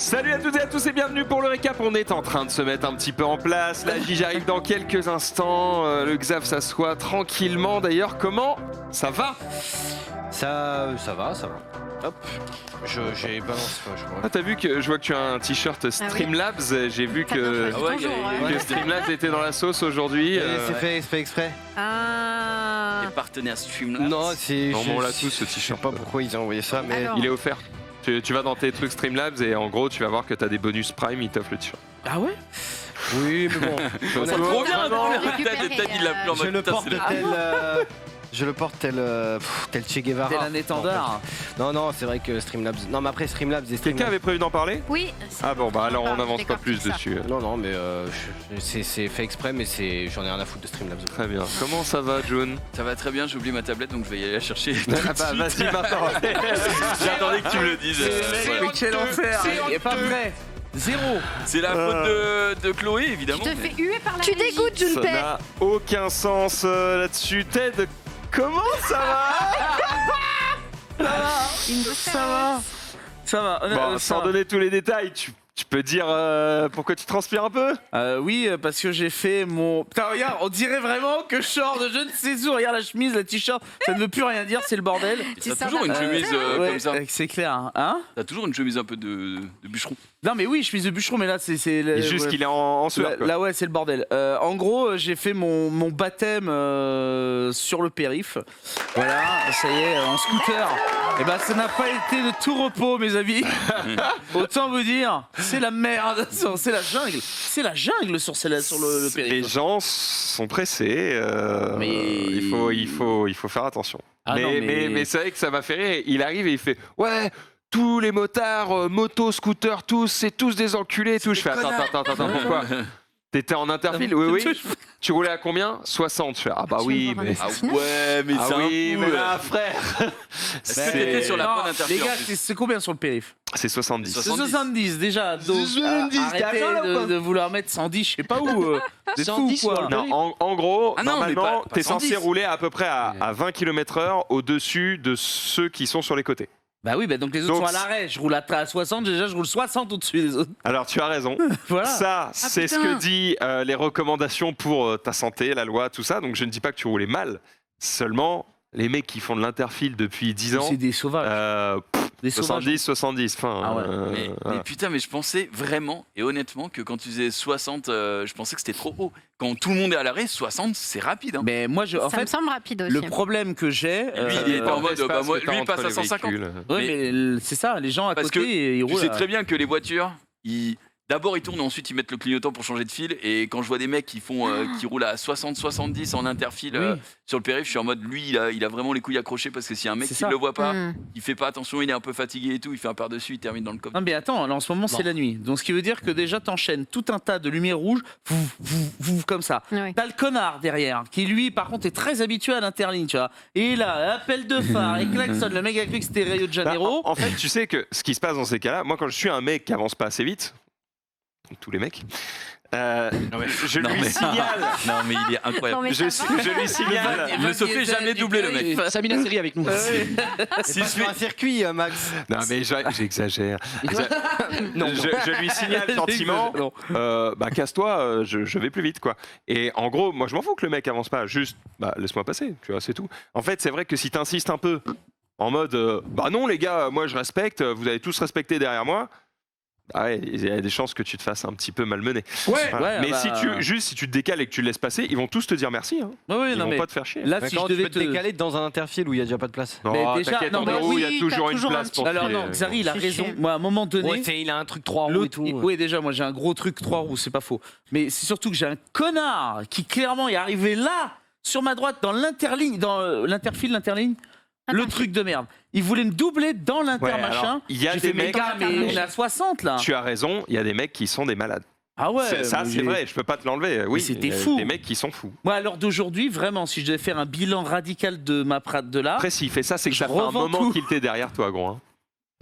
Salut à toutes et à tous et bienvenue pour le récap. On est en train de se mettre un petit peu en place. La Gigi arrive dans quelques instants. Le Xav s'assoit tranquillement. D'ailleurs, comment ça va? Ça va. Hop, j'ai balancé. Ah, t'as vu que je vois que tu as un t-shirt Streamlabs. J'ai vu que Streamlabs était dans la sauce aujourd'hui. C'est fait exprès. Ah. Les partenaires Streamlabs. Non, c'est. Non, mais on l'a tous ce Je sais t-shirt. pas pourquoi ils ont envoyé ça, mais. Alors. Il est offert. Tu vas dans tes trucs Streamlabs et en gros, tu vas voir que t'as des bonus Prime. Ils t'offrent le t-shirt. Ah ouais? Oui, mais bon. C'est trop bien. récupérer, Ted, il l'a pris en Je mode le putain, porte c'est le- tel. Je le porte tel Che Guevara. Tel un étendard. Non, c'est vrai que Streamlabs. Non, mais après Streamlabs et Quelqu'un Streamlabs. avait prévu d'en parler? Oui. Ah bon, bah alors on n'avance pas plus ça. dessus. Non, mais c'est fait exprès, mais j'en ai rien à foutre de Streamlabs. Très bien. Comment ça va, June? Ça va très bien, j'ai oublié ma tablette donc je vais y aller la chercher. Ah bah vas-y maintenant. J'attendais que tu me le dises. Voilà. Mais quel enfer! Il est pas prêt! Zéro! C'est la faute de Chloé Tu évidemment. te fais huer par la Tu régie. dégoûtes, Ça Junpei. n'a aucun sens là-dessus. Ted, comment ça va? Ça va, Bon, sans donner tous les détails, tu peux dire pourquoi tu transpires un peu? Oui, parce que j'ai fait mon. Putain, regarde, on dirait vraiment que je sors de je ne sais où. Regarde la chemise, le t-shirt, ça ne veut plus rien dire, c'est le bordel. C'est T'as toujours une sympa. chemise Ouais, comme ça. c'est clair, hein? T'as toujours une chemise un peu de bûcheron. Non, mais oui, chemise de bûcheron, mais là, c'est. Et juste qu'il est en sueur. quoi. Là, ouais, c'est le bordel. En gros, j'ai fait mon baptême sur le périph'. Voilà, ça y est, en scooter. Et ben, ça n'a pas été de tout repos, mes amis. Autant vous dire, c'est la merde, c'est la jungle. C'est la jungle sur le Les périph'. gens sont pressés. Mais- il faut faire attention. Ah mais non, mais c'est vrai que ça m'a fait rire. Il arrive et il fait ouais. Tous les motards, motos, scooters, c'est tous des enculés et tout. Je fais attends, pourquoi? T'étais en interfile? Oui. Tu roulais à combien? 60. Je fais ah bah Je oui, vais voir mais. un Ah Fascinant. ouais, mais Ah c'est oui, un mais coup. là, frère. Est-ce que t'étais sur la Non, bonne les interfile gars, en plus c'est combien sur le périph'? C'est 70. C'est 70 déjà. Donc, 70, t'es arrêtez à là ou pas de vouloir mettre 110, je sais pas où. Vous êtes fous ou 110 quoi? sur le Non, en gros, Ah non, mais normalement, pas t'es censé 110. rouler à peu près à 20 km/h au-dessus de ceux qui sont sur les côtés. Bah oui, bah donc les autres Donc, sont à l'arrêt. Je roule à 60, déjà je roule 60 au-dessus des autres. Alors tu as raison. Voilà. Ça, c'est ce putain. que dit les recommandations pour ta santé, la loi, tout ça. Donc je ne dis pas que tu roulais mal. Seulement, les mecs qui font de l'interfile depuis 10 ans, C'est des sauvages. Des sauvages. 70, enfin. Ah ouais. Mais voilà. putain, mais je pensais vraiment et honnêtement que quand tu faisais 60, je pensais que c'était trop haut. Quand tout le monde est à l'arrêt, 60 c'est rapide. Hein. Mais moi, en Ça me fait, semble rapide aussi. le problème que j'ai. Lui, il est pas en mode, L'espace bah, moi, que t'as lui, il passe entre à les 150. véhicules. Ouais, mais c'est ça, les gens à Parce que côté, ils Tu roulent. sais très bien que les voitures, d'abord ils tournent, ensuite ils mettent le clignotant pour changer de fil. Et quand je vois des mecs qui roulent à 60-70 en interfile Oui. sur le périph', je suis en mode lui, il a vraiment les couilles accrochées parce que si y a un mec C'est qui ça. le voit pas, Hmm. il fait pas attention, il est un peu fatigué et tout, il fait un par-dessus, il termine dans le coffre. Non mais attends, là en ce moment c'est la nuit. Donc ce qui veut dire que déjà t'enchaînes tout un tas de lumières rouges, comme ça. Ouais. T'as le connard derrière, qui lui par contre est très habitué à l'interligne, tu vois. Et là, appel de phare, et klaxon, le mec a cru que c'était Rio de Bah, Janeiro. en fait, tu sais que ce qui se passe dans ces cas-là, moi quand je suis un mec qui avance pas assez vite, comme tous les mecs, je lui signale. Non mais il est incroyable. Non, mais Je, ça va. je lui signale. Il ne se fait jamais doubler le mec. Ça a mis la série avec nous. Si C'est je suis- sur un circuit, Max. Non mais j'exagère. Non. Je lui signale gentiment. Non. Bah casse-toi, je vais plus vite quoi. Et en gros, moi je m'en fous que le mec avance pas, juste bah laisse-moi passer, tu vois, c'est tout. En fait, c'est vrai que si t'insistes un peu en mode bah non les gars, moi je respecte, vous allez tous respecter derrière moi. Ah ouais, il y a des chances que tu te fasses un petit peu malmener. Ouais, Voilà. Mais bah, si tu te décales et que tu le laisses passer, ils vont tous te dire merci. Hein. ouais, Ils non vont mais pas te faire chier. là Mais si quand je tu devais peux te décaler dans un interfile où il y a déjà pas de place. Non, mais déjà- t'inquiète, non, en mais deux roues, il y a oui, toujours t'as une toujours place un pour petit- Alors filer. non, Xari, il a C'est raison. chiant. Moi, à un moment donné, Ouais, il a un truc 3 roues et l'autre, tout. oui, déjà, moi j'ai un gros truc 3 roues, c'est pas faux. Mais c'est surtout que j'ai un connard qui clairement est arrivé là, sur ma droite, dans l'interligne, dans l'interfile, l'interligne. Le truc de merde. Il voulait me doubler dans l'inter Ouais, alors, machin. il y a J'ai des fait, mais mecs- gars, mais on est à 60 là. Tu as raison, il y a des mecs qui sont des malades. Ah ouais. ça, mais c'est j'ai- vrai, je peux pas te l'enlever. Oui, c'était il y a fou. Des mecs qui sont fous. Moi, à l'heure d'aujourd'hui, vraiment, si je devais faire un bilan radical de ma de là. Après, s'il fait ça, c'est que Je ça fait un revends moment tout. qu'il t'est derrière toi, gros. Hein.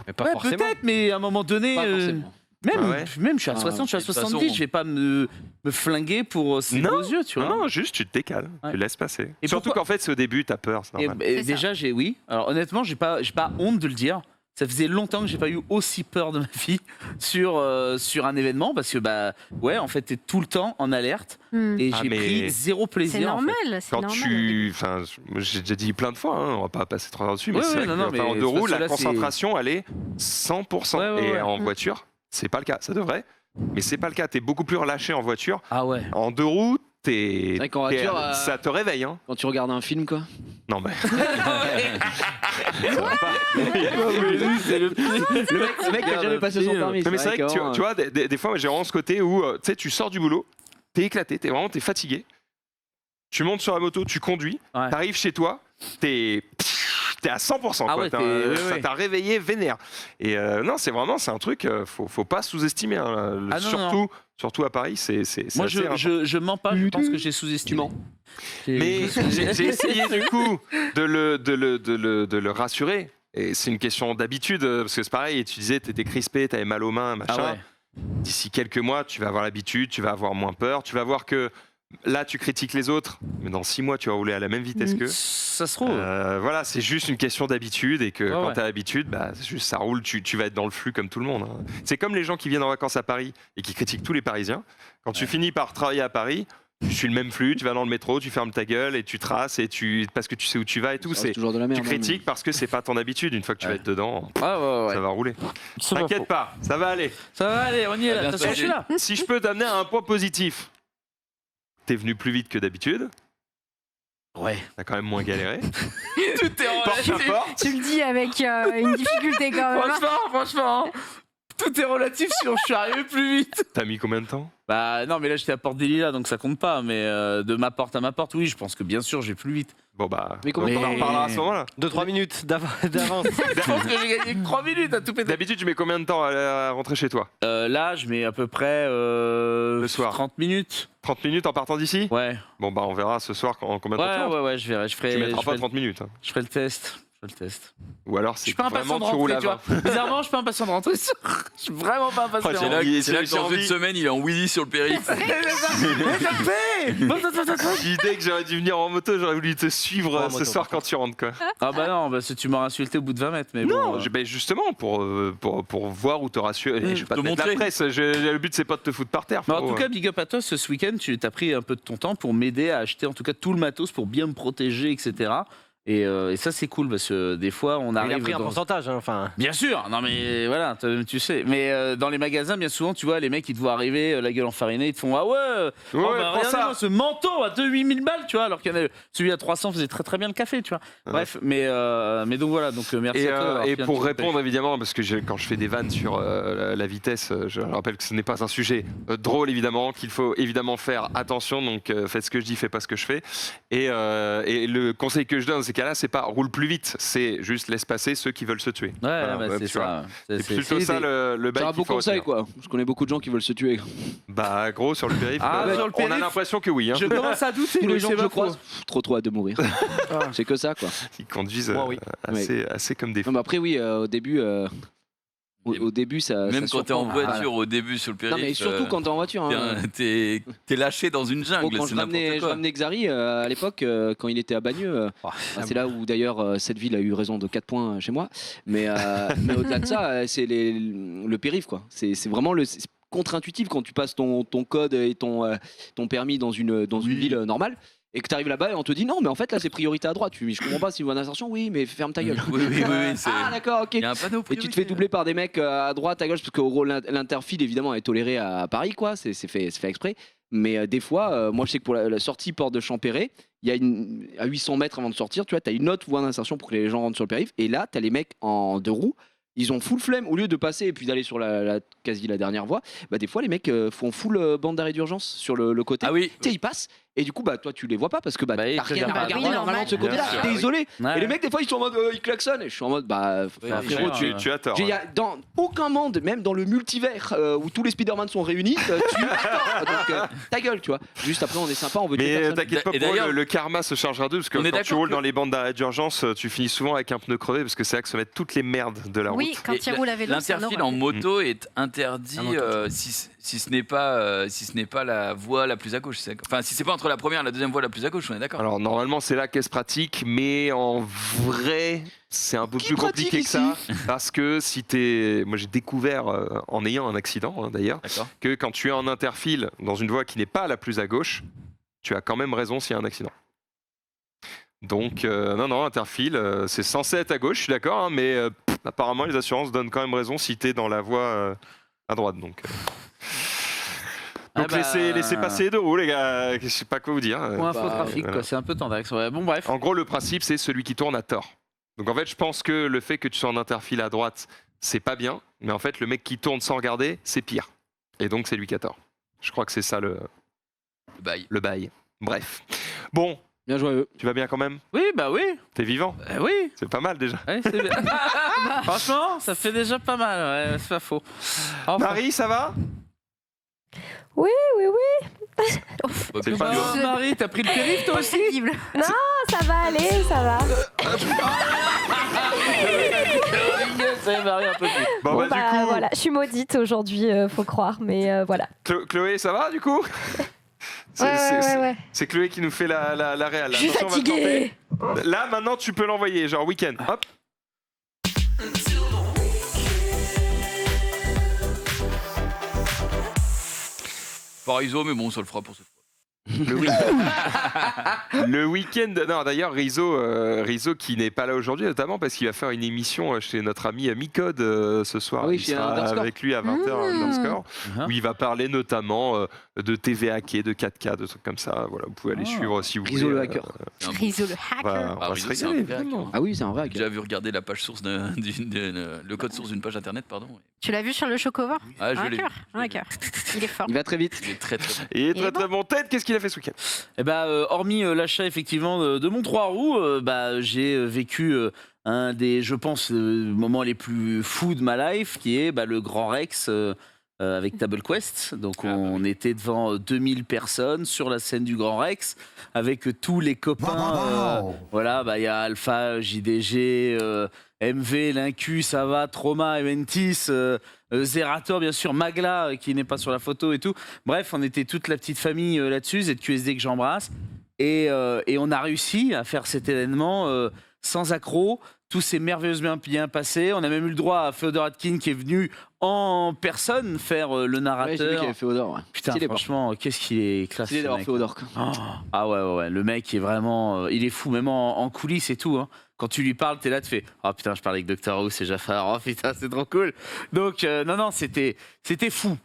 Mais pas Ouais, forcément. peut-être, mais à un moment donné. Pas forcément. Même, Ah ouais. même, je suis à Ah, 60, je suis à de toute 70, façon- je vais pas me flinguer pour ces Non, beaux yeux, tu vois. Non, non, juste tu te décales, Ouais. tu laisses passer. Et Surtout pourquoi- qu'en fait, c'est au début, t'as peur, c'est Et, normal. et C'est ça. déjà, j'ai oui. Alors honnêtement, j'ai pas honte de le dire. ça faisait longtemps que j'ai pas eu aussi peur de ma vie sur un événement parce que en fait t'es tout le temps en alerte et Ah, j'ai mais pris zéro plaisir. C'est en fait. normal. C'est Quand normal. enfin, j'ai déjà dit plein de fois, hein, on va pas passer 3 heures dessus, mais Ouais, c'est ouais, vrai non, que, non, en mais deux roues, c'est la parce que là, concentration, elle est 100%. Ouais, ouais, et ouais. en voiture, c'est pas le cas. Ça devrait, mais c'est pas le cas. T'es beaucoup plus relâché en voiture. Ah ouais. En deux roues, t'es. vrai qu'en voiture, ça te réveille, hein. Quand tu regardes un film, quoi. Non, mais. Le mec qui a jamais passé son permis. Non, mais c'est vrai que tu vois, des fois, j'ai vraiment ce côté où tu sais, tu sors du boulot, t'es éclaté, t'es fatigué. Tu montes sur la moto, tu conduis, Ouais. t'arrives chez toi, t'es à 100%. Ah Quoi. ouais, Ça t'a réveillé vénère. Et non, c'est un truc, faut pas sous-estimer. Hein. Ah non, Surtout à Paris, c'est Moi assez important. je mens pas, je pense que j'ai sous-estimé. Mais j'ai essayé du coup de le rassurer. Et c'est une question d'habitude, parce que c'est pareil, tu disais, t'étais crispé, t'avais mal aux mains, machin. Ah ouais. D'ici quelques mois, tu vas avoir l'habitude, tu vas avoir moins peur, tu vas voir que là, tu critiques les autres, mais dans 6 mois, tu vas rouler à la même vitesse qu'eux. Ça se trouve. Voilà, c'est juste une question d'habitude et que quand ouais. tu as l'habitude, c'est juste ça roule, tu vas être dans le flux comme tout le monde. Hein. C'est comme les gens qui viennent en vacances à Paris et qui critiquent tous les Parisiens. Quand tu finis par travailler à Paris, tu suis le même flux, tu vas dans le métro, tu fermes ta gueule et tu traces et parce que tu sais où tu vas et tout. C'est toujours de la merde. Tu critiques parce que c'est pas ton habitude. Une fois que tu vas être dedans, Ouais. ça va rouler. C'est pas T'inquiète faux. pas, ça va aller. Ça va aller, on y est là. bien T'as sûr. je suis là. Si je peux t'amener à un point positif, t'es venu plus vite que d'habitude. Ouais. T'as quand même moins galéré. Tout est Porte à porte. Tu le dis avec une difficulté quand même. hein. Franchement, tout est relatif si je suis arrivé plus vite. T'as mis combien de temps? Bah non, mais là j'étais à Porte des Lilas donc ça compte pas. Mais de ma porte à ma porte, oui, je pense que bien sûr j'ai plus vite. Bon Mais combien de on temps en reparlera à ce moment-là. 2-3 minutes d'avance. Je pense que j'ai gagné que 3 minutes à tout péter. D'habitude, tu mets combien de temps à rentrer chez toi? Là, je mets à peu près Le soir. 30 minutes. 30 minutes en partant d'ici? Ouais. Bon, on verra ce soir en combien de temps. Ouais, je verrai. Je ferai, Tu mettras je pas ferai- 30 minutes. Hein. je ferai le test. Ou alors, Je c'est suis pas impatient vraiment de tu roules rentrer, à tu vois. 20. Bizarrement, je suis pas impatient de rentrer. Je suis vraiment pas impatient. Oh, C'est là, envie- c'est là que j'ai dans une envie- semaine, il est en Willy sur le périph'. L'idée que j'aurais dû venir en moto, j'aurais voulu te suivre Oh, en ce moto, soir quand tu rentres. Quoi. Ah bah non, bah, tu m'aurais insulté au bout de 20 mètres. Mais Non, bon, justement, pour voir ou te rassurer. Et je vais pas te te mettre la montrer. presse. Le but, c'est pas de te foutre par terre. Mais en frérot. tout cas, big up à toi, ce week-end, tu as pris un peu de ton temps pour m'aider à acheter en tout cas tout le matos pour bien me protéger, etc. Et ça, c'est cool parce que des fois, on Il a arrive. pris un dans- pourcentage, hein, enfin. Bien sûr, non mais voilà, tu sais. Mais dans les magasins, bien souvent, tu vois, les mecs, ils te voient arriver, la gueule enfarinée, ils te font ah ouais, Ouais, prends regardez-moi ça. ce manteau à 8000 balles, tu vois, alors qu'il y en a celui à 300 faisait très très bien le café, tu vois. Bref, mais donc voilà, donc merci Et, à toi. d'avoir et pris un pour petit peu de répondre évidemment, parce que quand je fais des vannes sur la vitesse, je rappelle que ce n'est pas un sujet drôle évidemment, qu'il faut évidemment faire attention, donc faites ce que je dis, faites pas ce que je fais. Et le conseil que je donne dans ces cas-là, c'est pas roule plus vite, c'est juste laisse passer ceux qui veulent se tuer. Ouais, Voilà, bah, c'est tu vois. ça. C'est plutôt ça le bail C'est un qu'il beau faut conseil, retenir. quoi. Je connais beaucoup de gens qui veulent se tuer. Bah gros sur le périph', Ah, sur le on a périph', l'impression que oui. Hein. Je commence à douter, Tous mais les gens c'est que je pas faux. croise, trop hâte de mourir. C'est que ça, quoi. Ils conduisent Moi, oui. assez comme des fous. Non, mais après, oui, au début, au début, ça. Même ça quand t'es en surprend. voiture au début sur le Non, périph'. mais surtout quand t'es en voiture. hein. T'es lâché dans une Bon, jungle, quand c'est je ramenais n'importe quoi. Xari à l'époque, quand il était à Bagneux, c'est là où d'ailleurs cette ville a eu raison de 4 points chez moi. Mais au-delà de ça, c'est le périph', quoi. C'est vraiment c'est contre-intuitif quand tu passes ton code et ton permis dans une ville normale. Et que tu arrives là-bas et on te dit non, mais en fait là c'est priorité à droite. Je comprends pas, c'est une bonne insertion, oui, mais ferme ta gueule. Oui, c'est. Ah d'accord, ok. Il y a un panneau Et tu te fais doubler par des mecs à droite, à gauche, parce qu'au gros l'interfile évidemment est toléré à Paris, quoi. C'est fait exprès. Mais des fois, moi je sais que pour la sortie porte de Champéret, il y a à 800 mètres avant de sortir, tu vois, t'as une autre voie d'insertion pour que les gens rentrent sur le périph'. Et là, t'as les mecs en 2 roues. Ils ont full flemme, au lieu de passer et puis d'aller sur quasi la dernière voie, bah des fois les mecs font full bande d'arrêt d'urgence sur le côté. Ah oui, Tu sais, ils passent et du coup bah toi tu les vois pas parce que Bah, t'as ils te rien regardent à pas. regarder Oui, normalement de ce normal. côté-là, Bien t'es sûr. isolé. Ouais. Et les mecs des fois ils sont en mode ils klaxonnent et je suis en mode bah Ouais, frérot, Tu as tort. il y a dans aucun monde, même dans le multivers où tous les Spider-Man sont réunis, tu as tort. Donc ta gueule, tu vois. Juste après on est sympa, on veut tuer Mais personne. t'inquiète pas, Et pour eux, d'ailleurs- le karma se chargera d'eux, parce que On est quand tu d'accord roules que- dans les bandes d'arrêt d'urgence, tu finis souvent avec un pneu crevé, parce que c'est là que se mettent toutes les merdes de la Oui, route. quand Et il roule à vélo, c'est un l'interfile en horreur. moto est interdit En moto. si si ce n'est pas la voie la plus à gauche. Enfin, si c'est pas entre la première et la deuxième voie la plus à gauche, on est d'accord. Alors normalement c'est là qu'elle se pratique, mais en vrai c'est un peu Qui plus pratique compliqué que ça, parce que si moi j'ai découvert en ayant un accident d'ailleurs, D'accord. que quand tu es en interfile dans une voie qui n'est pas la plus à gauche, tu as quand même raison s'il y a un accident. Donc non, interfile, c'est censé être à gauche, je suis d'accord, hein, mais apparemment les assurances donnent quand même raison si tu es dans la voie à droite. Donc laissez passer les deux roues, les gars. Je sais pas quoi vous dire. Ou infotrafic, voilà. quoi. C'est un peu tendax. Ouais. Bon, bref. En gros, le principe, c'est celui qui tourne à tort. Donc en fait, je pense que le fait que tu sois en interfile à droite, c'est pas bien. Mais en fait, le mec qui tourne sans regarder, c'est pire. Et donc, c'est lui qui a tort. Je crois que c'est ça le bail. Bref. Bon, Bien joyeux. tu vas bien quand même? Oui, bah oui. T'es vivant? Oui. C'est pas mal déjà. Ouais, c'est bien. Franchement, ça fait déjà pas mal. Ouais, c'est pas faux. Enfin, Marie, ça va? Oui. Bah, C'est bien pas sûr. dur. Marie, t'as pris le périph' toi aussi? Crédible. Ça va aller, ça va. Ça Marie un peu plus. Bon, Bon, bah, du coup, voilà, je suis maudite aujourd'hui, faut croire, mais voilà. Chloé, ça va du coup? Ouais. C'est Chloé qui nous fait la réal. Je suis Attention, on va fatiguée. tenter. Là, maintenant, tu peux l'envoyer, genre week-end. Hop. Pas Rizzo, mais bon, ça le fera pour cette fois. Le week-end. Non, d'ailleurs, Rizzo qui n'est pas là aujourd'hui, notamment parce qu'il va faire une émission chez notre ami Micode ce soir. Ah oui, il chez sera Underscore. avec lui à 20h Underscore, où il va parler notamment de TV hacké, de 4K, de trucs comme ça. Voilà, vous pouvez aller suivre si vous Rizzo voulez. le hacker. Rizzo le On va, hacker. on va se Rizzo, c'est un régaler, vrai hacker. évidemment. Ah oui, c'est un vrai J'ai hacker. déjà vu regarder la page source le code source d'une page internet, pardon. Tu l'as vu sur le Chocover? Ah, je l'ai vu. Un hacker. Il est fort. Il va très vite. Il est très très bon. Et est très très bon tête, qu'est-ce qu'il a fait ce week-end? Eh ben, hormis l'achat effectivement de mon 3 roues, j'ai vécu un des, je pense, moments les plus fous de ma life, qui est le Grand Rex avec Table Quest. Donc on était devant 2000 personnes sur la scène du Grand Rex avec tous les copains. Voilà, il y a Alpha, JDG, MV, L'Incu, Sava, Trauma, Eventis, Zerator, bien sûr, Magla qui n'est pas sur la photo et tout. Bref, on était toute la petite famille là-dessus, ZQSD que j'embrasse. Et on a réussi à faire cet événement sans accroc. Tout s'est merveilleusement bien passé. On a même eu le droit à Féodor Atkin qui est venu en personne faire le Ouais, j'ai vu narrateur. qu'il y avait Féodor. Ouais. Putain, Stylé, franchement, qu'est-ce qu'il est classe. Stylé ce d'avoir mec. Féodor. Oh, ah ouais, le mec est vraiment, il est fou, même en coulisses et tout. Hein. Quand tu lui parles, t'es là, tu fais, oh putain, je parle avec Doctor Who, c'est Jafar. Oh putain, c'est trop cool. Donc non, c'était fou.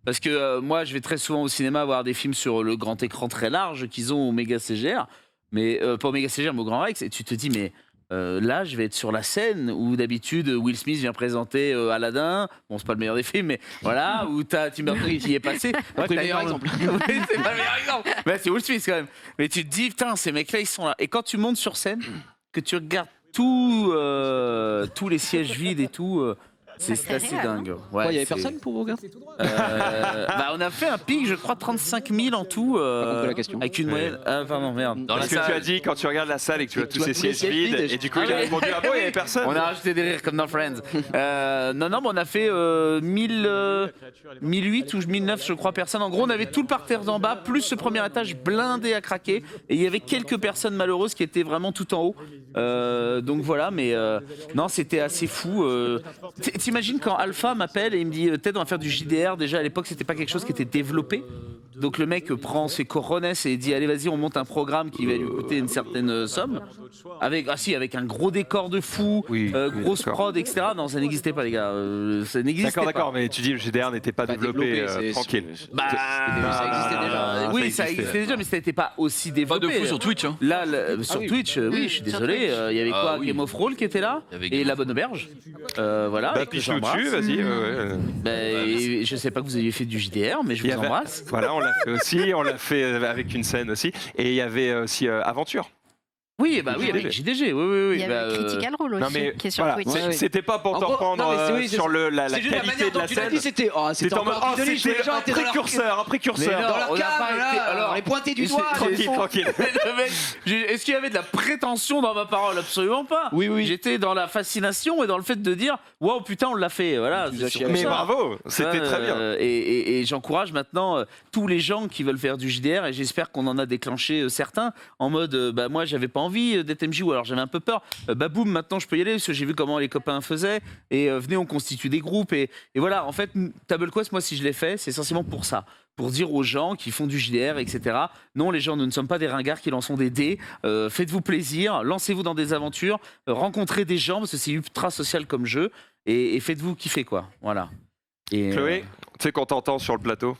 Parce que moi, je vais très souvent au cinéma voir des films sur le grand écran très large qu'ils ont au Méga CGR, mais pas au Méga CGR, mais au Grand Rex, et tu te dis, mais là, je vais être sur la scène où d'habitude Will Smith vient présenter Aladdin. Bon, c'est pas le meilleur des films, mais voilà, où t'as Tim Burton qui y est passé. Ouais, le t'as meilleur énorme- exemple. Ouais, c'est pas le meilleur exemple. Mais c'est Will Smith quand même. Mais tu te dis, putain, ces mecs-là, ils sont là. Et quand tu montes sur scène, que tu regardes tous les sièges vides et tout. C'est c'est assez réel, dingue. Ouais, il y avait c'est- personne pour vous regarder. on a fait un pic, je crois, 35 000 en tout. Pas compris la question. Avec une moyenne. Ah, pardon, merde. Dans la Parce que tu salle. as dit quand tu regardes la salle et que tu Et vois que tous tu ces vois tous les sièges sièges vides, vides, et du coup Ah il a oui. répondu ah bon il y avait personne. On a rajouté des rires comme dans Friends. Non, on a fait 1008 ou 1009, je crois, personnes. En gros, on avait tout le parterre d'en bas, plus ce premier étage blindé à craquer. Et il y avait quelques personnes malheureuses qui étaient vraiment tout en haut. Donc voilà, mais non, c'était assez fou. T'imagines quand Alpha m'appelle et il me dit Ted, on va faire du JDR. Déjà à l'époque, c'était pas quelque chose qui était développé. Donc le mec prend ses corones et dit allez vas-y on monte un programme qui va lui coûter une certaine somme avec un gros décor de fou, Oui, grosse d'accord. prod etc. Non ça n'existait pas les gars, ça n'existait D'accord, pas. mais tu dis le GDR n'était pas développé, développé, tranquille. Ça existait déjà. Oui ça existait déjà mais ça n'était pas aussi Pas développé. de fou sur Twitch. Hein. Là sur oui. Twitch oui je suis Sur désolé Twitch. il y avait quoi Ah oui. Game of Roll qui était là Il y avait et Game La of Bonne Auberge voilà Bah et que piche-nous j'embrasse. dessus, vas-y. Et je sais pas que vous aviez fait du JDR mais je Il y vous avait- embrasse. Voilà, on l'a fait aussi, on l'a fait avec une scène aussi. Et il y avait aussi Aventure. Oui, bah oui, JDG. avec JDG, oui. Il y bah, avait Critical Role aussi, Non mais qui est sur voilà, Twitch. Ouais, ouais. c'était pas pour En t'en gros, prendre non, mais c'est- oui, sur la C'est juste la qualité manière de la dont tu l'as scène. dit, c'était C'était en mode, encore plus joli, je c'était voulais les gens un étaient dans leur- précurseur, un précurseur. Mais non, dans leur on n'a cam, pas là, été- alors, on les pointait du c'est- doigt. Tranquille, tranquille. Le mec, est-ce qu'il y avait de la prétention dans ma parole? Absolument pas. Oui. J'étais dans la fascination et dans le fait de dire waouh, putain, on l'a fait. Voilà, Tu nous c'est as surtout chialé. Mais ça. bravo, c'était très bien. Et j'encourage maintenant tous les gens qui veulent faire du JDR et j'espère qu'on en a déclenché certains en mode bah moi j'avais pas envie d'être MJ ou alors j'avais un peu peur. Bah boum, maintenant je peux y aller parce que j'ai vu comment les copains faisaient et venez on constitue des groupes et voilà en fait Table Quest moi si je l'ai fait c'est essentiellement pour ça. Pour dire aux gens qui font du JDR, etc. Non, les gens, nous ne sommes pas des ringards qui lancent des dés. Faites-vous plaisir, lancez-vous dans des aventures, rencontrez des gens, parce que c'est ultra social comme jeu, et faites-vous kiffer, quoi. Voilà. Et, Chloé, tu sais qu'on t'entend sur le plateau.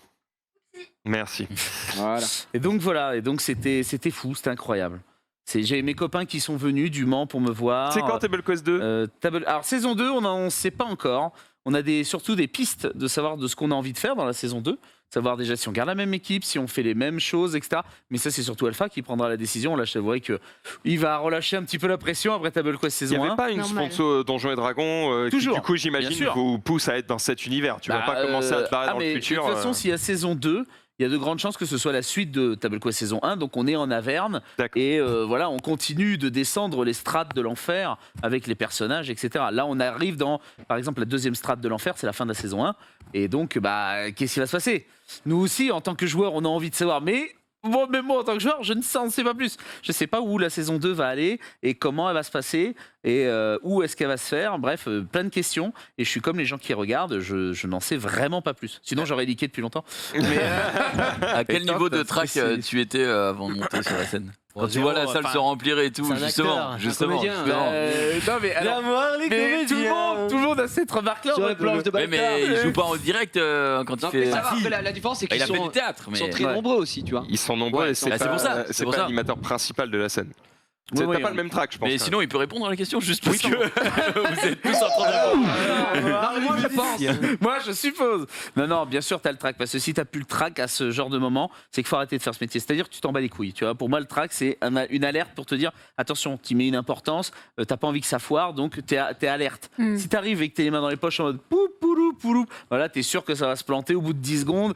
Merci. Voilà. et donc voilà, et donc c'était fou, c'était incroyable. J'ai mes copains qui sont venus du Mans pour me voir. C'est quand Table Quest 2 Alors saison 2, on ne sait pas encore. On a surtout des pistes de savoir de ce qu'on a envie de faire dans la saison 2. Savoir déjà si on garde la même équipe, si on fait les mêmes choses, etc. Mais ça, c'est surtout Alpha qui prendra la décision. Là, je t'avouerai qu'il va relâcher un petit peu la pression après Table Quest Il n'y saison avait 1. pas une Normal. sponsor Donjons et Dragons qui, Toujours, du coup, bien j'imagine, sûr. vous pousse à être dans cet univers. Tu vas Bah, pas commencer à te barrer dans mais le futur. De toute façon, s'il y a saison 2, il y a de grandes chances que ce soit la suite de Table Quest saison 1. Donc on est en Averne. D'accord. Et voilà, on continue de descendre les strates de l'enfer avec les personnages, etc. Là, on arrive dans, par exemple, la deuxième strate de l'enfer, c'est la fin de la saison 1. Et donc, bah, qu'est-ce qui va se passer? Nous aussi, en tant que joueurs, on a envie de savoir. Mais moi, en tant que joueur, je ne sais pas plus. Je ne sais pas où la saison 2 va aller et comment elle va se passer et où est-ce qu'elle va se faire. Bref, plein de questions. Et je suis comme les gens qui regardent, je n'en sais vraiment pas plus. Sinon, j'aurais leaké depuis longtemps. Mais, À quel Et niveau toi, de track c'est- tu étais avant de monter sur la scène? Quand tu Zéro, vois la salle enfin, se remplir et tout, c'est un justement. acteur, un Justement. comédien. justement. non, mais alors, mais tout le monde a cette remarque-là. Sur les planches de Ouais, mais il joue pas en direct quand il Non, fait. mais ça va, après, la différence, c'est Il qu'ils a fait sont, du théâtre, ils sont mais. très Ouais. nombreux aussi, tu vois. Ils sont nombreux Ouais, et c'est c'est pas, pour ça, c'est c'est pour pas ça. l'animateur principal de la scène. Oui, T'as oui, pas le même track, je pense. Mais quand sinon, il peut répondre à la question juste parce Oui, que vous êtes tous en train de répondre. Non, mais moi, je pense. Moi, je suppose. Non, bien sûr, t'as le track. Parce que si t'as plus le track à ce genre de moment, c'est qu'il faut arrêter de faire ce métier. C'est-à-dire que tu t'en bats les couilles. Tu vois, pour moi, le track, c'est une alerte pour te dire attention, tu mets une importance, t'as pas envie que ça foire, donc t'es alerte. Mm. Si t'arrives et que t'es les mains dans les poches en mode poup, poulou, poulou, voilà, t'es sûr que ça va se planter au bout de 10 secondes.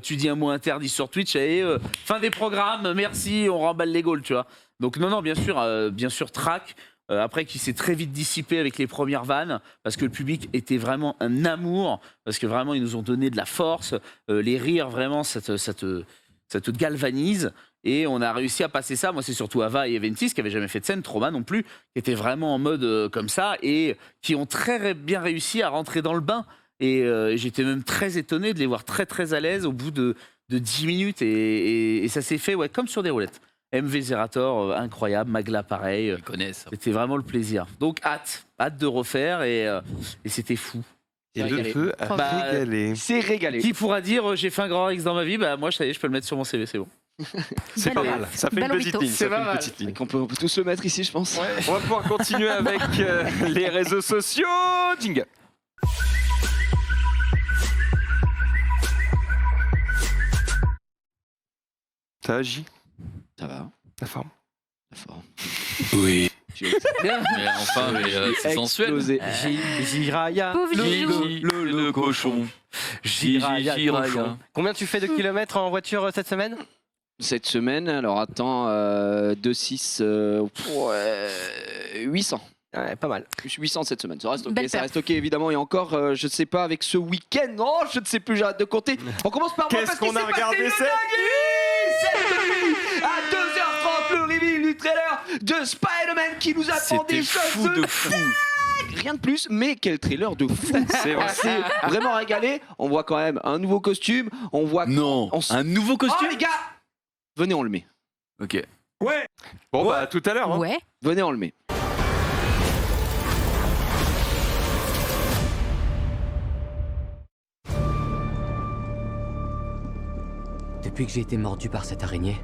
Tu dis un mot interdit sur Twitch et fin des programmes, merci, on remballe les goals, tu vois. Donc, non, bien sûr, track. Après, qui s'est très vite dissipé avec les premières vannes, parce que le public était vraiment un amour, parce que vraiment, ils nous ont donné de la force. Les rires, vraiment, ça te galvanise. Et on a réussi à passer ça. Moi, c'est surtout Ava et Eventis qui n'avaient jamais fait de scène, Trauma non plus, qui étaient vraiment en mode comme ça, et qui ont très bien réussi à rentrer dans le bain. Et j'étais même très étonné de les voir très, très à l'aise au bout de 10 minutes. Et ça s'est fait comme sur des roulettes. MV Zerator, incroyable. Magla, pareil. Ils connaissent. C'était vraiment le plaisir. Donc, hâte de refaire et c'était fou. Et le régalé. feu a Bah, régalé. C'est régalé. Qui pourra dire j'ai fait un grand X dans ma vie? Bah, moi, ça y est, je peux le mettre sur mon CV, c'est bon. C'est pas mal. Ça fait une Belle petite Rito. ligne. C'est Ça fait pas une mal. petite ligne. On peut tous le mettre ici, je pense. On va pouvoir continuer avec les réseaux sociaux. Jingle. Ça agit, Ça va. la forme. La forme. Oui. J'ai Mais enfin, c'est sensuel. explosé. Jiraya. Pauvre Gigou. Le cochon. Jiraya. Jiraya. Combien tu fais de kilomètres en voiture cette semaine? Cette semaine, alors attends, 2-6, 800. Ouais, pas mal. 800 cette semaine. Ça reste ok, Belle ça perf. reste ok évidemment. Et encore, je ne sais pas, avec ce week-end, oh, je ne sais plus, j'arrête de compter. On commence par moi Qu'est-ce parce qu'il qu'on a s'est passé regardé une cette dinguerie à 2h30, le reveal du trailer de Spider-Man qui nous attendait. C'était fou de fou. Rien de plus, mais quel trailer de fou. C'est vrai. C'est vraiment régalé. On voit quand même un nouveau costume. On voit. Non. On s- Un nouveau Oh costume. les gars, venez on le met. Ok. Bon, bah, à tout à l'heure. hein. Ouais. Venez on le met. Depuis que j'ai été mordu par cette araignée,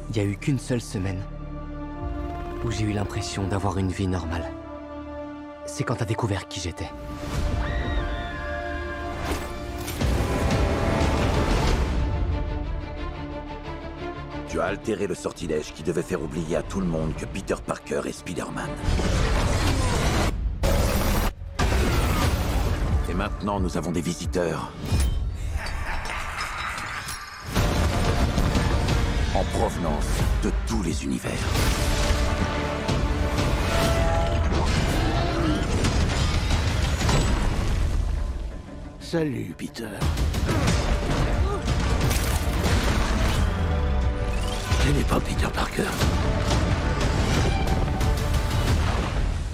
il n'y a eu qu'une seule semaine où j'ai eu l'impression d'avoir une vie normale. C'est quand t'as découvert qui j'étais. Tu as altéré le sortilège qui devait faire oublier à tout le monde que Peter Parker est Spider-Man. Et maintenant, nous avons des visiteurs. En provenance de tous les univers. Salut, Peter. Je n'ai pas Peter Parker.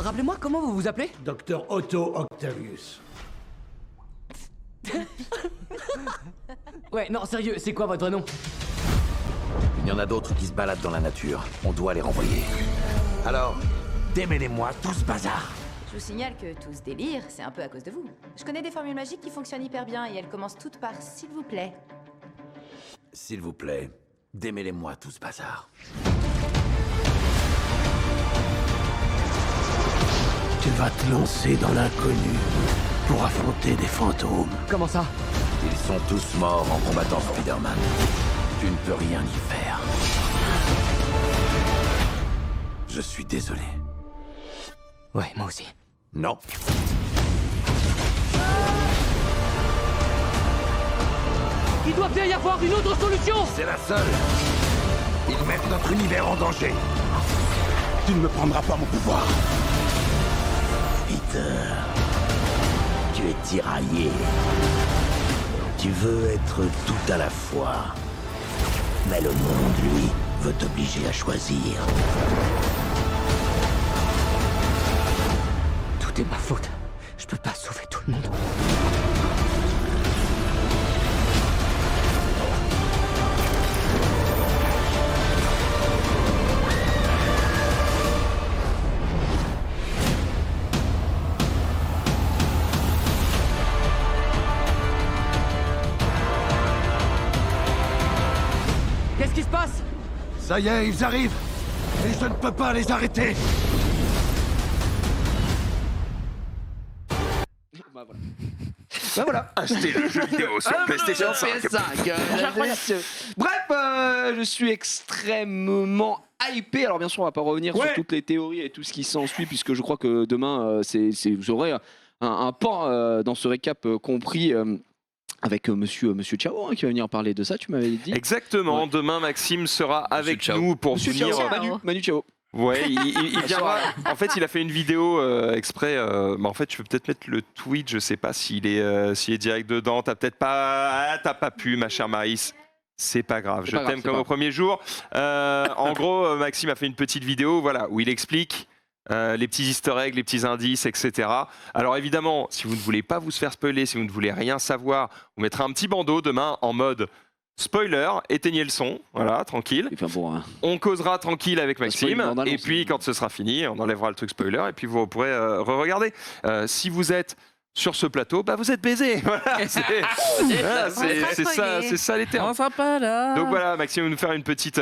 Rappelez-moi comment vous vous appelez? Docteur Otto Octavius. Ouais, non, sérieux, c'est quoi votre nom? Il y en a d'autres qui se baladent dans la nature. On doit les renvoyer. Alors, démêlez-moi tout ce bazar. Je vous signale que tout ce délire, c'est un peu à cause de vous. Je connais des formules magiques qui fonctionnent hyper bien et elles commencent toutes par « s'il vous plaît ». S'il vous plaît, démêlez-moi tout ce bazar. Tu vas te lancer dans l'inconnu pour affronter des fantômes. Comment ça? Ils sont tous morts en combattant Spider-Man. Tu ne peux rien y faire. Je suis désolé. Ouais, moi aussi. Non. Il doit bien y avoir une autre solution! C'est la seule. Ils mettent notre univers en danger. Tu ne me prendras pas mon pouvoir. Peter, tu es tiraillé. Tu veux être tout à la fois. Mais le monde, lui, veut t'obliger à choisir. Tout est ma faute. Je peux pas sauver tout le monde. Qu'est-ce qui se passe? Ça y est, ils arrivent. Et je ne peux pas les arrêter. Bah voilà. Achetez le jeu vidéo sur PlayStation 5. Bref, je suis extrêmement hypé. Alors bien sûr, on va pas revenir sur toutes les théories et tout ce qui s'ensuit, puisque je crois que demain, vous aurez un pan dans ce récap compris. Avec monsieur Chao qui va venir parler de ça, tu m'avais dit. Exactement, demain Maxime sera avec nous pour Monsieur venir. Chao, Manu Chao. Ouais, il viendra. En fait, il a fait une vidéo exprès. En fait, tu peux peut-être mettre le tweet. Je sais pas s'il est direct dedans. T'as peut-être pas. T'as pas pu, ma chère Maïs. C'est pas grave. Je t'aime comme au premier jour. En gros, Maxime a fait une petite vidéo, voilà, où il explique les petits easter eggs, les petits indices, etc. Alors évidemment, si vous ne voulez pas vous faire spoiler, si vous ne voulez rien savoir, vous mettrez un petit bandeau demain en mode spoiler, éteignez le son, voilà, tranquille. On causera tranquille avec Maxime, et puis quand ce sera fini, on enlèvera le truc spoiler, et puis vous pourrez re-regarder. Si vous êtes sur ce plateau, bah vous êtes baisés. Voilà, c'est ça les termes. On sera pas là. Donc voilà, Maxime va nous faire un petit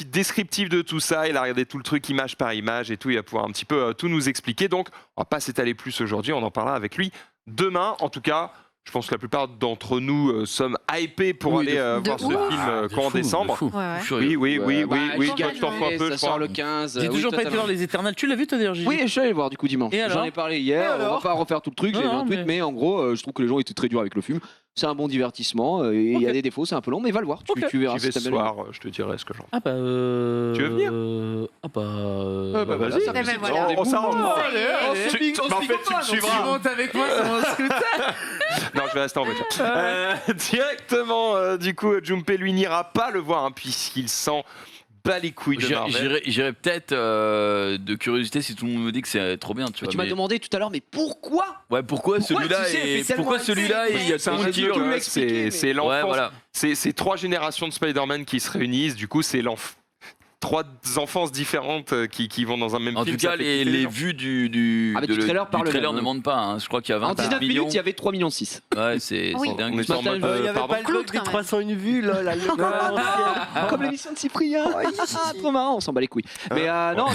descriptif de tout ça. Il a regardé tout le truc image par image et tout. Il va pouvoir un petit peu tout nous expliquer. Donc on va pas s'étaler plus aujourd'hui. On en parlera avec lui demain. En tout cas, je pense que la plupart d'entre nous sommes hypés pour aller voir ce film en décembre. Oui. Je t'en fous un peu. Ça sort le 15. J'ai toujours pas été voir Les Éternels. Tu l'as vu toi d'ailleurs, Gigi? Oui, je suis allé le voir du coup dimanche. J'en ai parlé hier. On va pas refaire tout le truc. J'ai vu un tweet, mais en gros, je trouve que les gens étaient très durs avec le film. C'est un bon divertissement. Il y a des défauts, c'est un peu long, mais va le voir. Tu verras. J'y vais ce soir. Je te dirai ce que j'en. Ah bah. Tu veux venir? Ah bah. Vas-y. On s'arrange. En fait, tu me suivras. Tu montes avec moi sur mon scooter. Non, je vais rester en voiture. Directement, du coup, Junpei, lui, n'ira pas le voir, hein, puisqu'il sent bat les couilles de Marvel. J'irai peut-être de curiosité si tout le monde me dit que c'est trop bien. Tu m'as demandé tout à l'heure, mais pourquoi? Ouais, pourquoi celui-là il y a un truc, c'est l'enfance. Voilà. C'est 3 générations de Spider-Man qui se réunissent. Du coup, c'est 3 enfances différentes qui vont dans un même film. En tout cas, les vues du trailer ne mentent pas. Hein. Je crois qu'il y a 20 millions. En 19 minutes, il y a 3,6 millions. Ouais, c'est dingue. Il n'y avait pas le bug des 301 vues, là. Comme l'émission de Cyprien. Trop marrant, on s'en bat les couilles. Mais non, là,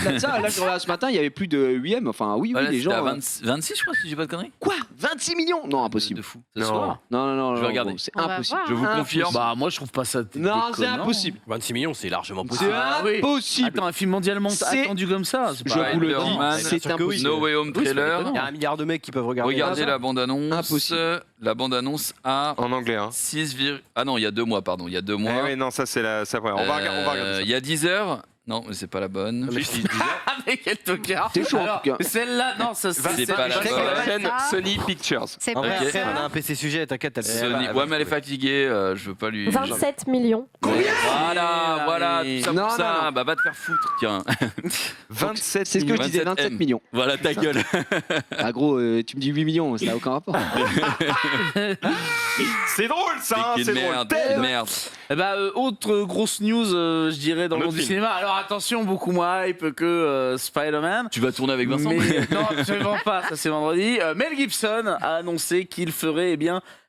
je regarde ce matin, il y avait plus de 8M. Enfin, oui, les gens. 26, je crois, si j'ai pas de conneries. Quoi? 26 millions. Non, impossible. De fou. Ce Non. soir. Non, Je vais regarder. c'est On va impossible. voir, Je vous hein. confirme. Bah moi je trouve pas ça. Non, c'est déconnant. impossible. 26 millions, c'est largement C'est possible. Ah oui. impossible. Attends, un film mondialement C'est- attendu comme ça, c'est Je pas... vous le Spider-Man, dis, c'est sûr que oui. impossible. No Way Home Oui, c'est pas trailer. déconnant. Il y a 1 milliard de mecs qui peuvent regarder. Regardez ça. la bande-annonce. Impossible. La bande-annonce à En anglais, hein. 6, ah non, il y a 2 mois, pardon. Il y a 2 mois. Eh ouais, non, ça c'est la. On va regarder ça. Il y a 10 heures. Non, mais c'est pas la bonne. Ah mais quel tocard. C'est chaud, en Alors, tout cas. celle-là, non, ça C'est pas la Check bonne. la chaîne Ça. Sony Pictures. C'est En pas vrai, Ok. on a un PC sujet, t'inquiète, t'as le Sony. Ouais, mais elle est fatiguée. Je veux pas lui. 27 millions. Voilà, voilà, tout ça Non, pour ça. non, non. Bah, va te faire foutre, tiens. 27 C'est ce que je disais, 27 27 millions. Voilà ta gueule. Ah gros, tu me dis 8 millions, ça n'a aucun rapport. C'est drôle ça, hein, Quelle c'est drôle. merde, quelle merde. Eh ben, autre grosse news, je dirais, dans Un le autre monde du film. cinéma. Alors attention, beaucoup moins hype que Spider-Man. Tu vas tourner avec Vincent. Mais non, absolument pas, ça c'est vendredi. Mel Gibson a annoncé qu'il ferait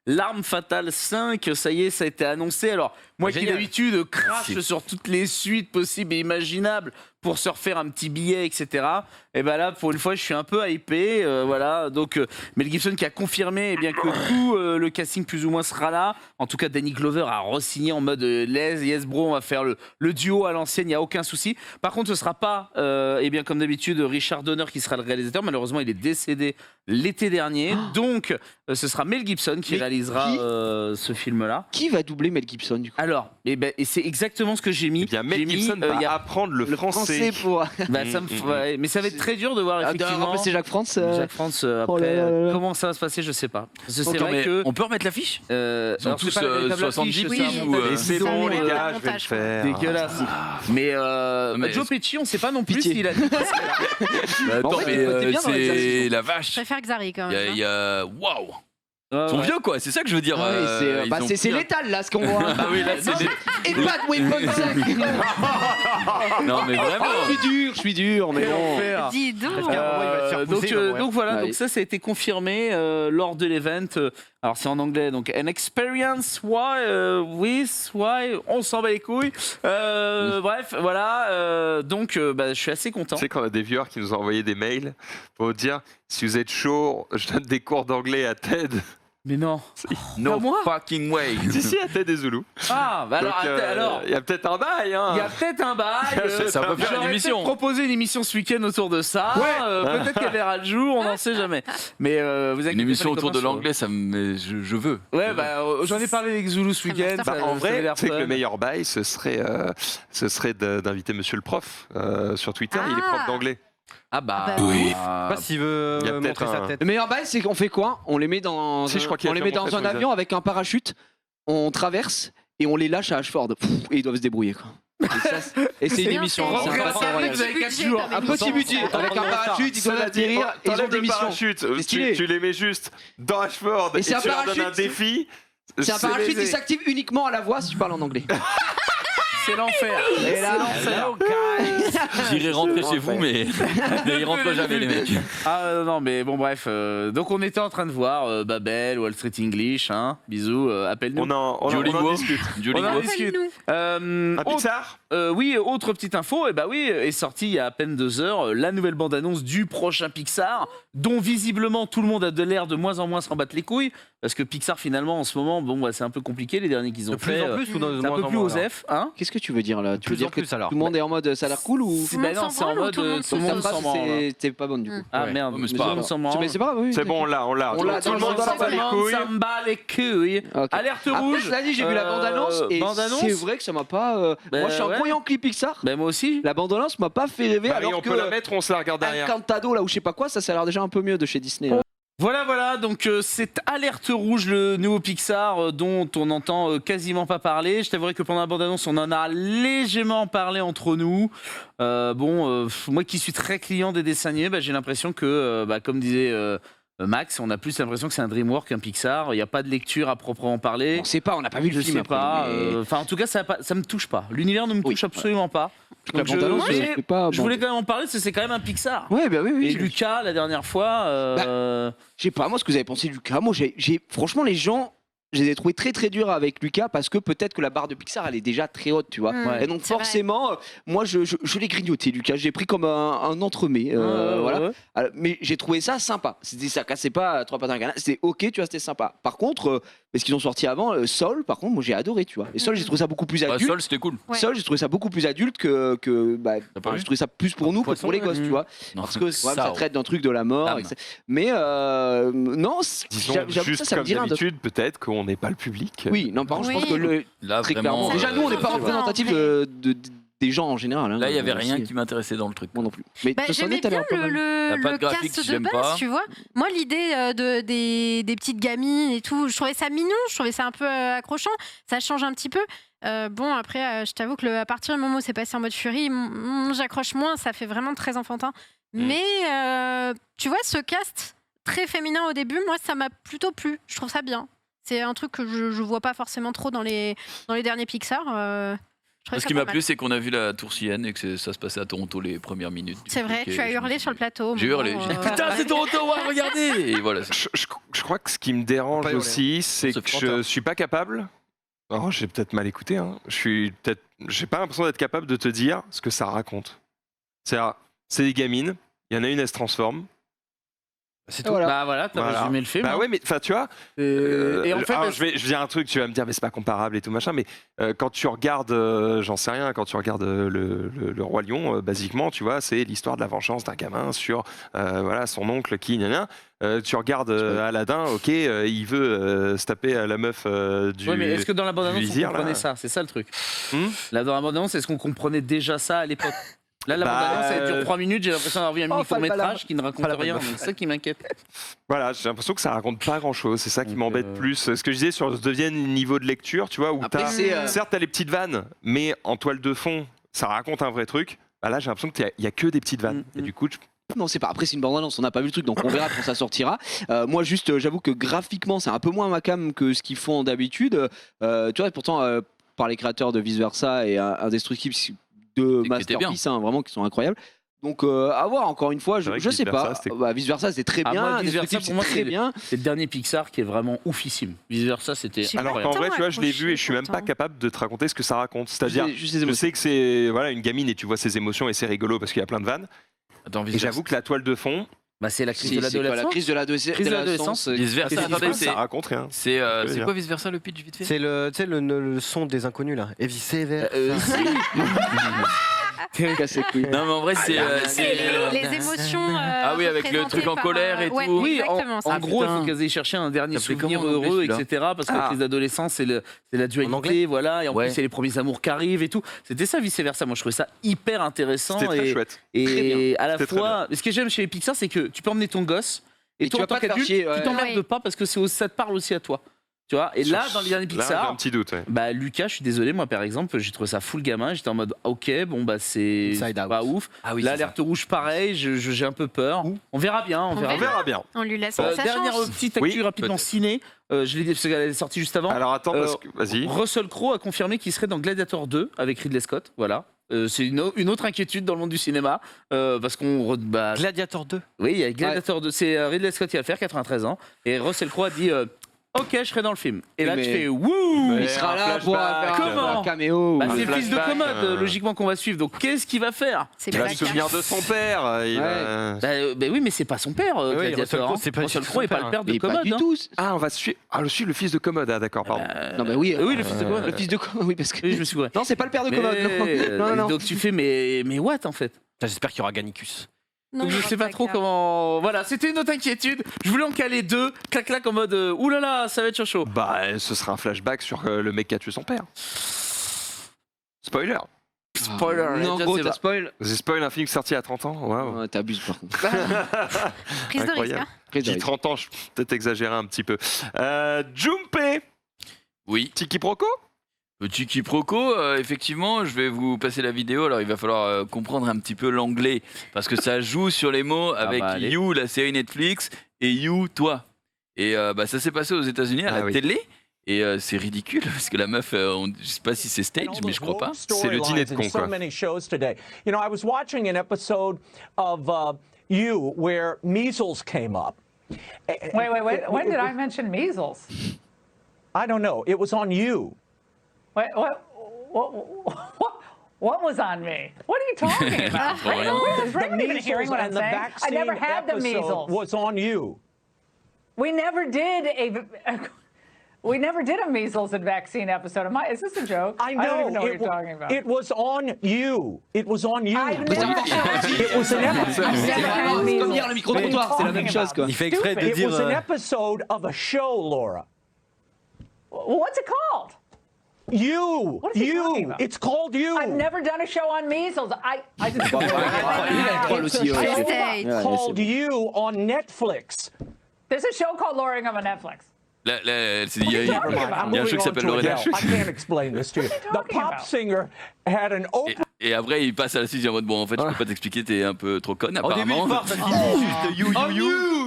L'Arme Fatale 5, ça y est, ça a été annoncé. Alors, moi qui Génial. d'habitude crache sur toutes les suites possibles et imaginables pour se refaire un petit billet, etc. Et ben là, pour une fois, je suis un peu hypé. Voilà, donc Mel Gibson qui a confirmé que tout le casting plus ou moins sera là. En tout cas, Danny Glover a re-signé en mode yes bro, on va faire le duo à l'ancienne, il n'y a aucun souci. Par contre, ce sera pas, comme d'habitude, Richard Donner qui sera le réalisateur. Malheureusement, il est décédé l'été dernier. Donc, ce sera Mel Gibson qui Mais réalisera qui ce film-là. Qui va doubler Mel Gibson du coup? Alors, et c'est exactement ce que j'ai mis. Eh bien, J'ai Mel mis, Gibson il y va a- apprendre le français. pour. ça me ouais, mais ça va être très dur de voir Ah, effectivement. remplacer Jacques France. Jacques France Oh après. là là là là. Comment ça va se passer, je sais pas. C'est Attends, vrai mais que. on peut remettre l'affiche Ils sont alors, c'est tous pas la véritable 70 affiche, piges c'est un ou, montage Et c'est bidon, bon les gars, je vais le montage, quoi. faire. Dégueulasse. Mais, mais Joe Pesci, on sait pas non plus Pitié. s'il a dit. Attends, En fait, mais il était bien dans c'est l'exercice. la Je vache. préfère Xari quand Il y même. a- il y a. Waouh Ouais, Ils sont ouais. vieux quoi, c'est ça que je veux dire. Ah ouais, ils ont c'est pris un- létal là ce qu'on voit. Ah oui, là c'est des. Et pas de Weapon 5. Non mais vraiment. Je suis dur, mais Quel bon. enfer. Dis donc. Parce qu'à un moment, il va se faire pousser, il va mourir. Donc voilà, Ouais. donc ça a été confirmé lors de l'event. Alors c'est en anglais, donc an experience why on s'en bat les couilles. Bref, voilà. Donc je suis assez content. Tu sais qu'on a des viewers qui nous ont envoyé des mails pour dire si vous êtes chaud, je donne des cours d'anglais à TED. Mais non. No Pas moi fucking way. Si, à TED et Zulu. Ah, bah alors, Donc, alors. il y a peut-être un bail, hein. Il y a peut-être un bail. Ça peut faire une J'aurais émission. peut-être proposé une émission ce week-end autour de ça. Peut-être qu'elle verra le jour, on n'en sait jamais. Mais vous inquiétez Une pas, émission les autour de copains, l'anglais, ça me. Je veux. Ouais, bah j'en ai parlé avec Zulu ce week-end. Bah, ça- En ça avait vrai, l'air c'est que fun. le meilleur bail, ce serait d'inviter Monsieur le prof sur Twitter. Il est prof d'anglais. Ah bah. Ah bah oui. Je sais pas s'il veut Il y a montrer peut-être sa un- tête. Le meilleur bail, c'est qu'on fait quoi? On les met dans, Si, je crois qu'il a on les déjà met dans montré un son avion avec un parachute, on traverse et on les lâche à Ashford. Pff, et ils doivent se débrouiller quoi. Et c'est une bien émission. fait. C'est un Rentrez à battle Paris, royal. vous avez 4 Budget, jours. quand Un même. petit budget avec un parachute, ils doivent Cela dit, atterrir, ils ont t'enlèves des le missions. parachute, C'est stylé. tu les mets juste dans Ashford Et et c'est un tu leur donnes un parachute, défi. C'est un parachute qui baisé. s'active uniquement à la voix si tu parles en anglais. C'est l'enfer. Et là, J'irai rentrer chez vous, mais ils rentrent jamais les mecs. Ah non, mais bon, bref. Donc on était en train de voir Babel, Wall Street English, hein. Bisous, appelle-nous. On en Duolingo. discute. On en Duolingo. discute. Un Autre- Pixar Oui, autre petite info, et bah oui, est sorti il y a à peine 2 heures la nouvelle bande-annonce du prochain Pixar, dont visiblement tout le monde a de l'air de moins en moins se rebattre les couilles, parce que Pixar finalement en ce moment, bon, bah, c'est un peu compliqué les derniers qu'ils ont De plus fait. en plus ou de c'est un moins peu en plus moins, osef, hein. qu'est-ce que tu veux dire là? Tu veux Plus dire en que plus alors. tout le monde est en mode ça a l'air cool ou? Tout le Bah monde non, s'en c'est en branle ou mode tout le monde tout le s'en monde fout s'en branle. C'est pas bon du coup. Ah Ouais. merde, Ouais, mais c'est mais pas tout le grave. monde s'en Mais branle. c'est pas grave, oui. C'est bon, on l'a. On l'a, Tout le monde s'en bat les couilles. Ça me bat les couilles. Ok. Alerte Après, rouge. cela dit, j'ai vu la bande-annonce et bande-annonce. c'est vrai que ça m'a pas. Bah, Moi, je suis un ouais. gros Yankee Pixar. Ben moi aussi. La bande-annonce m'a pas fait rêver Marie, alors on que peut la mettre, on se la regarde derrière. Encantado là ou je sais pas quoi, ça a l'air déjà un peu mieux de chez Disney. Là. Voilà, donc c'est Alerte Rouge, le nouveau Pixar dont on n'entend quasiment pas parler. Je t'avouerai que pendant la bande-annonce, on en a légèrement parlé entre nous. Moi qui suis très client des dessins animés, j'ai l'impression que, comme disait Max, on a plus l'impression que c'est un DreamWorks qu'un Pixar. Il n'y a pas de lecture à proprement parler. On sait pas, on n'a pas vu Je le film. sais après, pas. mais Enfin, en tout cas, ça me touche pas. L'univers ne me Oui, touche absolument pas. la Donc, bande-annonce, mais c'est pas. je voulais quand même en parler parce que c'est quand même un Pixar. Ouais, bah oui. Et Lucas, la dernière fois. Je sais pas, moi, ce que vous avez pensé de Lucas, moi, franchement, les gens je les ai trouvés très très durs avec Lucas parce que peut-être que la barre de Pixar elle est déjà très haute, tu vois. Ouais, Et donc c'est vrai. forcément, moi je l'ai grignoté, Lucas. Je l'ai pris comme un entremets, voilà. Ouais. Alors, mais j'ai trouvé ça sympa. Ça cassait pas trois pattes à un canard. C'était ok, tu vois, c'était sympa. Par contre, ce qu'ils ont sorti avant, Sol, par contre, moi j'ai adoré, tu vois. Et Sol, j'ai trouvé ça beaucoup plus Bah, adulte. Sol, c'était cool. Ouais. Sol, j'ai trouvé ça beaucoup plus adulte bah, T'as pas vu j'ai trouvé ça plus pour nous que Poisson, pour les ouais. gosses, tu vois. Non, Parce que ça ouais. traite d'un truc de la mort. Tam. etc. Mais non, Disons, j'avoue juste ça me comme dirait un de... d'habitude, peut-être qu'on n'est pas le public. Oui, non, par contre, je pense Oui. que Là, très vraiment. clairement. Déjà, nous, on n'est pas euh, représentatif des gens en général. hein. Là, il y avait rien Aussi. qui m'intéressait dans le truc. Moi non plus. Mais Bah, te j'aimais sonnais, t'as bien l'air pas mal. Y a pas le de graphique, cast de j'aime base, pas. tu vois. Moi, l'idée des petites gamines et tout, je trouvais ça mignon, je trouvais ça un peu accrochant. Ça change un petit peu. Bon, après, je t'avoue que à partir du moment où c'est passé en mode furie, j'accroche moins, ça fait vraiment très enfantin. Mais tu vois, ce cast très féminin au début, moi, ça m'a plutôt plu. Je trouve ça bien. C'est un truc que je vois pas forcément trop dans les derniers Pixar. Je trouvais Ce ça qui pas m'a mal. plu, c'est qu'on a vu la tour Sienne et que ça se passait à Toronto les premières minutes. du C'est vrai, truc, tu et as je me hurlé suis sur le dit- plateau. J'ai hurlé. J'ai dit, putain, c'est Toronto, ouais, regardez. Et voilà. Je crois que ce qui me dérange Pas hurler. aussi, c'est C'est que frontal. je suis pas capable. Oh, j'ai peut-être mal écouté. Hein. J'ai pas l'impression d'être capable de te dire ce que ça raconte. C'est des gamines. Il y en a une, elle se transforme. C'est tout. Voilà. Bah voilà, t'as Voilà. résumé le film. Bah hein. ouais, mais enfin, tu vois. Et en fait, alors, je vais dire un truc, tu vas me dire, mais c'est pas comparable et tout machin, mais quand tu regardes, j'en sais rien, quand tu regardes le Roi Lion, basiquement, tu vois, c'est l'histoire de la vengeance d'un gamin sur voilà, son oncle qui, gna gna. Tu regardes Aladdin, ok, il veut se taper à la meuf du. ouais, mais est-ce que dans la bande-annonce, on vizir, comprenait là. ça? C'est ça le truc. Hmm Dans la bande-annonce, est-ce qu'on comprenait déjà ça à l'époque? Là, la Bah, bande-annonce, elle dure 3 minutes, j'ai l'impression d'avoir vu un mini court-métrage qui ne raconte Pas la rien. bonne C'est ça qui m'inquiète. Voilà, j'ai l'impression que ça raconte pas grand chose, c'est ça qui Donc, m'embête plus. Ce que je disais sur ce deuxième niveau de lecture, tu vois, où Après, t'as. c'est, Certes, t'as les petites vannes, mais en toile de fond, ça raconte un vrai truc. Bah là, j'ai l'impression qu'il y a que des petites vannes. Et du coup, Non, c'est pas. Après, c'est une bande-annonce, on n'a pas vu le truc, donc on verra quand ça sortira. Moi, juste, j'avoue que graphiquement, c'est un peu moins ma cam que ce qu'ils font d'habitude. Tu vois, pourtant, par les créateurs de Vice Versa et Indestructible, c'est deux Et qui était bien. masterpieces, hein, vraiment, qui sont incroyables. Donc, à voir, encore une fois, C'est vrai je que sais Vice pas. Versa, c'était cool. Bah, Vice Versa, c'est très Ah, bien. moi, Vice Versa, Indestructible, pour moi, c'est très c'est bien. C'est le dernier Pixar qui est vraiment oufissime. Vice versa, c'était J'ai alors incroyable. qu'en vrai, Pourtant, tu vois, je l'ai vu accroché, et je suis même pas pourtant. capable de te raconter ce que ça raconte. C'est-à-dire, Juste les je émotions. sais que c'est voilà, une gamine et tu vois ses émotions et c'est rigolo parce qu'il y a plein de vannes. Attends, Et j'avoue que la toile de fond, Bah, c'est la crise C'est de quoi, la l'adolescence. crise de l'adolescence. Vice versa, ça, attendez, c'est. ça raconte rien. C'est Je veux dire. quoi vice versa le pitch vite fait? C'est le, tu sais, le son des inconnus là. Et vice versa. Cassé couille. Non, mais en vrai, c'est. C'est les émotions. Ah oui, avec le truc en représentées colère par, et ouais, tout. Oui, exactement. en gros, il putain. faut qu'elles aient cherché un dernier Ça s'appelait souvenir comment en anglais, heureux, celui-là etc. Parce que la crise d'adolescence, c'est la dualité, anglais voilà. Et en Ouais. plus, c'est les premiers amours qui arrivent et tout. C'était ça, vice versa. Moi, je trouvais ça hyper intéressant. C'était très et, chouette. Très Et à la C'était très fois, ce que j'aime chez les Pixar, c'est que tu peux emmener ton gosse et, Et toi, tu en vas tant pas te faire qu'adulte, chier, ouais. tu t'emmerdes Oui. pas parce que ça te parle aussi à toi. Tu vois, et là, dans les derniers Là, j'ai Pixar, un petit doute. Ouais. bah Lucas, je suis désolé, moi par exemple, j'ai trouvé ça full gamin. J'étais en mode, ok, bon bah c'est Inside Out. pas ouf. Ah oui, L'alerte rouge, pareil, j'ai un peu peur. On verra bien, on verra On bien. verra bien. On lui laisse sa Dernière chance. petite actu Oui, rapidement peut-être. ciné. Je l'ai dit parce qu'elle est sortie juste avant. Alors attends, parce que. Vas-y. Russell Crowe a confirmé qu'il serait dans Gladiator 2 avec Ridley Scott. Voilà. C'est une autre inquiétude dans le monde du cinéma. Parce qu'on. Bah, Gladiator 2. oui, il y a Gladiator 2. C'est Ridley Scott qui va le faire, 93 ans. Et Russell Crowe a dit ok, je serai dans le film. Et là, Mais- tu fais wouh Mais Il sera un là pour flashback. faire Comment un caméo. Bah, un c'est le fils de flashback, Commode, logiquement, qu'on va suivre. Donc, qu'est-ce qu'il va faire C'est Il va pas se le cas. souvenir de son père. Il va- bah oui, mais c'est pas son père, Oui, Gladiator. Russell Crowe, c'est pas Russell du tout Crowe est son pas père, le père de Mais pas Commode. du hein. tout. Ah, on va suivre. Ah, je suis le fils de Commode. Ah, d'accord, pardon. Non, bah oui. Oui, le fils de Commode. Le fils de Commode, oui, parce que. Oui, je me suis gouré. Non, c'est pas le père de Mais, Commode. Non, non. Donc tu fais, mais what en fait? J'espère qu'il y aura Gannicus. Non, Donc, je sais pas trop comment. Voilà, c'était une autre inquiétude. Je voulais en caler deux, clac-clac en mode oulala, ça va être chaud. Bah, ce sera un flashback sur le mec qui a tué son père. Spoiler. Spoiler, Non, je gros, sais t'as pas. spoil. J'ai spoil un film sorti à 30 ans. Waouh. Ouais, t'abuses par contre. Prise de risque. Incroyable. hein. Prise de J'ai risque. 30 ans, je peux peut-être exagérer un petit peu. Junpei, Oui. Tiki Proco. Petit quiproquo, effectivement, je vais vous passer la vidéo. Alors, il va falloir comprendre un petit peu l'anglais parce que ça joue sur les mots avec bah, allez. You, la série Netflix, et You, toi. Et bah, ça s'est passé aux États-Unis à Ah la oui. télé. Et c'est ridicule parce que la meuf, je sais pas si c'est stage, mais je crois pas. C'est le dîner de con, quoi. many shows today. You know, I was watching an episode of You where measles came up. Wait. When did I mention measles? I don't know. It was on you. What was on me? What are you talking about? Where's Raymond even hearing what I'm saying? I never had the measles. Was on you. We never did a measles and vaccine episode. Is this a joke? I know. I don't even know what you're talking about. It was on you. It was on you. I've never It was an episode. C'est comme hier le micro-trottoir, c'est la même chose quoi. Il fait exprès de It dire. was an episode of a show, Laura. What's it called? You. What is he talking about? It's called you. I've never done a show on measles. I just. It's called you on Netflix. There's a show called Lowering on Netflix. Là, elle s'est dit, il y a un jeu qui on s'appelle to Lorena. Adele. I can't explain this to you. The pop singer had an open. Et après, il passe à la suite en mode bon, en fait, je peux pas t'expliquer, t'es un peu trop conne, Au début, apparemment. il force, elle dit juste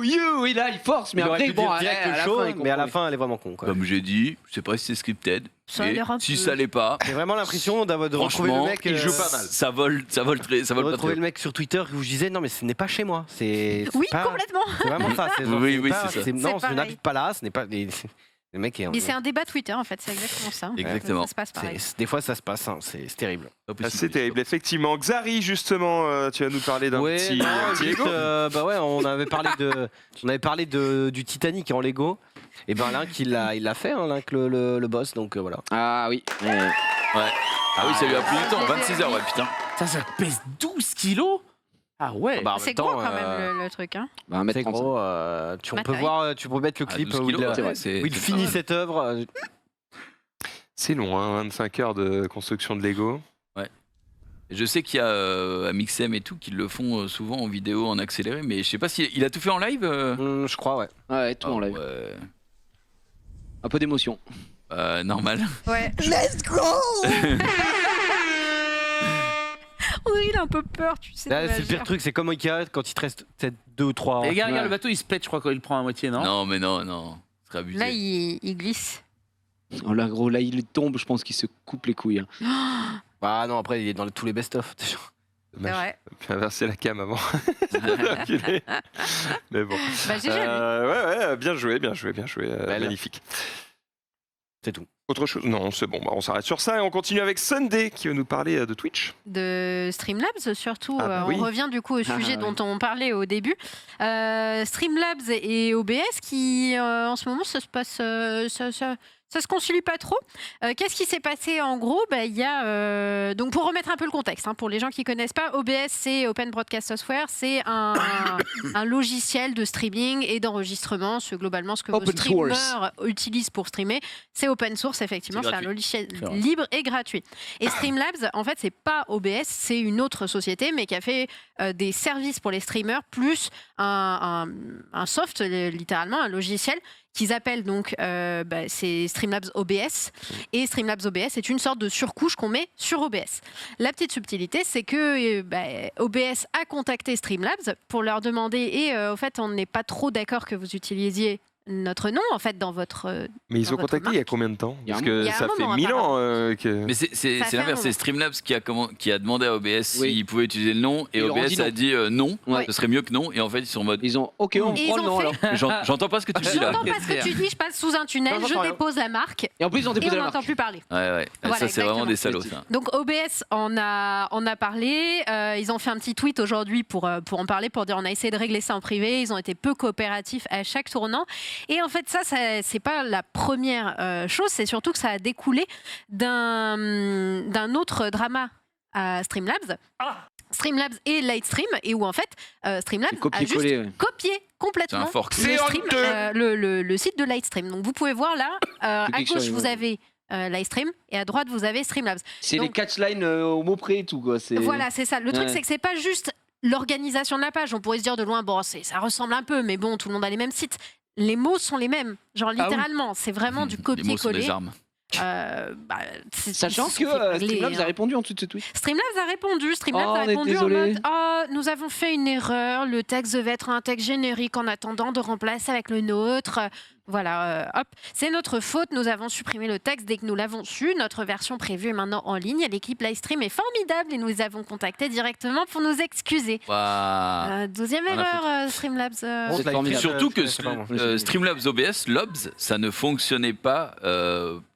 you, et là il force, mais Il aurait après pu bon, dire direct à la quelque chose, fin, il mais à la comprend. fin, elle est vraiment con. Quoi. Comme j'ai dit, je sais pas si c'est scripted. Ça a mais l'air un si peu. ça l'est pas, J'ai vraiment l'impression de retrouver le franchement, mec. il joue pas mal. Ça vole pas Retrouver trop. le mec sur Twitter où je disais non mais ce n'est pas chez moi. C'est Oui, pas- complètement. C'est vraiment ça. C'est genre, Oui, c'est oui, pas- c'est ça. Non, C'est je n'habite pareil. pas là. Ce n'est pas. Le mec est. Mais c'est un débat Twitter en fait, c'est exactement ça. Exactement. Ça se passe pareil. Des fois ça se passe, hein, c'est terrible. C'est terrible, effectivement. Xari, justement, tu vas nous parler d'un petit Lego. Bah ouais, on avait parlé du Titanic en Lego. Et ben Link il l'a fait, hein, Link le boss, donc voilà. Ah oui. Ouais. Ah oui, ça lui a pris du temps, 26 heures, ouais, putain. Ça pèse 12 kilos. Ah ouais. Bah, en C'est même gros temps, quand même le truc. Hein. Bah, 1m35. c'est gros. On peut voir, tu peux mettre le Ah, clip 12 où il, kilos, ouais, c'est- où il c'est finit pas mal. cette œuvre. C'est long, hein, 25 heures de construction de Lego. Je sais qu'il y a Amixem et tout qui le font souvent en vidéo, en accéléré, mais je sais pas si il a tout fait en live. Je crois, ouais. Ouais, tout en live. Ouais. Un peu d'émotion. Normal. Ouais. Let's go. Oui, il a un peu peur, tu sais. Là, de c'est le pire réagir. truc, c'est comme Ikea quand il te reste peut-être 2 ou 3. Et regarde, le bateau il se pète, je crois, quand il le prend à moitié, non? Non, mais non. Ce serait abusé. Là, il glisse. Oh là gros, là il tombe, je pense qu'il se coupe les couilles. Hein. Bah non, après il est dans tous les best-of. C'est Dommage. vrai. J'ai inversé la cam avant. Mais bon. Bah, GG, lui. Ouais, bien joué. Magnifique. C'est tout. Autre chose? Non, c'est bon. Bah, on s'arrête sur ça et on continue avec Sunday qui va nous parler de Twitch. De Streamlabs surtout. Ah bah oui. On revient du coup au sujet dont on parlait au début. Streamlabs et OBS qui en ce moment ça se passe, ça se concilie pas trop. Qu'est-ce qui s'est passé en gros? Il y a donc pour remettre un peu le contexte, hein, pour les gens qui connaissent pas, OBS c'est Open Broadcast Software, c'est un logiciel de streaming et d'enregistrement. Globalement, ce que vos Open streamers source. utilisent pour streamer, c'est open source effectivement. C'est C'est un gratuit. logiciel C'est vrai. libre et gratuit. Et Streamlabs, en fait, c'est pas OBS, c'est une autre société, mais qui a fait des services pour les streamers, plus un soft, littéralement, un logiciel qu'ils appellent donc c'est Streamlabs OBS. Et Streamlabs OBS est une sorte de surcouche qu'on met sur OBS. La petite subtilité, c'est que OBS a contacté Streamlabs pour leur demander, et au fait, on n'est pas trop d'accord que vous utilisiez notre nom en fait dans votre. Mais ils dans ont votre contacté il y a combien de temps? Il y a un Parce que Il y a un ça fait moment, 1000 ans que. Mais Ça c'est fait un l'inverse, moment. c'est Streamlabs qui a demandé à OBS Oui. s'il pouvait utiliser le nom et Ils leur ont OBS dit non. a dit non, Ouais. ce serait mieux que non, et en fait ils sont en mode. Ils ont ok, on Et prend ils le ont nom fait- alors. J'entends pas ce que tu dis là. J'entends pas ce que tu dis, je passe sous un tunnel, Non, je j'entends rien. dépose la marque Et en plus ils ont et déposé on la n'entend marque. plus parler. Ouais. Voilà, Ça c'est vraiment exactement. des salauds. Ça. Donc OBS en a parlé, ils ont fait un petit tweet aujourd'hui pour en parler, pour dire on a essayé de régler ça en privé, ils ont été peu coopératifs à chaque tournant. Et en fait ça c'est pas la première chose, c'est surtout que ça a découlé d'un autre drama à Streamlabs. Streamlabs et Lightstream, et où en fait Streamlabs a juste Copier-coller. Ouais. copié complètement C'est un fork. le, C'est stream, honteux. le site de Lightstream. Donc vous pouvez voir là, à quelque gauche chose, vous ouais. avez Livestream et à droite vous avez Streamlabs. C'est Donc- les catchlines au mot près et tout quoi. Voilà, c'est ça. Le truc, Ouais. c'est que c'est pas juste l'organisation de la page. On pourrait se dire de loin, bon, ça ressemble un peu, mais bon, tout le monde a les mêmes sites. Les mots sont les mêmes, genre Ah littéralement. C'est vraiment du Les mots sont copier-coller. des armes. Sachant que Streamlabs a répondu en dessous de ce tweet. Streamlabs a répondu. Streamlabs a répondu en mode nous avons fait une erreur. Le texte devait être un texte générique en attendant de remplacer avec le nôtre. Voilà, hop, c'est notre faute. Nous avons supprimé le texte dès que nous l'avons su. Notre version prévue est maintenant en ligne. L'équipe Livestream est formidable et nous avons contacté directement pour nous excuser. 12e erreur, Streamlabs. Surtout que Streamlabs OBS, LOBS, ça ne fonctionnait pas.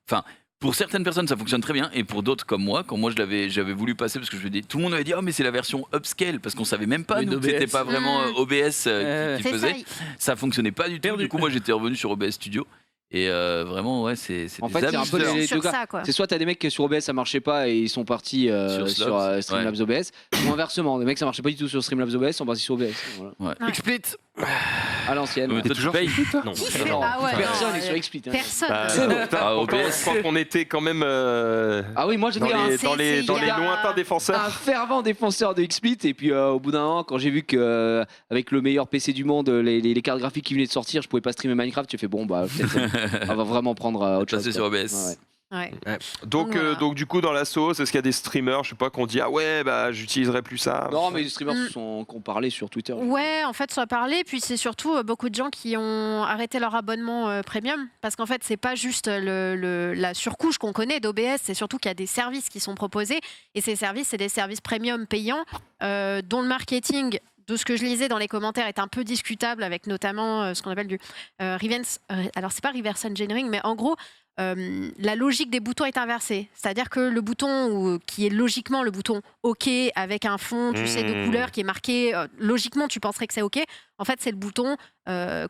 Enfin. Pour certaines personnes, ça fonctionne très bien, et pour d'autres comme moi, quand moi j'avais voulu passer, parce que je me dis, tout le monde m'avait dit, oh mais c'est la version upscale, parce qu'on savait même pas, nous, que c'était pas vraiment OBS qui faisait, ça fonctionnait pas du tout. Du coup, moi j'étais revenu sur OBS Studio. Et vraiment, ouais, c'est en fait, c'est un peu les deux cas. C'est soit t'as des mecs qui sur OBS ça marchait pas et ils sont partis sur Streamlabs OBS, ou inversement, des mecs ça marchait pas du tout sur Streamlabs OBS, ils sont partis sur OBS. Voilà. Ouais. Explit à l'ancienne. T'es toujours payé, toi? Non, personne n'est sur Explit. Personne. OBS, je crois qu'on était quand même ah oui, moi j'étais dans les lointains défenseurs. Un fervent défenseur de Explit, et puis au bout d'un an, quand j'ai vu que avec le meilleur PC du monde, les cartes graphiques qui venaient de sortir, je pouvais pas streamer Minecraft, j'ai fait bon bah on va vraiment prendre autre chose. Passer sur OBS. Ouais. Donc du coup dans la sauce, est-ce qu'il y a des streamers, je sais pas, qu'on dit ah ouais bah j'utiliserai plus ça? Non mais les streamers qui ont parlé sur Twitter. Ouais, en fait ça a parlé, puis c'est surtout beaucoup de gens qui ont arrêté leur abonnement premium, parce qu'en fait c'est pas juste la surcouche qu'on connaît d'OBS, c'est surtout qu'il y a des services qui sont proposés, et ces services c'est des services premium payants dont le marketing, de ce que je lisais dans les commentaires, est un peu discutable, avec notamment ce qu'on appelle du reverse. Alors c'est pas reverse engineering, mais en gros la logique des boutons est inversée. C'est-à-dire que le bouton qui est logiquement le bouton OK avec un fond, tu sais, de couleur qui est marqué, logiquement tu penserais que c'est OK. En fait, c'est le bouton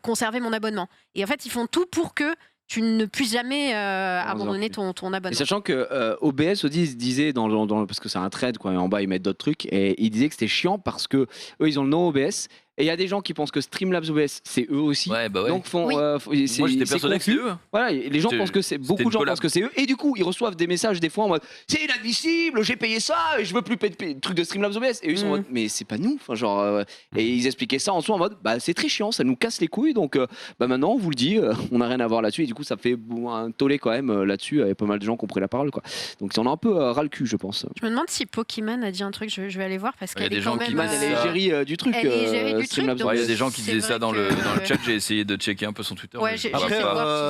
conserver mon abonnement. Et en fait, ils font tout pour que tu ne puisses jamais abandonner ton abonnement. Et sachant que OBS disait parce que c'est un thread quoi, et en bas ils mettent d'autres trucs, et ils disaient que c'était chiant parce que eux ils ont le nom OBS. Et il y a des gens qui pensent que Streamlabs OBS, c'est eux aussi. Ouais, bah ouais. Donc Oui. Moi j'étais persuadé que c'était eux. Voilà, les gens pensent que c'est beaucoup de gens pensent que c'est eux, et du coup ils reçoivent des messages des fois en mode c'est inadmissible, j'ai payé ça et je veux plus payer le truc de Streamlabs OBS, et eux ils sont en mode mais c'est pas nous, enfin genre et ils expliquaient ça en soi en mode bah c'est très chiant, ça nous casse les couilles, donc bah maintenant on vous le dit, on n'a rien à voir là-dessus, et du coup ça fait un tollé quand même là-dessus, il y a pas mal de gens qui ont pris la parole quoi. Donc on a un peu ras le cul je pense. Je me demande si Pokémon a dit un truc, je vais aller voir parce qu'elle est quand même. Elle est égérie du truc. Elle est égérie du truc. Il y a des gens qui disaient ça dans le chat, j'ai essayé de checker un peu son Twitter. Ouais, après,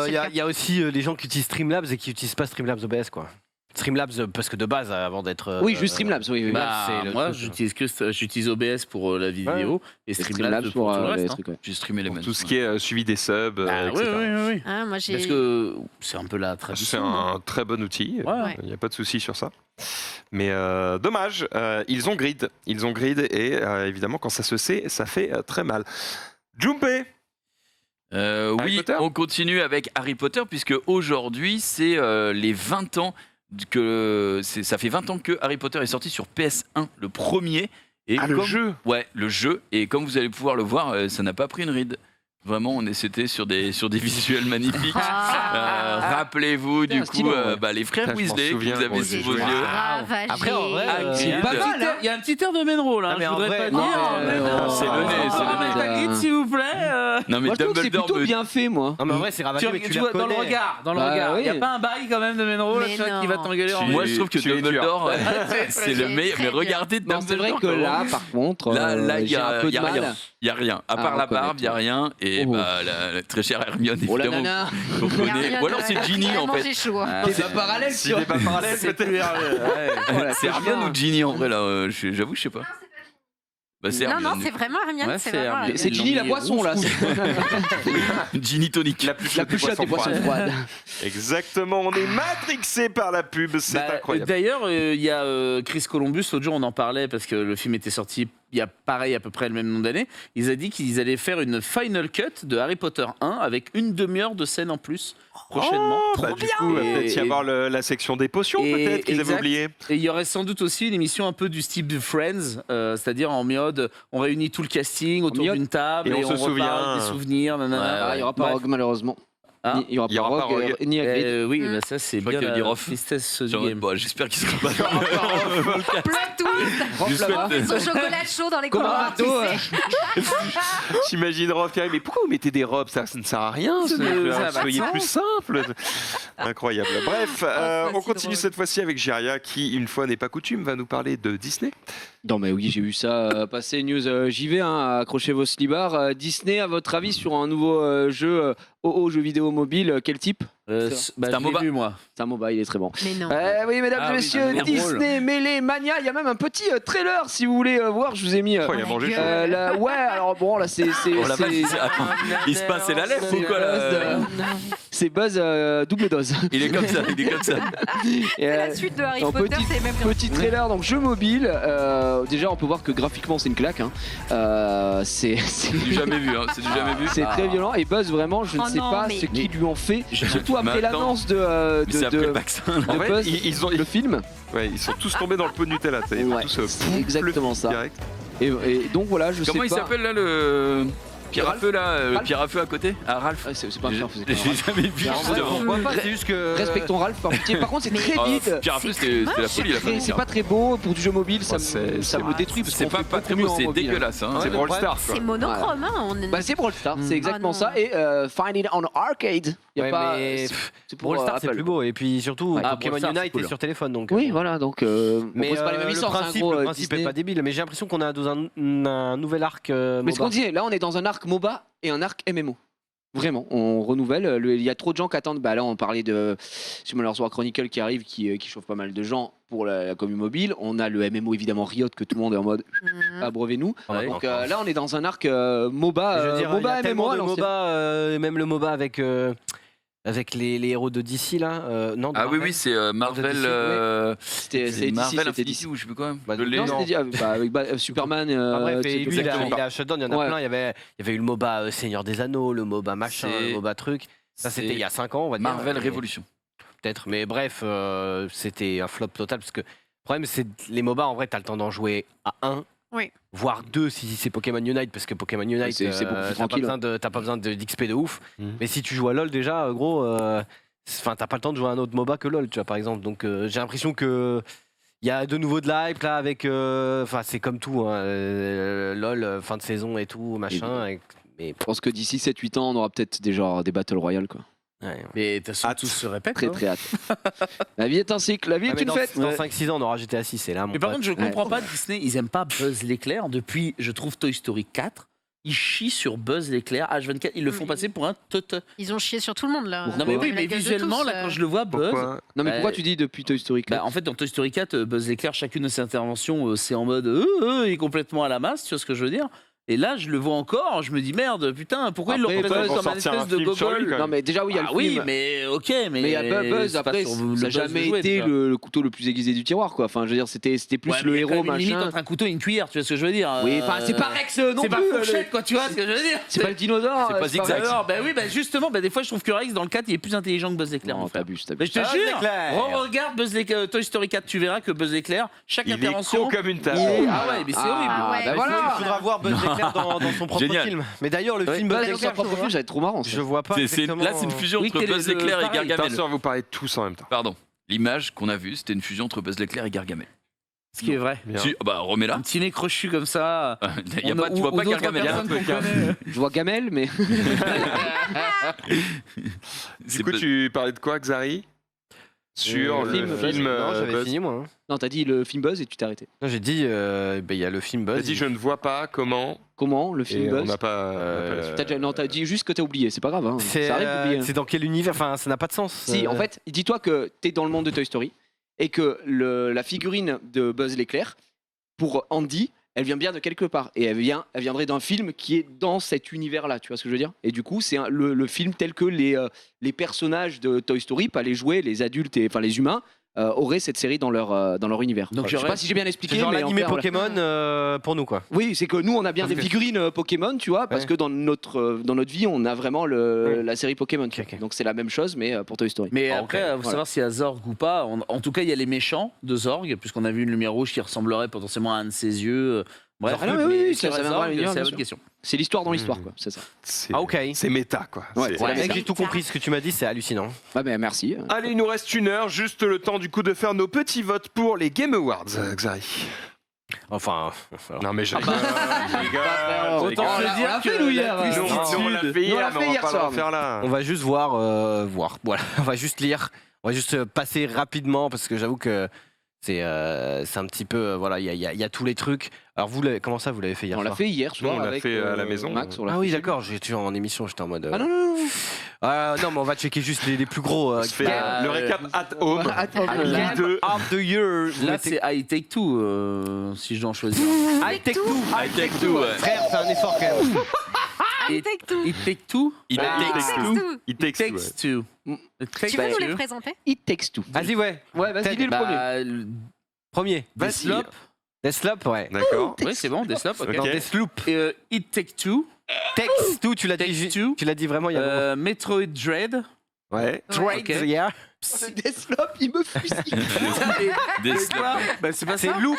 il y a aussi les gens qui utilisent Streamlabs et qui n'utilisent pas Streamlabs OBS quoi. Streamlabs parce que de base avant d'être oui juste Streamlabs oui. Moi j'utilise OBS pour la vidéo et Streamlabs pour tout le reste. J'ai streamé les mêmes. Tout ce qui est suivi des subs, etc. Oui. Moi, parce que c'est un peu la tradition. C'est un très bon outil, il n'y a pas de souci sur ça. Mais dommage, ils ont grid et évidemment quand ça se sait, ça fait très mal. Junpei. Oui, on continue avec Harry Potter puisque aujourd'hui c'est les 20 ans ça fait 20 ans que Harry Potter est sorti sur PS1, le premier. Et le jeu. Ouais, le jeu. Et comme vous allez pouvoir le voir, ça n'a pas pris une ride. Vraiment, c'était sur des visuels magnifiques. Rappelez-vous du coup les frères Weasley que vous avez sous vos yeux. Après en vrai, il y a un petit air de Menro là. Je voudrais pas dire. C'est le nez. Hagrid s'il vous plaît. Non mais moi, je trouve que c'est plutôt bien fait moi. Non mais en vrai c'est Ravagé mais tu vois dans le regard, il y a pas un bail quand même de Menro qui va t'engueuler. Moi je trouve que Dumbledore c'est le meilleur. Mais regardez Dumbledore. C'est vrai que là par contre là il y a rien. Il n'y a rien. À part la barbe, il n'y a rien. Et la très chère Hermione, évidemment. Vous connaissez. Ou alors c'est Ginny, en fait. C'est pas parallèle, si c'est pas parallèle, peut-être. C'est Hermione ou Ginny, en vrai, là. J'avoue, je sais pas. Non, c'est vraiment Hermione. C'est Ginny la boisson, là. Ginny tonique. La plus chaude des boissons froides. Exactement, on est matrixé par la pub, c'est incroyable. D'ailleurs, il y a Chris Columbus, l'autre jour on en parlait parce que le film était sorti il y a pareil à peu près le même nombre d'années. Ils ont dit qu'ils allaient faire une final cut de Harry Potter 1 avec une demi-heure de scène en plus prochainement. Du coup, peut-être y avoir la section des potions, peut-être qu'ils avaient oublié. Et il y aurait sans doute aussi une émission un peu du style de Friends, c'est-à-dire en mode on réunit tout le casting autour d'une table et on se souvient des souvenirs. Il n'y aura pas Rogue malheureusement. Il n'y aura pas Rogue ni Hagrid. Oui, ça c'est bien la tristesse du game. J'espère qu'il sera pas là. Plot Je lui souhaite- Son chocolat chaud dans les Comme couloirs, tu Arnaud, sais. J'imagine Rof qui arrive, mais pourquoi vous mettez des robes, ça ne sert à rien, soyez plus simple. Incroyable. Bref, on continue cette fois-ci avec Jiria qui, une fois n'est pas coutume, va nous parler de Disney. Non mais oui, j'ai vu ça passer news. J'y vais, accrochez vos slibards. Disney, à votre avis, sur un nouveau jeu jeu vidéo mobile, quel type? C'est un MOBA. vu, moi. C'est un MOBA, il est très bon. Mais non. Oui, mesdames et oui, messieurs, c'est un Disney Melee Mania. Il y a même un petit trailer si vous voulez voir. Je vous ai mis. Il a mangé chaud. Ouais, alors bon, là c'est. Oh la vache, attends, il se passait la lèvre ou quoi là C'est Buzz double dose. Il est comme ça, il est comme ça. C'est la suite de Harry Potter, c'est même Petit trailer, donc jeu mobile. Déjà, on peut voir que graphiquement, c'est une claque. Hein. C'est Du jamais vu, c'est du jamais vu. c'est très violent. Et Buzz, vraiment, je ne sais pas ce qu'ils lui ont fait. Surtout après l'annonce de Mais c'est après le vaccin. En fait, Buzz, ils ont, le film. ouais, ils sont tous tombés dans le pot de Nutella. Ça y est, Ouais, tous, c'est exactement ça. direct. Et donc voilà, je Comment sais il pas. s'appelle là le pierre à Ralph feu là, Ralph pierre à feu à côté? Ah Ralph. Ah, c'est pas un Ralph, c'est J'ai pas jamais vu. En vrai, Pourquoi pas, c'est juste que. Respectons Ralph par pitié. Par contre, c'est très vite. Pierre à feu c'était la folie la famille. C'est pas très beau pour du jeu mobile, ça Ouais, c'est me détruit parce C'est qu'on pas fait pas très beaucoup mieux beau, en c'est mobile, hein. dégueulasse. hein. C'est Brawl Stars, quoi. C'est monochrome, hein. On... Bah c'est Brawl Stars, c'est exactement non. ça. Et Find It on Arcade. Y a Ouais, pas. mais C'est pour Brawl Stars, c'est Apple. plus beau. Et puis surtout, Ouais. Pokémon Brawl Stars, c'est Unite cool. est sur téléphone. Donc, Oui, voilà, donc mais on pose pas les mêmes le histoires, c'est un principe, gros le principe Disney. est pas débile. Mais j'ai l'impression qu'on est dans un nouvel arc. Mais ce qu'on disait, là on est dans un arc MOBA et un arc MMO. Vraiment, on renouvelle. Il y a trop de gens qui attendent. Bah là, on parlait de Simulator War Chronicle qui arrive, qui chauffe pas mal de gens pour la commune mobile. On a le MMO évidemment Riot que tout le monde est en mode abreuvez-nous. Ouais. Donc là, on est dans un arc MOBA, Je veux dire, il y MOBA a MMO. tellement à de l'ancienne. MOBA, même le MOBA avec les héros de DC là. Non, de Ah oui Marvel. oui c'est Marvel. C'était C'est DC, Marvel c'était Infinity DC. ou je sais plus quoi. Bah, Je l'ai. Non, Non. c'était avec Superman. Ah, bref, c'est et lui, exactement. il a Shutdown, il y en a Ouais. plein. Il y avait eu le MOBA Seigneur des Anneaux, le MOBA machin, C'est- le MOBA truc. Ça, c'était c'est il y a 5 ans, on va dire. Marvel Mais- Révolution. Peut-être, mais bref, c'était un flop total parce que le problème, c'est les MOBA, en vrai, t'as le temps d'en jouer à 1, Oui. voire 2 si c'est Pokémon Unite, parce que Pokémon Unite, C'est beaucoup plus t'as pas tranquille. t'as pas besoin d'XP de ouf. Mhm. Mais si tu joues à LoL, déjà, gros, enfin, t'as pas le temps de jouer à un autre MOBA que LoL, tu vois, par exemple. Donc, j'ai l'impression que. Il y a de nouveau de l'hype là avec. Enfin, c'est comme tout, hein, LoL, fin de saison et tout, machin. Mais Je pense que d'ici 7-8 ans, on aura peut-être des Battle Royale, quoi. ouais. Mais de toute façon, tout se répète. Très hein. très hâte. La vie est un cycle, la vie Ah, est mais une dans, fête. dans 5-6 ans, on aura GTA 6, c'est là, mon Mais par pote. contre, je comprends pas Disney, ils aiment pas Buzz l'éclair depuis, je trouve, Toy Story 4. Ils chient sur Buzz l'éclair, H24, ils le font Oui. passer pour un tete. Ils ont chié sur tout le monde là. Non mais oui, La mais gueule de visuellement, tous, là, quand je le vois, Buzz... Pourquoi Non, mais Bah, pourquoi tu dis depuis Toy Story 4 Bah, en fait, dans Toy Story 4, Buzz l'éclair, chacune de ses interventions, c'est en mode il est complètement à la masse, tu vois ce que je veux dire? Et là, je le vois encore, je me dis merde, putain, pourquoi ils le Après, représentent Buzz, comme un sortir un espèce de film sur lui, gogol? quand même. Non, mais déjà, oui, il y a Ah le oui, film. mais ok, mais. Mais il y a Buzz, c'est pas après, sur ça le n'a Buzz jamais de jouet, été déjà. le couteau le plus aiguisé du tiroir, quoi. Enfin, je veux dire, c'était plus Ouais, le mais il y a quand héros, même une limite machin. entre un couteau et une cuillère, tu vois ce que je veux dire? Oui, enfin, c'est pas Rex non C'est plus. pas fourchette, quoi, tu vois ce que je veux dire? C'est pas le dinosaure. C'est pas zigzag. Alors, bah oui, bah justement, bah des fois, je trouve que Rex, dans le 4, il est plus intelligent que Buzz l'éclair. Non, mon frère. t'abuses. Mais je te Buzz jure, l'éclair. regarde Toy Story 4, tu verras que Buzz l'éclair, chaque Il est intervention. con comme une table. Ah ouais, mais c'est horrible. Ah, ouais. bah Mais voilà. Il faudra voir Buzz l'éclair dans son propre Génial. film. Mais d'ailleurs, le film Buzz Buzz l'éclair, son propre film, ça va être trop marrant. ça. je vois pas. Là, exactement, c'est une fusion Oui, entre quel est Buzz le- l'éclair et pareil. Gargamel. Attention, vous parlez tous en même temps. Pardon. L'image qu'on a vue, c'était une fusion entre Buzz l'éclair et Gargamel. Ce qui est vrai. Bien. Bah remets-la. Un petit nez crochu comme ça. Y a pas, tu vois pas Gargamel. Je vois Gamel, mais. Du coup, tu parlais de quoi, Xari Sur le film film Non, j'avais Buzz. fini moi. hein. Non, t'as dit le film Buzz et tu t'es arrêté. Non, j'ai dit, il y a le film Buzz. T'as dit je ne vois pas comment. Comment le film Et on Buzz n'a pas. on n'a pas la suite. Non, t'as dit juste que t'as oublié, c'est pas grave. Hein. C'est Ça arrive d'oublier. c'est dans quel univers? Enfin, ça n'a pas de sens. Si, en fait, dis-toi que t'es dans le monde de Toy Story et que la figurine de Buzz l'éclair, pour Andy, elle vient bien de quelque part. Et elle viendrait d'un film qui est dans cet univers-là, tu vois ce que je veux dire? Et du coup, c'est le film tel que les personnages de Toy Story, pas les jouets, les adultes, enfin les humains, auraient cette série dans leur univers. Donc, Je sais pas si j'ai bien expliqué, C'est genre mais en l'animé clair, voilà. Pokémon pour nous, quoi. Oui, c'est que nous, on a bien Parce des que- figurines Pokémon, tu vois, parce Ouais. que dans notre vie, on a vraiment la série Pokémon. tu Ok, vois. ok. Donc c'est la même chose, mais pour Toy Story. Mais Ah, après, ok. il faut savoir s'il y a Zorg ou pas. En tout cas, il y a les méchants de Zorg, puisqu'on a vu une lumière rouge qui ressemblerait potentiellement à un de ses yeux. Bref, Ah non, mais oui, mais ça sur viendra Zorg, à l'univers, c'est la bien bonne sûr. question. C'est l'histoire dans l'histoire, quoi. C'est ça. C'est Ah, ok. c'est méta, quoi. Ouais, C'est- c'est la Mec, méta. j'ai tout compris. Ce que tu m'as dit, c'est hallucinant. Ah ben merci. Allez, il nous reste 1 heure, juste le temps du coup de faire nos petits votes pour les Game Awards, Xari. Enfin. Non, mais je rigole. Autant te le dire que Nous, on l'a fait hier, mais on va pas le refaire là. On va juste voir. Voilà. On va juste lire. On va juste passer rapidement parce que j'avoue que c'est un petit peu. Voilà, il y a tous les trucs. Alors, comment ça, vous l'avez fait hier On soir l'a fait hier soir. Nous, on l'a avec, fait à la maison. Max, on l'a Ah fait oui, chez d'accord, j'étais en émission, j'étais en mode. Ah non. Non, mais on va checker juste les plus gros. On se fait le récap at home. Game 2. of the Year. Là, c'est I Take Two, si je dois en choisir. I Take Two. I Take Two, ouais. Frère, c'est un effort quand même. It Take Two. It Take Two. It takes two. Tu veux nous les présenter? It Takes Two. Vas-y, ouais. Ouais, vas-y, dis le premier. Premier. Deathloop. Deathloop, ouais. D'accord. Oui, c'est bon, Deathloop. Ok. Non, Deathloop. It Take Two. Takes Two, tu l'as Takes Two. tu l'as dit vraiment il y a Metroid Dread. Ouais. Dread, Ok. yeah. Deathloop, il me fusille. Bah, c'est pas C'est ça. Loop.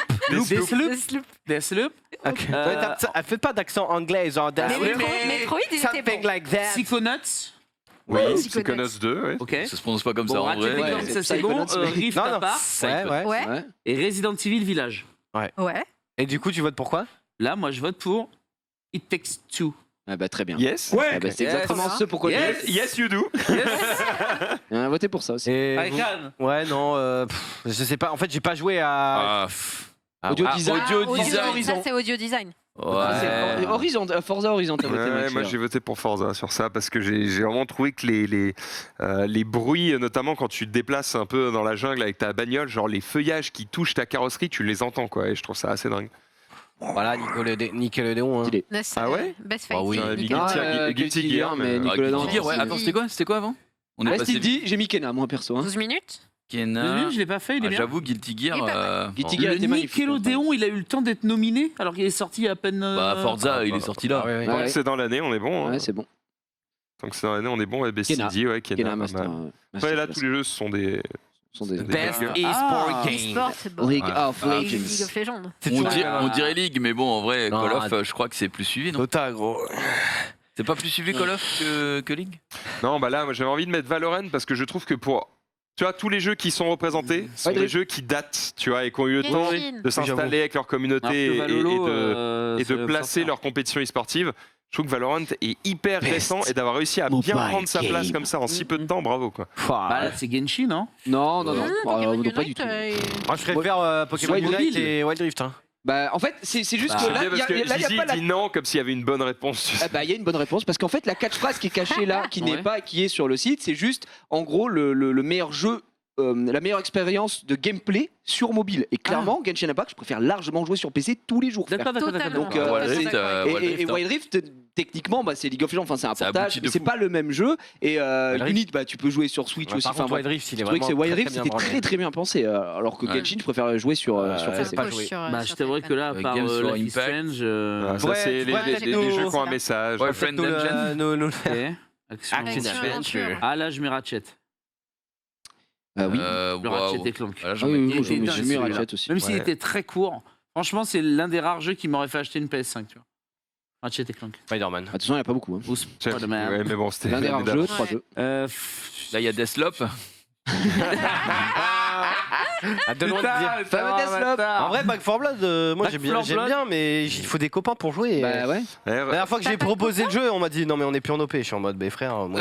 Deathloop. Ok. Elle fait pas d'accent anglais, genre Mais Deathloop. Metroid, il était Something bon. like that. Psychonauts. Oui, Psychonauts. Psychonauts 2, ouais. Ok. Ça se prononce pas comme Bon, ça en Ratchet vrai. et Clank, Ouais, ça c'est bon. Psychonauts, Rift Non, non. Apart. Ouais. Ouais. Et Resident Evil Village. Ouais. Et du coup, tu votes pour quoi? Là, moi, je vote pour It Takes Two. Ah bah très bien. Yes. Ah bah, c'est exactement ce pourquoi Yes, you do. on a voté pour ça aussi. Et Avec vous- Anne. Ouais, non, je sais pas. En fait, j'ai pas joué à. Audio design. Ça, c'est audio design. C'est Horizon, Forza Horizon, t'as voté, Ouais, Max, moi là. j'ai voté pour Forza sur ça parce que j'ai vraiment trouvé que les bruits, notamment quand tu te déplaces un peu dans la jungle avec ta bagnole, genre les feuillages qui touchent ta carrosserie, tu les entends quoi, et je trouve ça assez dingue. Voilà, Nickelodeon. Hein. Stylé. Ah ouais Best Fight. Ah oui. J'aurais dit Ah, Guilty Gear, mais Nicolas Guilty Gear, ouais. Attends, c'était quoi On est Reste passé il dit, j'ai mis Kena, moi perso. Hein. 12 minutes. Kena. Je l'ai pas fait, il est bien. J'avoue, Guilty Gear. Il est pas Guilty bon. Gear Le était magnifique. Nickelodeon, il a eu le temps d'être nominé alors qu'il est sorti à peine. Bah, Forza, il est sorti là. Ouais, ouais. Tant que Ouais. c'est dans l'année, on est bon. hein. Ouais, c'est bon. Tant que c'est dans l'année, on est bon. Et BCD, ouais, Kena. Kena pas Master. mal. Après là, tous les jeux sont des. sont des Best des- e-sport game. E-sport, c'est bon. League of League Legends. of Legends. On dirait League, mais bon, en vrai, Non, Call of, je crois que c'est plus suivi, non Dota, gros. C'est pas plus suivi Call of que League Non, bah là, moi, j'avais envie de mettre Valorant parce que je trouve que pour. Tu vois, tous les jeux qui sont représentés sont des jeux qui datent, tu vois, et qui ont eu le temps Genshin. de s'installer avec leur communauté et ça de va placer sortir. leur compétition e-sportive. Je trouve que Valorant est hyper récent et d'avoir réussi à mobile bien prendre sa place game. comme ça en si peu de temps, bravo quoi. Bah là, c'est Genshin, non Non, non, non. Pokémon non, pas du Unite, tout. Moi, je préfère Pokémon Wild Unite Rift. et Wild Rift. Hein. Bah, en fait, c'est juste C'est que là, bien parce que il y a Zizi pas la. dit non comme s'il y avait une bonne réponse. Tu sais. Ah bah, il y a une bonne réponse parce qu'en fait, la catchphrase qui est cachée là, qui n'est Ouais. pas, qui est sur le site, c'est juste en gros le meilleur jeu. La meilleure expérience de gameplay sur mobile. Et clairement, Genshin Impact, je préfère largement jouer sur PC tous les jours. frère. D'accord, d'accord, d'accord. Donc, Totalement. Wild c'est- Rift, et hein. Wild Rift, techniquement, bah, c'est League of Legends, enfin, c'est un Ça portage, aboutit de mais c'est fou. pas le même jeu. Et Wild Rift. Unite, bah, tu peux jouer sur Switch Ouais, aussi. par Enfin, contre, bref. Wild Rift, il Je est trouvais que vraiment Wild très, Rift, très c'était bien très branlé. très bien pensé. Alors que Ouais. Genshin, je préfère jouer sur PC. pas Push joué. sur, Bah, sur je t'avouerais que là, téléphone. par Games for Life is Impact. Strange. Ah, ça, Ouais, c'est les ouais, jeux qui ont un ça. message. Ouais, Friend Dungeon. Nos- Ok. Action Action Adventure. Adventure. Ah là, je mets Ratchet. Ah oui. Le Ratchet et Clank. Voilà, Ah j'en oui, mets- oui, il j'ai était mis dingue, celui-là. Ratchet aussi. Même s'il Ouais. était très court, franchement, c'est l'un des rares jeux qui m'aurait fait acheter une PS5, tu vois. Ratchet et Clank. Spider-Man. Attention, il n'y en a pas beaucoup. Hein. Ou Spider-Man. Ouais, mais bon, c'était L'un des rares jeux, 3 jeux. Là, il y a Deathloop. Ah, de loin de dire. Fameux Deathloop. En vrai, Back 4 Blood, moi Back j'aime bien, 4 Blood. mais il faut des copains pour jouer. Bah ouais. Ouais, La dernière fois que j'ai proposé le jeu, on m'a dit non mais on est plus en OP. Je suis en mode bah frère, moi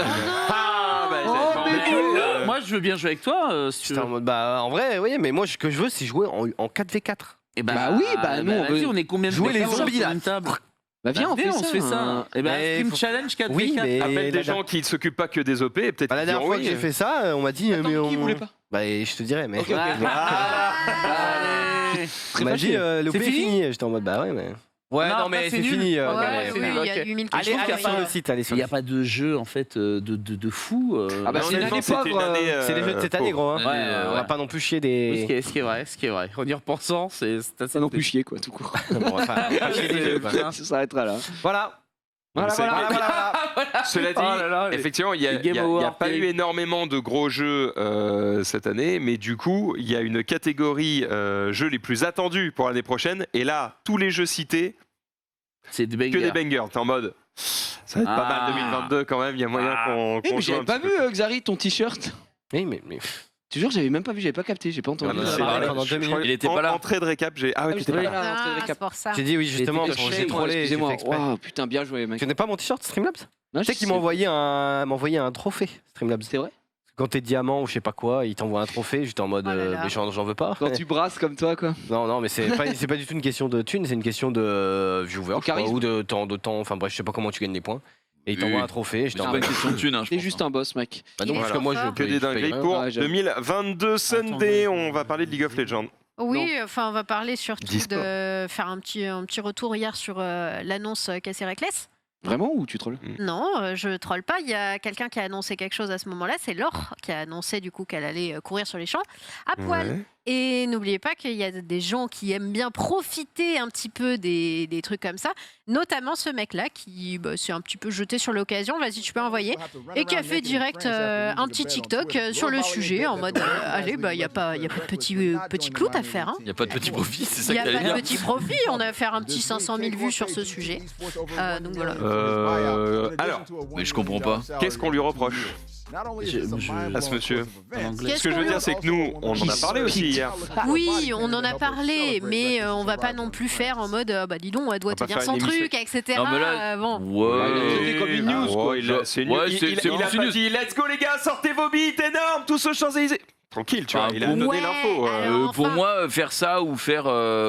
Ah, bah, j'avais pas envie. Moi, je veux bien jouer avec toi, si tu j'étais veux. en mode bah en vrai oui, mais moi ce que je veux c'est jouer en 4v4. Eh Bah oui, bah nous, on vas-y, veut on est combien de jouer les mecs zombies, sur là. une table Bah viens, Viens, on se fait ça. hein. Et bah, Mais Stream faut- Challenge 4v4. Oui, mais Appelle la des gens qui ne s'occupent pas que des OP et peut-être Bah, la qu'ils dernière diront fois que oui. j'ai fait ça, on m'a dit Attends, mais on qui voulait pas bah je te dirais mais Ok, ok. Allez. on m'a dit l'OP C'est est fini fini. J'étais en mode bah ouais mais ouais Non, non mais là, c'est c'est fini. nul. Ouais, ouais, oui, ouais. il y a 8000 Allez sur le site, allez sur Il n'y le a site. pas de jeu en fait de fou. Ah bah Non, c'est une honnêtement, année c'était pauvre. C'est les jeux de cette année gros. hein. Ouais, On va pas non plus chier Oui, des. ce qui est vrai, ce qui est vrai. En y repensant, c'est assez Ça non plus chier quoi, tout court. Bon, on va pas chier des jeux, quoi. Ça s'arrêtera là. Voilà. Voilà, voilà. Cela dit, Oh là là, effectivement, il n'y les Game a Awards pas eu terribles. énormément de gros jeux cette année, mais du coup, il y a une catégorie jeux les plus attendus pour l'année prochaine. Et là, tous les jeux cités, C'est des que bangers. des bangers. T'es en mode, ça va être pas Ah. mal 2022 quand même, il y a moyen qu'on Eh, mais joue j'avais un pas petit vu peu. Xari ton t-shirt. Oui mais Tu jures, j'avais même pas vu, j'avais pas capté, j'ai pas entendu. Pendant 2 minutes. Il était pas là. Entrée de récap, j'ai. Ah ouais, tu étais pas là. entrée de Ah, récap. c'est pour ça. J'ai dit oui, justement, j'ai trollé. Excusez-moi. j'ai fait exprès. Waouh, putain, bien joué, mec. Tu connais pas mon t-shirt Streamlabs Non, Tu sais qu'il m'a envoyé un trophée Streamlabs. C'est vrai. Quand t'es diamant ou je sais pas quoi, il t'envoie un trophée. J'étais en mode, Oh là là. mais j'en veux pas. Quand tu brasses comme toi, quoi. Non, mais c'est pas du tout une question de thunes, c'est une question de viewer je crois, charisme. ou de temps. Enfin bref, je sais pas comment tu gagnes les points. Et il t'envoie un trophée. J'étais C'est en pas mode. une question de thune, hein, je T'es pense, juste un boss, mec. Bah non, Il est parce que trop moi fort. je Que des paye dingueries rien. pour Ouais, j'avoue. 2022 Sunday. On va parler de League of Legends. Oui, enfin, on va parler surtout D'e-sport. de faire un petit retour hier sur l'annonce Casey Reckless. Vraiment ou tu trolles? Non, je troll pas. Il y a quelqu'un qui a annoncé quelque chose à ce moment-là. C'est Laure qui a annoncé du coup qu'elle allait courir sur les champs à poil. Ouais. Et n'oubliez pas qu'il y a des gens qui aiment bien profiter un petit peu des trucs comme ça. Notamment ce mec-là qui s'est un petit peu jeté sur l'occasion. Vas-y, tu peux envoyer. Et qui a fait direct un petit TikTok sur le sujet en mode allez, il n'y a pas de petit clout à faire. Il n'y a pas de petit profit, c'est ça Il n'y que a t'allais pas de dire. petit profit. On a fait un petit 500 000 vues sur ce sujet. Donc voilà. Alors, Mais je comprends pas. qu'est-ce qu'on lui reproche à ce monsieur? Ce que je veux dire, c'est que nous, on en a parlé aussi hier. Oui, on en a parlé, mais on va pas non plus faire en mode dis donc, elle doit va pas tenir faire son une émission. truc, etc. Non, mais là- Bon. Ouais. comme une news, quoi. C'est Ouais, c'est il a c'est pas news. dit let's go les gars, sortez vos bites énormes, tous aux Champs-Élysées. Tranquille, tu vois, Ah, il a pour donné Ouais, l'info. alors, Pour enfin- moi, faire ça ou faire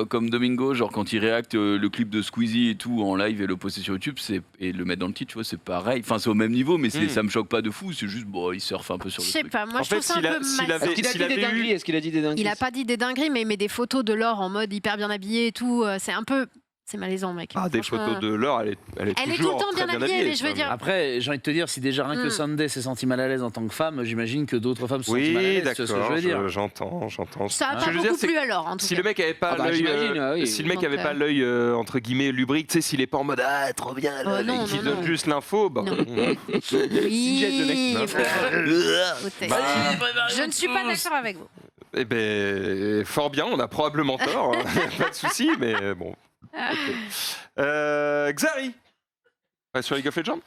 comme Domingo, genre quand il réacte le clip de Squeezie et tout en live et le poster sur YouTube, et le mettre dans le titre, tu vois, c'est pareil. Enfin, c'est au même niveau, mais ça me choque pas de fou. C'est juste, bon, il surfe un peu sur Je le sais truc. pas, moi En je trouve fait, ça un peu s'il malsain. avait- Est-ce qu'il a s'il dit des avait eu- dingueries? Est-ce qu'il a dit des dingueries? Il a pas dit des dingueries, mais il met des photos de Laure en mode hyper bien habillée et tout. C'est un peu. C'est malaisant, mec. Ah, des Franchement, photos de Laure, elle est Elle est tout le toujours temps très bien habillée, mais je veux ça. dire. Après, j'ai envie de te dire, si déjà rien que Sunday s'est senti mal à l'aise en tant que femme, j'imagine que d'autres femmes se sont senties mal à Oui, l'aise. C'est ce que je veux dire. d'accord, j'entends. Ça a Ce pas que je veux dire, beaucoup c'est plu alors, en tout Si cas. le mec avait pas Ah bah, l'œil, j'imagine, oui. si le mec Donc, avait pas l'œil entre guillemets lubrique, tu sais, s'il est pas en mode ah trop bien, Oh, là, non, et qu'il non, donne non. juste l'info, bah. Non. Oui, Oui, Bah, je ne suis pas d'accord avec vous. Eh ben, fort bien, on a probablement tort, hein. Pas de souci, mais bon. Ok. Xari, sur League of Legends.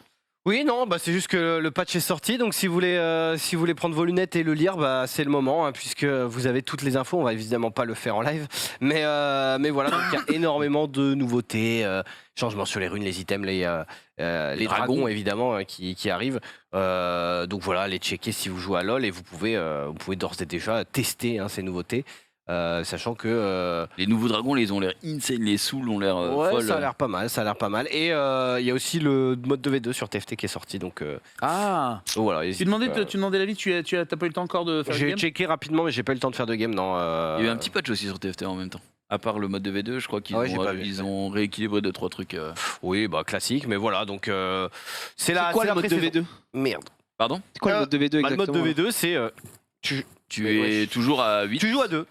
Oui, non, c'est juste que le patch est sorti, donc si vous voulez prendre vos lunettes et le lire, c'est le moment, hein, puisque vous avez toutes les infos. On va évidemment pas le faire en live, mais voilà, donc il y a énormément de nouveautés, changements sur les runes, les items, les dragons évidemment qui arrivent. Donc voilà, les checker si vous jouez à LoL et vous pouvez d'ores et déjà tester ces nouveautés. Sachant que les nouveaux dragons, ils ont l'air insane, les souls ont l'air ouais, folles. ça a l'air pas mal. Et il y a aussi le mode 2v2 sur TFT qui est sorti, donc Ah voilà. Tu demandais l'avis, t'as pas eu le temps encore de faire le J'ai game? checké rapidement, mais j'ai pas eu le temps de faire de game, non. Il y a eu un petit patch aussi sur TFT en même temps. À part le mode de V2, je crois qu'ils Ah ouais, j'ai pas vu. ils ont rééquilibré 2-3 trucs. Oui, classique, mais voilà, donc c'est la. quoi c'est le la mode pré-saison. 2v2? Merde. Pardon? C'est quoi le mode 2v2 Le exactement? mode 2v2, c'est Tu es toujours à 8, tu joues à 2.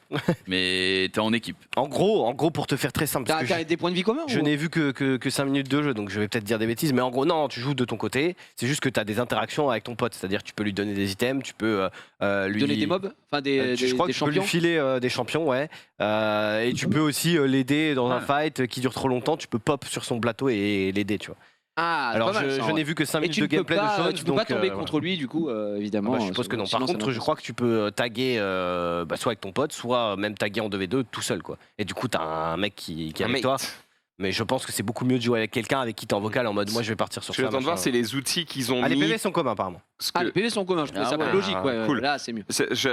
mais t'es en équipe. En gros, pour te faire très simple. parce que T'as des points de vie communs? je n'ai vu que 5 minutes de jeu, donc je vais peut-être dire des bêtises, mais en gros, non, tu joues de ton côté. C'est juste que tu as des interactions avec ton pote, c'est-à-dire tu peux lui donner des items, tu peux lui Donner des mobs? Enfin, je crois que tu peux lui champions? filer des champions, ouais. Et tu peux aussi l'aider dans un fight qui dure trop longtemps. Tu peux pop sur son plateau et l'aider, tu vois. Ah, Alors pas mal, ça, je ouais. n'ai vu que 5 Et minutes tu de ne peux gameplay pas, de Shones, tu peux pas donc, tomber voilà. contre lui, du coup, évidemment. Je suppose que non. Par sinon, ça contre, je m'intéresse. crois que tu peux taguer soit avec ton pote, soit même taguer en 2v2 tout seul, quoi. Et du coup, t'as un mec qui est Un avec mate. toi. Mais je pense que c'est beaucoup mieux de jouer avec quelqu'un avec qui t'es en vocal en mode moi je vais partir sur Ce que ça. j'attends de voir, machin. c'est les outils qu'ils ont Ah, les mis. PV sont communs apparemment. Parce Ah, que- les PV sont communs, je trouve ça ouais. plus logique, ouais. Cool. Là, c'est mieux.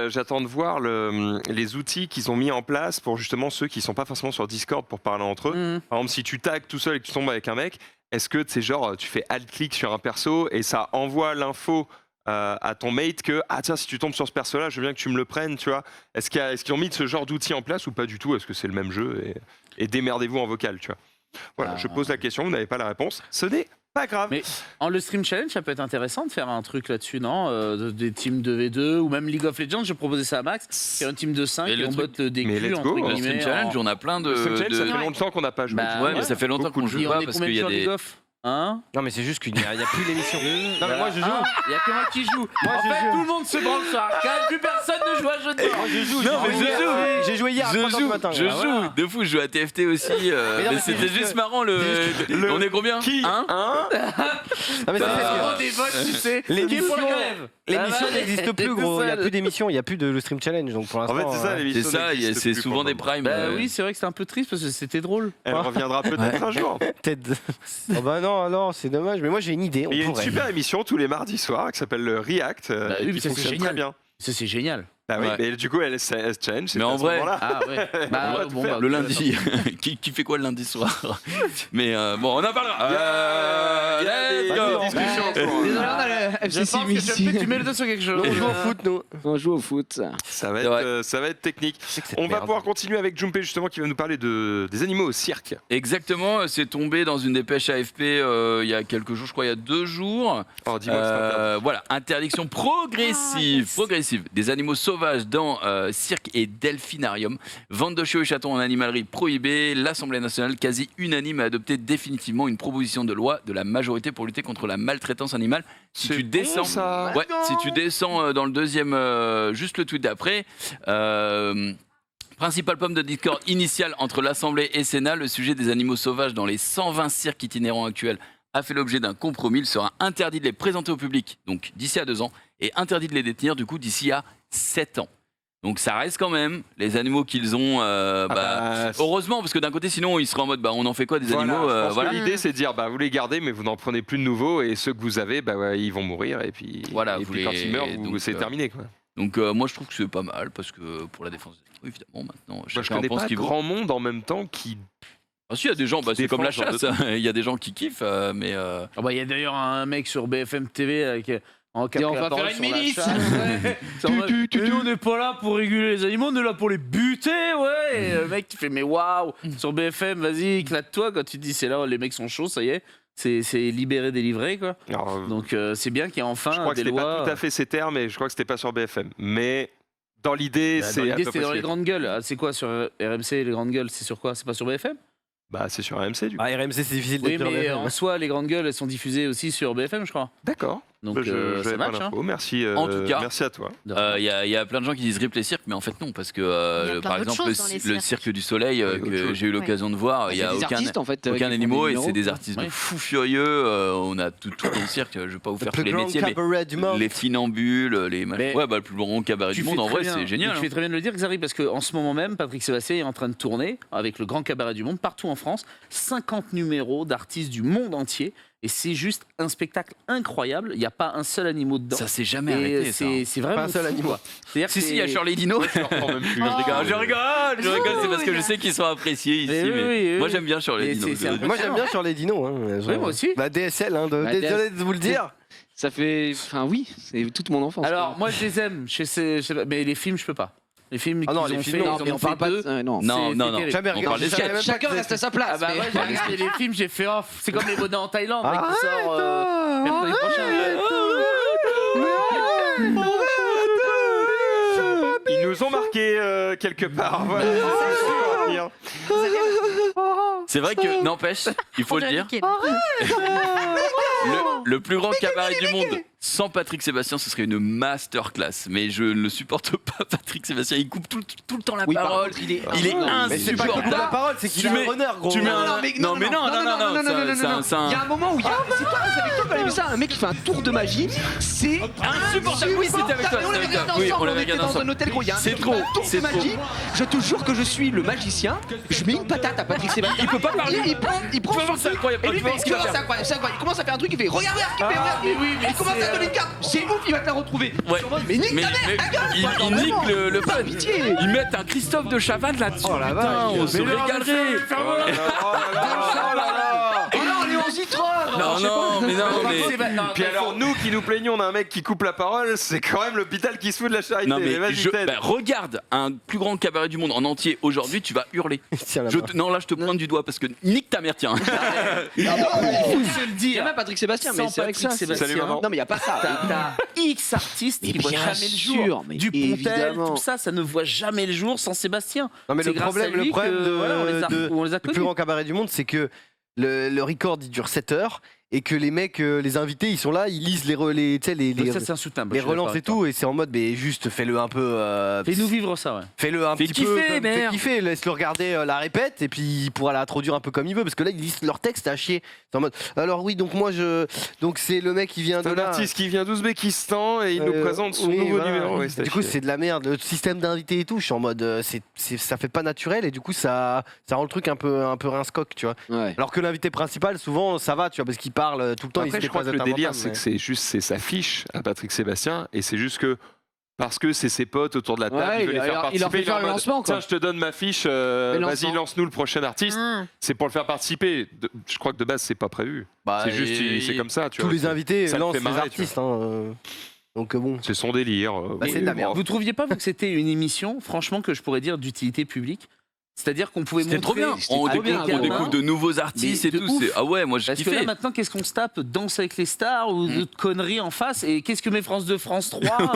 J'attends de voir les outils qu'ils ont mis en place pour justement ceux qui sont pas forcément sur Discord pour parler entre eux. Par exemple, si tu tags tout seul et que tu tombes avec un mec, est-ce que c'est genre tu fais alt-click sur un perso et ça envoie l'info à ton mate que ah tiens si tu tombes sur ce perso là je veux bien que tu me le prennes, tu vois. Est-ce qu'ils ont mis ce genre d'outils en place ou pas du tout? Est-ce que c'est le même jeu et démerdez-vous en vocal, tu vois. Voilà, je pose la question, vous n'avez pas la réponse, ce n'est pas grave. Mais en le stream challenge, ça peut être intéressant de faire un truc là-dessus, non? Des teams de V2 ou même League of Legends, je proposais ça à Max, faire un team de 5 Et et le on truc- botte des Mais culs let's entre go. Le guillemets. Stream Challenge, on a plein de. Le Stream Challenge, ça de- fait longtemps qu'on n'a pas joué. Bah, tu vois. Ouais, mais ça fait longtemps Beaucoup qu'on de joue jeux. Et on pas est parce combien qu'il y a sur des. League of? Hein? Non, mais c'est juste qu'il n'y a plus l'émission. Non, mais moi je joue. Il y a que moi qui joue. Moi, En je fait, joue. tout le monde se branle sur Arcane, plus personne ne joue à jeu de Moi je joue. Non, mais je joue. J'ai joué hier à 3h du matin. Je Voilà. joue. De fou, je joue à TFT aussi. non, Mais mais c'était c'est juste juste que- marrant. On est combien Qui Hein Non, mais C'est c'est vraiment parce que des votes, tu sais. l'émission- Qui est pour le grève? l'émission Ah, n'existe t'es plus, tout gros. Il n'y a seul. plus d'émission, il n'y a plus de le stream challenge. Donc pour En l'instant. fait, c'est ça, C'est l'émission. ça, n'existe c'est plus souvent pour le des moment. primes. Bah oui, c'est vrai que c'est un peu triste parce que c'était drôle. Elle reviendra peut-être un jour. Peut-être. Oh bah non, c'est dommage. Mais moi j'ai une idée. On Il y a une pourrait. super émission tous les mardis soirs qui s'appelle le React. Bah oui, mais qui ça, c'est fonctionne génial. très bien. Ça, c'est génial. Bah oui, Ouais. mais du coup, elle se change. Mais en vrai- Ah ouais. Bah, On va tout faire. Le lundi. qui fait quoi le lundi soir? Mais bon, on en parlera. Il y a des Bah, discussions en cours. Désolé, on a le Je FCC pense que tu mets le doigt sur quelque chose. On joue au foot, nous. On joue au foot. Ça va C'est vrai. ça va être technique. C'est que cette On va merde. pouvoir continuer avec Jumpé justement qui va nous parler des animaux au cirque. Exactement, c'est tombé dans une dépêche AFP il y a quelques jours, je crois il y a 2 jours. Oh, dis-moi que c'est interdit. Voilà, interdiction progressive des animaux sauvages dans cirque et delphinarium. Vente de chiots et chatons en animalerie prohibée. L'Assemblée nationale quasi unanime a adopté définitivement une proposition de loi de la majorité pour lutter contre la maltraitance animale. Si C'est tu bon, descends, ça. ouais, si tu descends dans le deuxième, juste le tweet d'après. Principale pomme de discorde initiale entre l'Assemblée et Sénat, le sujet des animaux sauvages dans les 120 cirques itinérants actuels a fait l'objet d'un compromis. Il sera interdit de les présenter au public, donc d'ici à 2 ans, et interdit de les détenir, du coup, d'ici à 7 ans. Donc ça reste quand même les animaux qu'ils ont. Heureusement, parce que d'un côté, sinon, ils seraient en mode, on en fait quoi des animaux je pense voilà. que l'idée c'est de dire vous les gardez mais vous n'en prenez plus de nouveaux et ceux que vous avez ils vont mourir et puis Voilà, et vous puis quand les- ils meurent donc, c'est terminé quoi. Donc moi, je trouve que c'est pas mal, parce que pour la défense des animaux, évidemment, maintenant, Moi, je chacun connais pense pas qu'il vaut. grand monde en même temps qui Ah si, il y a des gens, c'est comme la défend ce genre chasse, il y a des gens qui kiffent, mais... Ah bah, il y a d'ailleurs un mec sur BFM TV avec, en Et on va parole faire une sur la milice. chasse, ouais. C'est en mode, mais nous, on n'est pas là pour réguler les animaux, on est là pour les buter, ouais. Et le mec qui fait mais waouh, sur BFM, vas-y, éclate-toi quand tu te dis c'est là, les mecs sont chauds, ça y est. C'est libéré, délivré, quoi. Alors, Donc c'est bien qu'il y ait enfin je crois que des c'était lois. pas tout à fait ces termes et je crois que c'était pas sur BFM mais dans l'idée Dans c'est à l'idée, peu c'était près dans ce les qu'il y a. grandes gueules. Ah, c'est quoi sur RMC, les grandes gueules? C'est sur quoi? C'est pas sur BFM? C'est sur AMC du coup. Ah, RMC, c'est difficile Oui, d'être sur mais BFM. en soi, les grandes gueules, elles sont diffusées aussi sur BFM, je crois. D'accord. Donc je ça n'avais pas match, hein. l'info. Merci En tout cas, merci à toi. Il y a plein de gens qui disent Ripley Cirque, mais en fait non, parce que Il y a plein par d'autres exemple choses dans les le cirques. Cirque du Soleil Oui, autre que chose. j'ai eu l'occasion de voir, il y a C'est des aucun artistes en fait. qui aucun font animal des et c'est numéros, des quoi. artistes de Ouais. fous furieux. On a tout dans le cirque. Je vais pas vous Le faire plus tous les grand métiers, mais cabaret du monde. les funambules, les machins. Mais Ouais, le plus grand cabaret du Tu monde. fais En très vrai, bien. c'est génial. Tu fais très bien de le dire, Xari, parce qu'en ce moment même, Patrick Sébastien est en train de tourner avec le Grand Cabaret du Monde partout en France, 50 numéros d'artistes du monde entier, et c'est juste un spectacle incroyable. Il n'y a pas un seul animal dedans. Ça s'est jamais Et arrêté. Ça. c'est vraiment Pas un seul fou, animal. quoi. C'est-à-dire Si, que il y a c'est- Shirley Dino. Je reprends même plus. Je rigole, c'est parce que je sais qu'ils sont appréciés ici. Mais oui, mais oui, moi, oui. j'aime bien Shirley Mais Dino. c'est un peu- Moi j'aime bien sur les dinos. Oui, moi aussi. DSL, Bah, désolé de vous le dire. Ça fait. Enfin, oui, c'est toute mon enfance. Alors, moi, je les aime, je sais pas, mais les films, je peux pas. Les films Ah non, qu'ils les ont films, fait, non, ils en mais ont on fait parle pas deux. de. Non. Non, non, non. terrible. Jamais On regardé. parle des Jamais même Chacun pas reste à sa place. Ah bah mais- ouais, j'ai regardé les films, j'ai fait off. C'est comme les bonheurs en Thaïlande, mec, qui Arrête, sort mercredi prochain. Ils nous ont marqué quelque part. Voilà. C'est sûr. C'est vrai que, n'empêche, il faut On le dirait dire, Mickey. le plus grand cabaret du monde, sans Patrick Sébastien, ce serait une masterclass. Mais je ne supporte pas Patrick Sébastien. Il coupe tout le temps la Oui, par parole. contre, il est. Il est Mais c'est pas que la insupportable. parole, c'est qu'il Tu a mets- un honneur, gros. tu mets un- Non, mais non, Il y a un moment où il y a. C'est toi, c'est avec toi qu'on a vu ça, un mec qui fait un tour de magie. C'est Insupportable. Oui, c'était avec toi. On l'avait regardé Oui, on ensemble, l'avait on était regardé dans un ensemble. hôtel gros. Il y a un C'est mec qui trop, fait un tour c'est de trop. magie. Je te jure que je suis le magicien. Je mets une patate à Patrick Sébastien. Il peut pas parler. Il prend Tu vas voir, c'est incroyable. Et lui, Tu vas voir ce qu'il va faire. c'est incroyable, c'est incroyable. Il commence à faire un truc, il fait regarde, regarde, il fait, regarde. mais oui, mais Il commence à c'est, donner une carte. C'est ouf, il va te la retrouver. Ouais. Mais nique Mais ta mère, ta gueule, il quoi, il vraiment. nique le Pas fun. pitié. Ils mettent un Christophe de Chavannes là-dessus. Oh la Putain, vache. on se Mais non, régalerait. Oh non, Léon Zitron. Non, mais non, mais. Puis alors nous qui nous plaignons d'un mec qui coupe la parole, c'est quand même l'hôpital qui se fout de la charité. Non, mais vas-y, Ted. regarde un plus grand cabaret du monde en entier aujourd'hui, tu vas hurler. Tiens, là-bas. Non, là, je te pointe du doigt parce que nique ta mère, tiens. Il faut se le Il y dire. a même Patrick Sébastien, mais Sans c'est vrai que ça. Patrick c'est- Salut, maman. Non, mais il y a pas ça. T'as X artistes Mais qui voient bien jamais le sûr, jour. mais Dupontel, évidemment. tout ça, ça ne voit jamais le jour sans Sébastien. Non mais C'est le grâce problème à lui de, que, voilà, on les a le connus. plus grand cabaret du monde, c'est que le record il dure 7 heures et que les mecs, les invités, ils sont là, ils lisent les Ça, c'est insoutenable. les je suis relances d'accord et avec toi. tout, et c'est en mode, mais juste fais-le un peu. Fais-nous vivre ça, ouais. Fais-le un Fais petit peu. kiffer, Fais merde. kiffer, laisse-le regarder la répète, et puis il pourra la traduire un peu comme il veut, parce que là, ils lisent leur texte à chier. C'est en mode, alors oui, donc moi, donc c'est le mec qui vient de C'est un là. artiste qui vient d'Ouzbékistan et il nous présente son oui, nouveau voilà. numéro. Ouais, Du coup, c'est de la merde. Le système d'invités et tout, je suis en mode, ça fait pas naturel, et du coup, ça rend le truc un peu rince-coque, tu vois. Ouais. Alors que l'invité principal, souvent, ça va, tu vois, parce qu'il parle tout le temps. Après, il je se crois que déplace le délire, inventable, c'est que c'est sa fiche à Patrick Sébastien, et c'est juste que parce que c'est ses potes autour de la table, Ouais, il veut les faire il leur participer. fait faire est en le mode, lancement, quoi. Tiens, je te donne ma fiche, Le vas-y, lancement. lance-nous le prochain artiste. C'est pour le faire participer. Je crois que de base, c'est pas prévu. Bah, c'est juste, c'est comme ça. Tu tous vois, les invités ça me lancent fait les marrer, artistes. Donc bon. C'est son délire. C'est de la merde. Vous trouviez pas vous, que c'était une émission, franchement, que je pourrais dire d'utilité publique? C'est-à-dire qu'on pouvait montrer. C'était trop bien. On découvre de nouveaux artistes et tout. Ah ouais, moi je Parce que kiffais. là maintenant, qu'est-ce qu'on se tape? Danse avec les stars ou d'autres conneries en face? Et qu'est-ce que met France 2, France 3?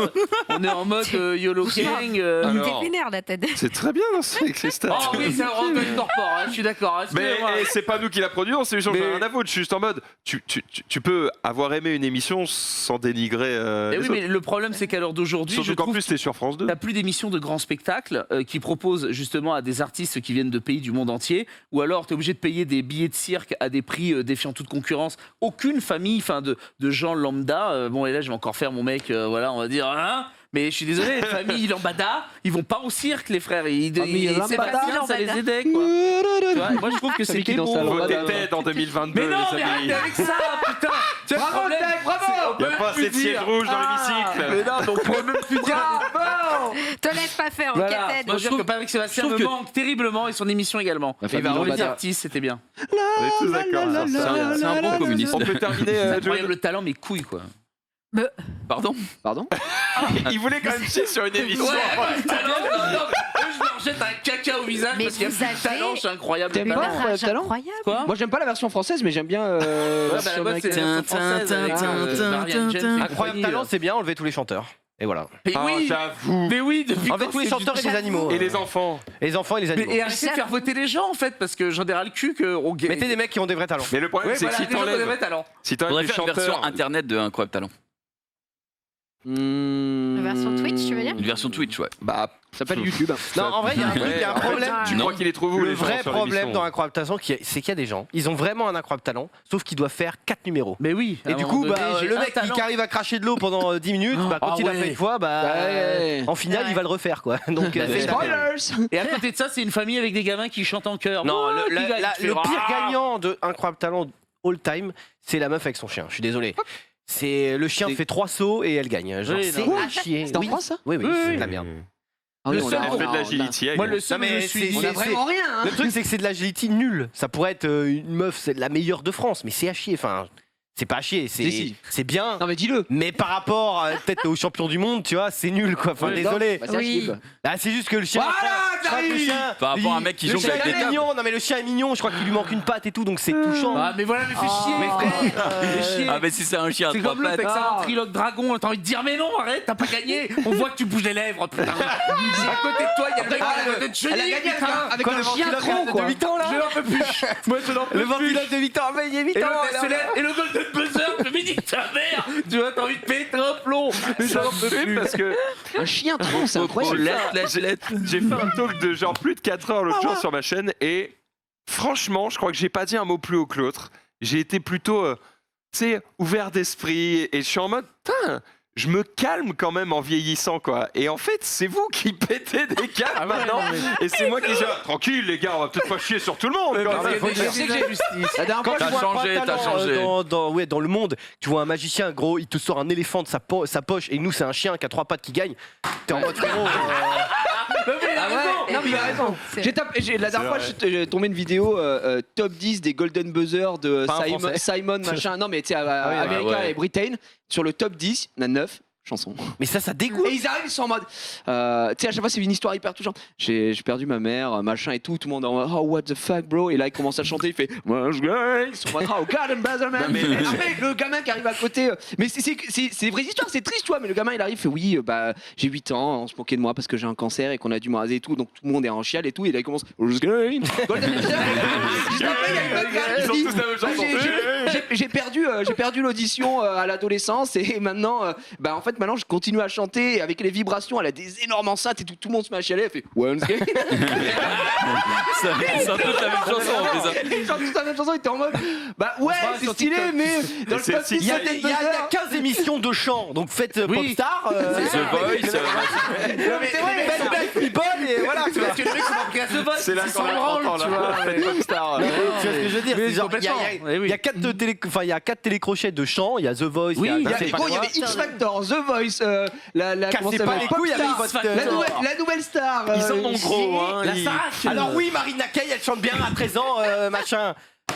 On est en mode YOLO Gang. T'es vénère la tête. C'est très bien Danser avec les stars. Oh oui, ça rentre corpore, hein, je suis d'accord. Mais excusez-moi. c'est pas nous qui la produisons, c'est juste rien à foutre. Je suis juste en mode, tu peux avoir aimé une émission sans dénigrer. Eh les oui, mais autres. le problème, c'est qu'à l'heure d'aujourd'hui, Surtout je qu'en trouve plus, t'es sur France 2. T'as plus d'émissions de grands spectacles qui proposent justement à des artistes qui viennent de pays du monde entier, ou alors t'es obligé de payer des billets de cirque à des prix défiant toute concurrence. Aucune famille, enfin de gens lambda, bon et là je vais encore faire mon mec, voilà, on va dire, hein. Mais je suis désolé, les familles lambada, ils vont pas au cirque, les frères. C'est pas bien, ça les aidait, quoi. Tu vois, moi, je trouve que c'était beau. Votez TED en 2022, Mais non, les mais amis. arrête avec ça, putain. Tu vois, le Bravo, problème, Ted, bravo. Il n'y a pas assez de sièges rouges dans l'hémicycle. Mais non, donc on pourrait même plus dire. Te laisse pas faire, ok, Voilà. Ted. Moi, je trouve que Patrick Sébastien me manque terriblement et son émission également. La Et famille bah, on les lambada. artistes, c'était bien. On est tous d'accord sur ça. C'est un bon communiste. On peut terminer. C'est incroyable le talent, mais couilles, quoi. Pardon. Il voulait quand même chier sur une émission. Le talent, non, eux, je leur jette un caca au visage Mais parce qu'il y a vous plus de talent, avez c'est incroyable. T'aimes le pas talent. Incroyable Talent Incroyable. Quoi? Moi j'aime pas la version française, mais j'aime bien. Ouais, bah, version là-bas, c'est américaine. la version française avec, Marianne James et Incroyable compagnie, talent, c'est bien, enlever tous les chanteurs. Et voilà. Mais Ah, oui, j'avoue. mais oui, depuis Enlever quand tous les c'est chanteurs et les animaux. Et les enfants. Et les enfants et les animaux. Et arrêtez de faire voter les gens en fait, parce que j'en ai ras le cul que. Mettez des mecs qui ont des vrais talents. Mais le problème, Ouais, c'est voilà, que si des gens qui ont des t'enlèves vrais talents. Faudrait les faire une version chanteurs. internet de Incroyable Talent. La version Twitch, tu veux dire? Une version Twitch, ouais. Bah, Ça s'appelle YouTube. Non, en vrai, il y a un truc, il y a un en fait, problème. Tu Non. crois qu'il les trouve où Le les gens vrai sur problème l'émission dans Incroyable Talent, c'est qu'il y a des gens, ils ont vraiment un incroyable talent, sauf qu'ils doivent faire 4 numéros. Mais oui. Et du coup, le mec qui arrive à cracher de l'eau pendant 10 minutes, bah, quand Ah il l'a ouais. fait une fois, bah, Ouais. en finale, il va le refaire, quoi. Donc, c'est de la merde. Spoilers. Et à côté de ça, c'est une famille avec des gamins qui chantent en chœur. Non, Ouais, le qui gagne, tu fais, pire ah. gagnant de Incroyable Talent all time, c'est la meuf avec son chien. Je suis désolé. C'est le chien fait 3 sauts et elle gagne. Genre, Oui, c'est non. à chier. C'est en Oui. France, ça? Oui, oui, Oui, c'est oui. de la merde. Ah oui, Le on seul- a- Elle fait de on a- l'agility. Moi, le seul Non, où je mais me suis dit. On a vraiment rien. Hein. Le truc, c'est que c'est de l'agility nul. Ça pourrait être une meuf, c'est la meilleure de France, mais c'est à chier. Enfin, c'est pas à chier, Si. c'est bien. Non mais dis-le. Mais par rapport peut-être aux champions du monde, tu vois, c'est nul, quoi. Enfin, Oui, désolé. Bah, c'est Oui. Achille. Ah, c'est juste que le chien. Voilà, je crois que le chien. Par rapport à un mec qui le jongle chien avec des est tables. mignon. Non, mais le chien est mignon. Je crois qu'il lui manque une patte et tout, donc c'est touchant. Ah, mais voilà, mais fais chier. mais frère, Fais chier. Ah, mais si c'est un chien à C'est 3 comme l'autre pattes. avec ça, un trilogue dragon, t'as envie de dire mais non, arrête, t'as pas gagné. On voit que tu bouges les lèvres, putain. À côté de toi, il y a le mec qui a de chenille. Elle a gagné avec Quoi, un le chien ventriloque trop de quoi. 8 ans, là Je n'en peux plus. Moi, je n'en peux Le plus. ventriloque de 8 ans, mais il y a 8 Et ans. l'autre, elle se lève, et le golden buzzer, mais dis ta mère. Tu vois, t'as envie de péter un plomb. Mais Ça j'en me peux fait plus. parce que Un chien trop, c'est incroyable. j'ai fait un talk de genre plus de 4 heures l'autre jour sur ma chaîne et franchement, je crois que j'ai pas dit un mot plus haut que l'autre. J'ai été plutôt, tu sais, ouvert d'esprit et je suis en mode, putain, je me calme quand même en vieillissant, quoi. Et en fait, c'est vous qui pétez des câbles maintenant. Et c'est moi qui dis, ah, tranquille, les gars, on va peut-être pas chier sur tout le monde. Quand même. faut dire. sais que j'ai- La dernière Quand fois, tu T'as vois un changé, incroyable t'as talent, changé. dans le monde, tu vois un magicien, gros, il te sort un éléphant de sa poche et nous, c'est un chien qui a 3 pattes qui gagne. T'es en mode frérot. Ah ouais, non mais il a raison. La dernière fois, j'ai tombé une vidéo top 10 des Golden Buzzer de Pas un Français. Simon machin. Non mais tu sais, oui, America ouais. et Britain. Sur le top 10, il y en a 9. chanson. Mais ça dégoûte. Et ils arrivent, ils sont en mode. Tu sais, à chaque fois, c'est une histoire hyper touchante. J'ai perdu ma mère, machin et tout. Tout le monde est en mode, oh, what the fuck, bro. Et là, il commence à chanter. Il fait, moi, je gagne. Ils sont en mode, oh, God, buzzer, man. Mais- Après, le gamin qui arrive à côté. Mais c'est des vraies histoires, c'est triste, tu vois. Mais le gamin, il arrive, il fait, oui, bah, j'ai 8 ans, on se moquait de moi parce que j'ai un cancer et qu'on a dû me raser et tout. Donc tout le monde est en chial et tout. Et là, il commence, oh, je gagne. Golden Buzzer. Juste après, il y a une autre gars qui Ils ont dit, tous la même chanson. j'ai perdu l'audition à l'adolescence et maintenant, bah en fait maintenant je continue à chanter et avec les vibrations, elle a des énormes enceintes et tout le monde se met à chialer, elle fait Once Again. C'est un peu la même chanson en plus. hein. Ils chantent tous la même chanson, ils étaient en mode bah ouais c'est stylé mais dans le passé Il y a 15 émissions de chant, donc faites Popstar. The Voice. C'est vrai, faites Black People et voilà. Tu vois. Parce que les mecs sont pas pris à The Voice, C'est là ils qu'on s'en a branlent, 30 ans, tu là. vois. Faites Popstar. Tu vois ce que je veux dire? Oui, C'est genre, complètement. il y a 4 télécrochets de chant, il y a The Voice, oui, il y a il y avait X Factor, The Voice, Cassez pas les couilles avec Popstar. la nouvelle star. Ils en ont gros, hein. La Starac. Alors oui, Marina Kaye, elle chante bien à 13 ans, machin.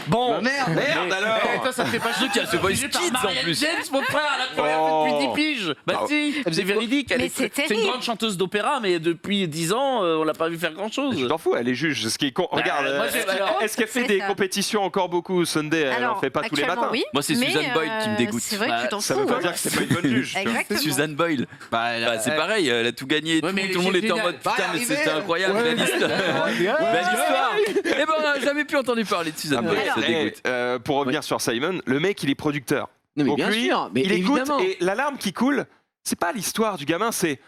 Bon, Bah, merde alors. Toi, ça fait pas chier qu'il y a The Voice Kids, en plus. James, mon frère, elle a plus rien fait depuis 10 piges. Bah si, c'est véridique. Mais c'est C'est une terrible. grande chanteuse d'opéra, mais depuis 10 ans, on l'a pas vu faire grand chose. Je t'en fous, elle est juge. Ce qui est con. Regarde, moi, est-ce qu'elle fait c'est des ça. compétitions encore beaucoup Sunday? Elle en fait pas tous les actuellement, matins. oui, Moi, c'est mais, Susan Boyle qui me dégoûte. C'est vrai que tu t'en Ça fous. veut pas hein. dire que c'est pas une bonne juge. tu vois. Exactement. Suzanne Boyle. Bah, c'est pareil, elle a tout gagné. Ouais, mais Tout le monde était en mode Bah, putain, mais arrivé. c'était incroyable, belle histoire. Belle histoire. Eh ben, on n'a jamais pu entendre parler de Suzanne Boyle, ça dégoûte. Pour revenir sur Simon, le mec il est producteur. Non mais Donc bien lui, sûr, mais il écoute évidemment. et l'alarme qui coule, c'est pas l'histoire du gamin, c'est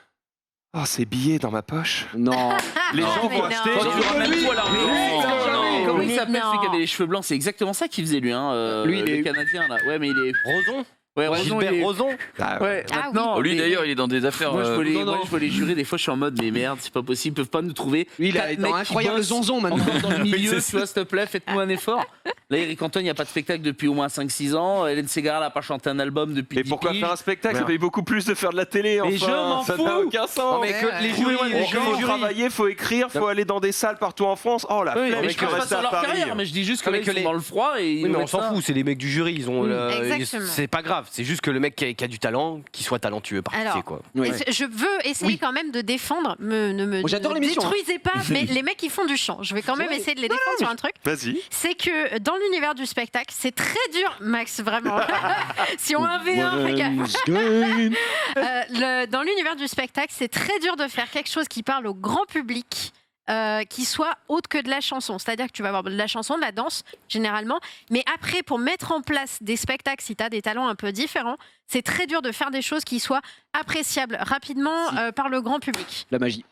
oh ces billets dans ma poche. Non. Les Non, gens mais vont non. acheter. Quand tu ramènes toi l'argent. Comment il Mais s'appelle celui non. qui avait les cheveux blancs? C'est exactement ça qu'il faisait lui, hein. Lui, il le est- Canadien là. Ouais, mais il est. Roson. Ouais, Roson, Gilbert il est- Roson. Ah, Ouais, Ah maintenant. Oh, lui mais- d'ailleurs, il est dans des affaires. Moi, je peux les, non, non. moi, je peux les jurer. Des fois, je suis en mode, mais merde, c'est pas possible. Ils peuvent pas nous trouver. Lui, il a 4 un mecs qui incroyable bossent zonzon maintenant. encore dans le milieu, Oui, tu vois, s'il te plaît, faites-nous un effort. Là, Eric Antoine, il n'y a pas de spectacle depuis au moins 5-6 ans. Hélène Ségara n'a pas chanté un album depuis Mais 10 pourquoi piges. faire un spectacle? Ça paye beaucoup plus de faire de la télé. Mais je m'en enfin, ça fous. n'a aucun sens. Non, mais que les jurys, Il faut travailler, faut écrire, faut aller dans des salles partout en France. Oh la Oui, flemme, mais je je peux crache pas rester sur à leur Paris. carrière, mais je dis juste que Avec là, ils sont les- dans le froid et ils Oui, mais on mettent s'en ça. fout, c'est les mecs du jury, ils ont. Exactement. C'est pas grave, c'est juste que le mec qui a du talent, qu'il soit talentueux par pitié, Alors, quoi. Oui. Je veux essayer quand même de défendre, ne me Moi, j'adore ne l'émission, hein. détruisez pas, mais les mecs qui font du chant, je vais quand même essayer de les défendre sur un truc. Vas-y. C'est que dans l'univers du spectacle, c'est très dur, Max, vraiment. Si on 1v1, les gars. Dans l'univers du spectacle, c'est très dur de faire quelque chose qui parle au grand public. Qui soit autre que de la chanson. C'est-à-dire que tu vas avoir de la chanson, de la danse, généralement. Mais après, pour mettre en place des spectacles, si tu as des talents un peu différents, c'est très dur de faire des choses qui soient appréciables rapidement par le grand public. La magie.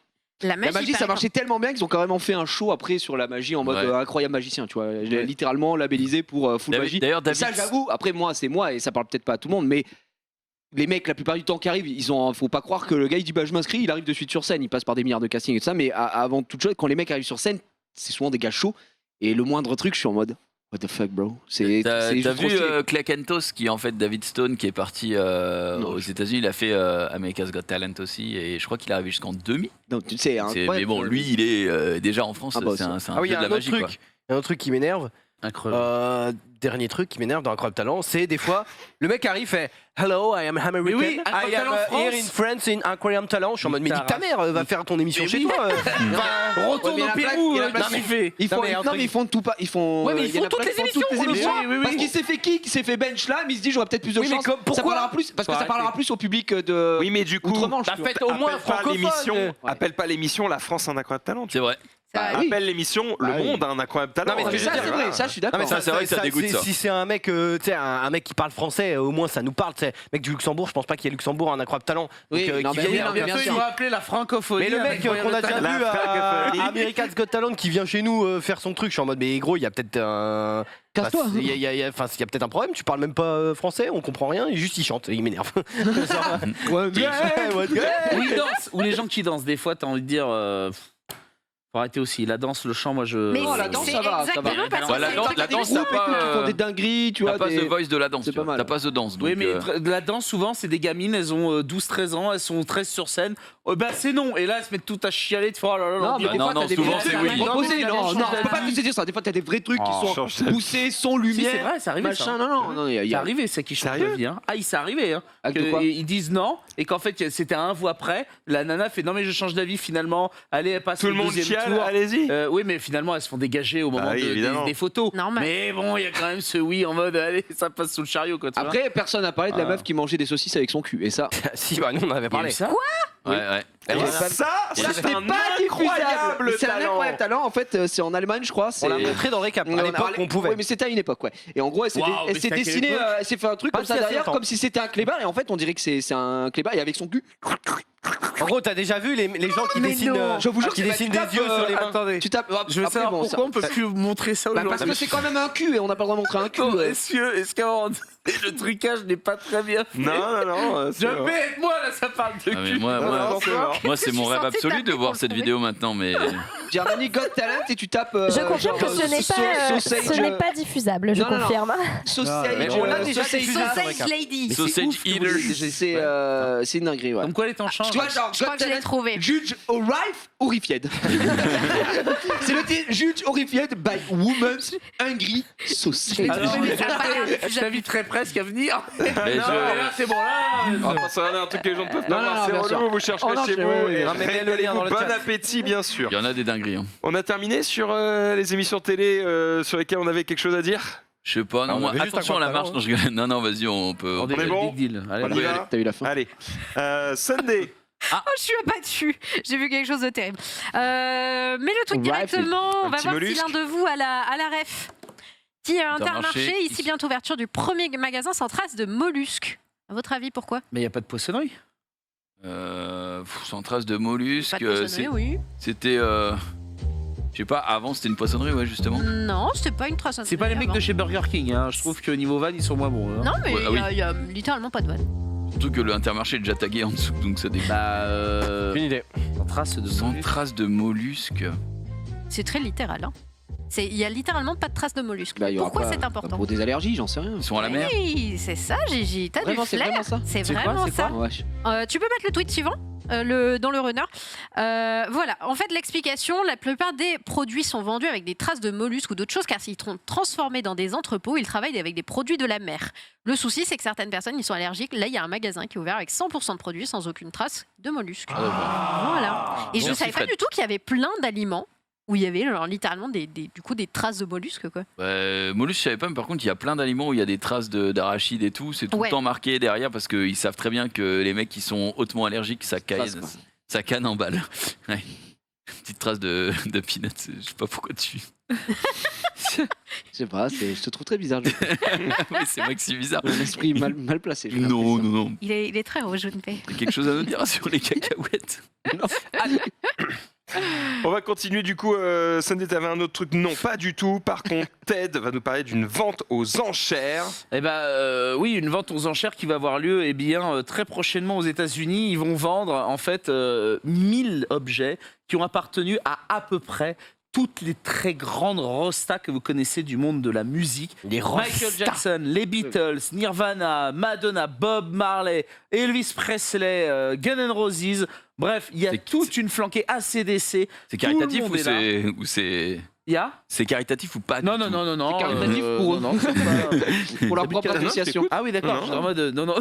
La La magie, par ça marchait tellement bien qu'ils ont carrément fait un show après sur la magie en mode Ouais. incroyable magicien, tu vois. Littéralement labellisé pour full magie. D'ailleurs, Et ça, David. j'avoue, après moi, c'est moi et ça parle peut-être pas à tout le monde, mais les mecs, la plupart du temps qui arrivent, faut pas croire que le gars il dit bah je m'inscris, il arrive de suite sur scène, il passe par des milliards de castings et tout ça, mais avant toute chose, quand les mecs arrivent sur scène, c'est souvent des gars chauds et le moindre truc, je suis en mode what the fuck, bro. T'as juste vu trop stylé. Clakentos qui est en fait David Stone qui est parti aux États-Unis, il a fait America's Got Talent aussi et je crois qu'il est arrivé jusqu'en demi. Non, tu sais, Mais bon, lui il est déjà en France, Ah bah, c'est un Ah oui, il y dieu a de un la autre magie quoi. truc. Il y a un truc qui m'énerve. Incroyable. Dernier truc qui m'énerve dans Incroyable Talent, c'est des fois, le mec arrive fait Hello, I am American. Mais oui, Incroyable I am Talent France. here in France in Incroyable Talent. Je suis en mode, mais nique ta mère, va faire ton émission Mais chez oui. toi. Retourne au Pérou, il y a la qu'est-ce qu'il fait? Ils font, Non, mais un non, truc- mais ils font tout pas. Ils font. Ouais, mais ils il y en font a plein toutes qui les font toutes émissions, les on le voit. Parce qu'il s'est fait kick, il s'est fait bench là, mais il se dit j'aurais peut-être plus de Oui, mais chance. comme- Ça pourquoi parlera plus, parce que ça Arrêtez. parlera plus au public de. Oui, mais du coup, Outre-Manche. Bah, tu vois. faites au moins appelle pas francophone. l'émission. Appelle pas l'émission La France a un incroyable talent. C'est vrai. Ça, oui. Appelle l'émission Le Monde a un incroyable talent. Non, mais ce que je Ça, veux c'est dire, vrai, ça, je suis Non, d'accord. mais Ça, c'est vrai que ça dégoûte, ça. Si c'est un mec, tu sais, un mec qui parle français, au moins ça nous parle. Tu sais, mec du Luxembourg, je pense pas qu'il y ait Luxembourg un incroyable talent. Oui, non, qui mais vient- oui, non, Bientôt, ils vont appeler la francophonie. Mais le mec avec qu'on a déjà La vu à francophonie. America's Got Talent qui vient chez nous faire son truc, je suis en mode mais gros, il y a peut-être un. Casse-toi. Il y a peut-être un problème, tu parles même pas français, on comprend rien, juste il chante, et il m'énerve. Ou ils dansent, ou les gens qui dansent, des fois, t'as envie de dire. Faut arrêter aussi. La danse, le chant, moi je. Mais Non, la danse, ça va. La danse, t'as Qui pas. font des dingueries, tu vois. T'as pas des- The Voice de la danse. C'est pas mal. T'as pas The Dance. Oui, donc, mais la danse, souvent, c'est des gamines, elles ont 12-13 ans, elles sont 13 sur scène. Bah, c'est non. Et là, elles se mettent toutes à chialer de faire oh là là. Non, mais des fois, t'as des souvent, vrais c'est trucs oui. proposés. Non, Non, mais non, on peut pas te dire ça. Des fois, t'as des vrais trucs qui sont change ta vie. poussés, son, Si, lumière. c'est vrai, c'est arrivé. Machin, ça. non, il y a. C'est arrivé, c'est qui change de Sérieux vie. Hein. Ah, il s'est arrivé. Hein. Acte de quoi Ils disent non, et qu'en fait, c'était à un voix près. La nana fait non, mais je change d'avis finalement. Allez, elle passe Tout le monde deuxième chiale, tour. allez-y. Oui, mais finalement, elles se font dégager au moment oui, évidemment. des photos. Normal. Mais bon, il y a quand même ce oui en mode allez, ça passe sous le chariot. Quoi, tu vois. Après, personne n'a parlé de la meuf qui mangeait des saucisses avec son cul. Et ça. Si, bah nous on en avait Il y a parlé. eu ça. Ouais. Elle Et est- ça, Ça, c'est ce n'est un pas incroyable diffusable. C'est un talent. incroyable talent. En fait, c'est en Allemagne, je crois. On l'a montré dans le récap. À l'époque, on pouvait. Oui, mais c'était à une époque, ouais. Et en gros, elle s'est Waouh, mais elle s'est c'était à quelle dessinée, époque elle s'est fait un truc Pas comme ça si assez derrière, longtemps. comme si c'était un clébard. Et en fait, on dirait que c'est un clébard. Et avec son cul. En gros, t'as déjà vu les gens qui Mais dessinent, non, je vous jure qui que dessinent des yeux sur les mains. Attendez, Tu tapes. je veux Après, savoir bon, pourquoi ça- on peut plus montrer ça Bah, aujourd'hui. parce que c'est quand même un cul et on n'a pas le droit de montrer un cul. Oh, est-ce qu'avant le trucage n'est pas très bien fait. Non, c'est vrai. Jamais, moi là, ça parle de Ah, mais cul. moi, c'est mon Je suis rêve censée absolu taper de voir pour cette le vidéo maintenant, mais Germany Got Talent et tu tapes. Je confirme que ce n'est pas diffusable, je Non, non, non. confirme. Sausage. Mais on l'a déjà sausage- diffusé, ça, Sausage Lady. Sausage Eaters. C'est une dinguerie, ouais. Donc quoi, les temps changent. Tu vois, genre, Je crois Got que je l'ai Talent, trouvé. Judge Arrive Horrified. C'est le titre Judge Horrified by Woman's Hungry Sausage. Alors, Incroyable. je t'inviterais presque à venir. Mais Mais là, c'est bon, là. On va pas se regarder un truc que les gens ne peuvent Non, pas non, voir, bien c'est sûr. relou, vous chercherez Oh non, chez c'est vous. vrai, Et non, mais mets le lien dans le bon chat. appétit, bien sûr. il y en a des dingueries. Hein. On a terminé sur les émissions télé sur lesquelles on avait quelque chose à dire. Je sais pas, Ah, non, on moi, avait juste attention un à la quart marche. d'heure, Non, je rigole. Non, vas-y, on peut. On est est bon. big deal. Allez, On y va. T'as eu la fin. Allez. Sunday. Oh, je suis abattue. J'ai vu quelque chose de terrible. Mais le truc Right, directement, on un va petit voir mollusque. si l'un de vous a la ref. Qui Intermarché, Intermarché, ici bientôt ouverture du premier magasin sans trace de mollusques. À votre avis, pourquoi? Mais il n'y a pas de poissonnerie. Sans trace de mollusques. Pas de poissonnerie, oui. C'était. Je sais pas, avant c'était une poissonnerie, ouais, justement. Non, c'était pas une trace. C'est pas les mecs de chez Burger King. Hein. Je trouve que niveau van, ils sont moins bons. Hein. Non, mais Ouais, il ah y a littéralement pas de vanne. Surtout que le Intermarché est déjà tagué en dessous, donc ça dépend. Bah, Une idée. sans trace de Sans mollusques. trace de mollusques. C'est très littéral. Hein. Il y a littéralement pas de trace de mollusques. Bah, il y aura Pourquoi pas- c'est important? Pour des allergies, j'en sais rien. Ils sont à la mer. Oui, c'est ça, Gigi. T'as du Vraiment, c'est flair. vraiment ça. C'est C'est quoi, vraiment c'est ça. quoi Ouais. Tu peux mettre le tweet suivant dans le runner. Voilà, en fait, l'explication, la plupart des produits sont vendus avec des traces de mollusques ou d'autres choses, car s'ils sont transformés dans des entrepôts, ils travaillent avec des produits de la mer. Le souci, c'est que certaines personnes, ils sont allergiques. Là, il y a un magasin qui est ouvert avec 100% de produits sans aucune trace de mollusques. Voilà. Et je ne Merci, savais pas Fred. du tout qu'il y avait plein d'aliments où il y avait alors, littéralement des traces de mollusques, quoi. Mollusques, je savais pas, mais par contre, il y a plein d'aliments où il y a des traces d'arachides et tout. C'est tout Ouais. le temps marqué derrière parce qu'ils savent très bien que les mecs qui sont hautement allergiques, ça Trace, quoi. canne en balle. Ouais. Petite trace de peanuts, je sais pas pourquoi tu. Je sais pas, je te trouve très bizarre. Oui, c'est vrai que c'est bizarre. Un esprit mal placé. j'ai Non, l'impression. non. Il est très haut, je ne paie. T'as quelque chose à nous dire sur les cacahuètes? On va continuer du coup. Sunday, t'avais un autre truc? Non, pas du tout. Par contre, Ted va nous parler d'une vente aux enchères. Eh ben oui, une vente aux enchères qui va avoir lieu très prochainement aux États-Unis. Ils vont vendre en fait 1000 objets qui ont appartenu à peu près toutes les très grandes rostas que vous connaissez du monde de la musique. Les Michael Jackson, les Beatles, Nirvana, Madonna, Bob Marley, Elvis Presley, Guns N' Roses. Bref, il y a toute une flanquée ACDC. C'est caritatif Tout le monde est là. ou c'est. Il y a C'est caritatif ou pas? Non, du non, tout non, non, non. C'est caritatif pour eux. non, c'est pas- Pour leur propre Non, appréciation. t'écoutes. Ah oui, d'accord. Non, Je suis en mode non, non.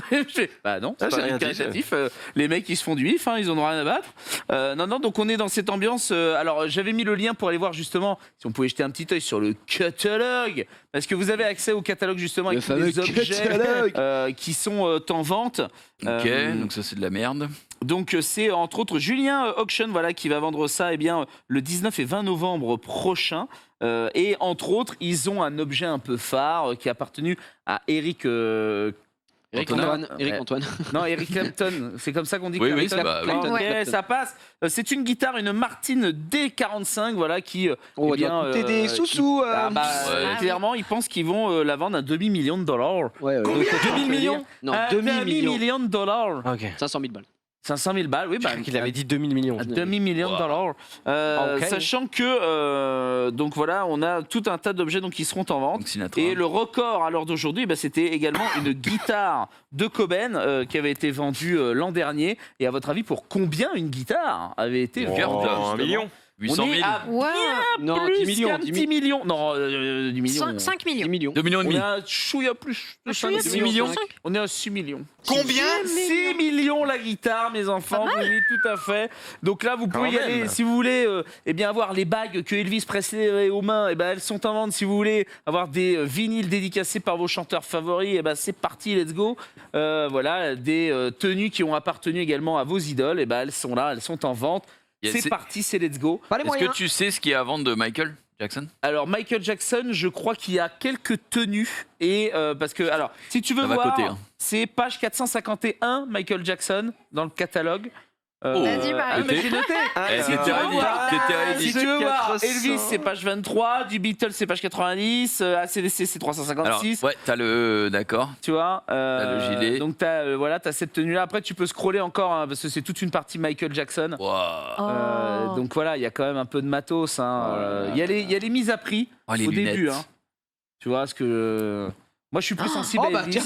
Bah non, c'est Ah, j'ai pas rien dit, caritatif. Les mecs, ils se font du bif, hein, ils en ont rien à battre. Non, non, donc on est dans cette ambiance. Alors, j'avais mis le lien pour aller voir justement si on pouvait jeter un petit œil sur le catalogue. Parce que vous avez accès au catalogue justement Le avec tous fameux les objets catalogue. qui sont en vente. Ok, donc ça c'est de la merde. Donc c'est entre autres Julien Auction voilà, qui va vendre ça le 19 et 20 novembre prochain. Et entre autres, ils ont un objet un peu phare qui a appartenu à Eric... Eric Antoine. Antoine. Non, Eric Clapton, c'est comme ça qu'on dit. Oui, que oui, Clapton. bah, oui. Ok, Clapton. ça passe. C'est une guitare, une Martin D45, voilà, qui. On va coûter des sous-sous. Ouais. Clairement, ils pensent qu'ils vont la vendre à $2 million. Ouais, Donc, 2000 millions. Non, Un 2 000 millions. $2 millions. Ok. 500 000 balles. 500 000 balles, oui. Je crois qu'il avait dit 2000 millions. $2 million. Ok. Sachant que, donc voilà, on a tout un tas d'objets donc, qui seront en vente. Et le record à l'heure d'aujourd'hui, c'était également une guitare de Cobain qui avait été vendue l'an dernier. Et à votre avis, pour combien une guitare avait été vendue? 1 million. 800 000. On est à bien Non, plus 10 millions, qu'un 10 petit million. Non, 10 millions. 5 millions. 10 millions. 2 millions et On demi. est à chouïa plus. de chouïa 6 plus, millions. 5. On est à 6 millions. Combien? 6 millions la guitare, mes enfants. Oui, tout à fait. Donc là, vous pouvez y aller. Si vous voulez avoir les bagues que Elvis Presley avait aux mains, elles sont en vente. Si vous voulez avoir des vinyles dédicacés par vos chanteurs favoris, c'est parti, let's go. Voilà, des tenues qui ont appartenu également à vos idoles, elles sont là, elles sont en vente. C'est parti, c'est let's go. Est-ce que tu sais ce qu'il y a à vendre de Michael Jackson? Alors Michael Jackson, je crois qu'il y a quelques tenues et parce que alors si tu veux Ça va voir, coter, hein. c'est page 451 Michael Jackson dans le catalogue. Vas-y, mais j'ai noté. Si tu veux voir Elvis, c'est page 23, du Beatles, c'est page 90, ACDC, c'est 356. Alors, ouais, t'as le. D'accord. Tu vois, t'as le gilet. Donc t'as cette tenue-là. Après, tu peux scroller encore parce que c'est toute une partie Michael Jackson. Wow. Donc voilà, il y a quand même un peu de matos. Il y a les mises à prix au début. Tu vois, ce que. Moi, je suis plus sensible à Elvis.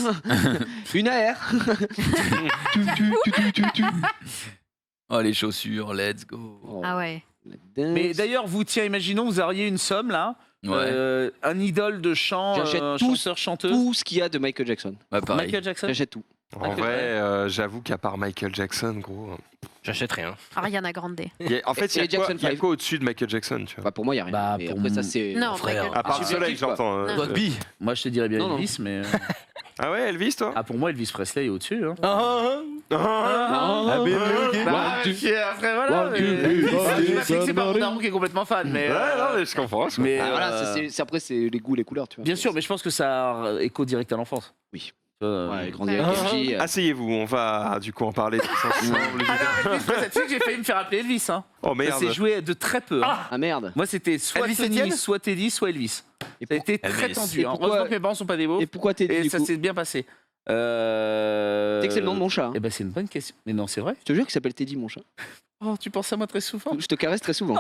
Une AR. Oh, les chaussures, let's go. Ah ouais. Mais d'ailleurs, imaginons, vous auriez une somme là. Ouais. Un idole de chant, J'achète chanteur, chanteuse. tout ce qu'il y a de Michael Jackson. Ouais, pareil. Michael Jackson. J'achète tout. En vrai, j'avoue qu'à part Michael Jackson, gros. J'achète rien. Ariana Grande. En fait, il y a quoi au-dessus de Michael Jackson, tu vois? Bah, pour moi, il n'y a rien. Bah, Et pour après, ça, moi- c'est. Non, frère. Michael. À part le soleil, j'entends. Non. Rugby. Moi, je te dirais bien Non, non. Elvis, mais Ah ouais, Elvis, toi? pour moi, Elvis Presley est au-dessus. Hein. Après, voilà. Je m'applique, c'est pas mon daron qui est complètement fan, mais. Ouais, non, mais je comprends. mais, Ah, voilà, après, c'est les goûts, les couleurs, tu vois. bien sûr, mais je pense que ça a écho direct à l'enfance. Oui. Ouais, Grandi avec FJ. Asseyez-vous, on va du coup en parler tous ensemble. Alors, Elvis Presley, tu sais que j'ai failli me faire appeler Elvis. Hein. Oh Ça merde. s'est joué de très peu. Hein. Ah merde. Moi, c'était soit Elvis Tony, Etienne soit Teddy, soit Elvis. Et Ça a été très Elvis. tendu. Et Hein. pourquoi- Heureusement que mes parents sont pas des beaufs. Et pourquoi t'es Et dit ça s'est bien passé. Tu sais que c'est le nom de mon chat. Hein. Eh ben, c'est une bonne question. Mais non, c'est vrai. Je te jure qu'il s'appelle Teddy, mon chat. Oh, tu penses à moi très souvent. Je te caresse très souvent.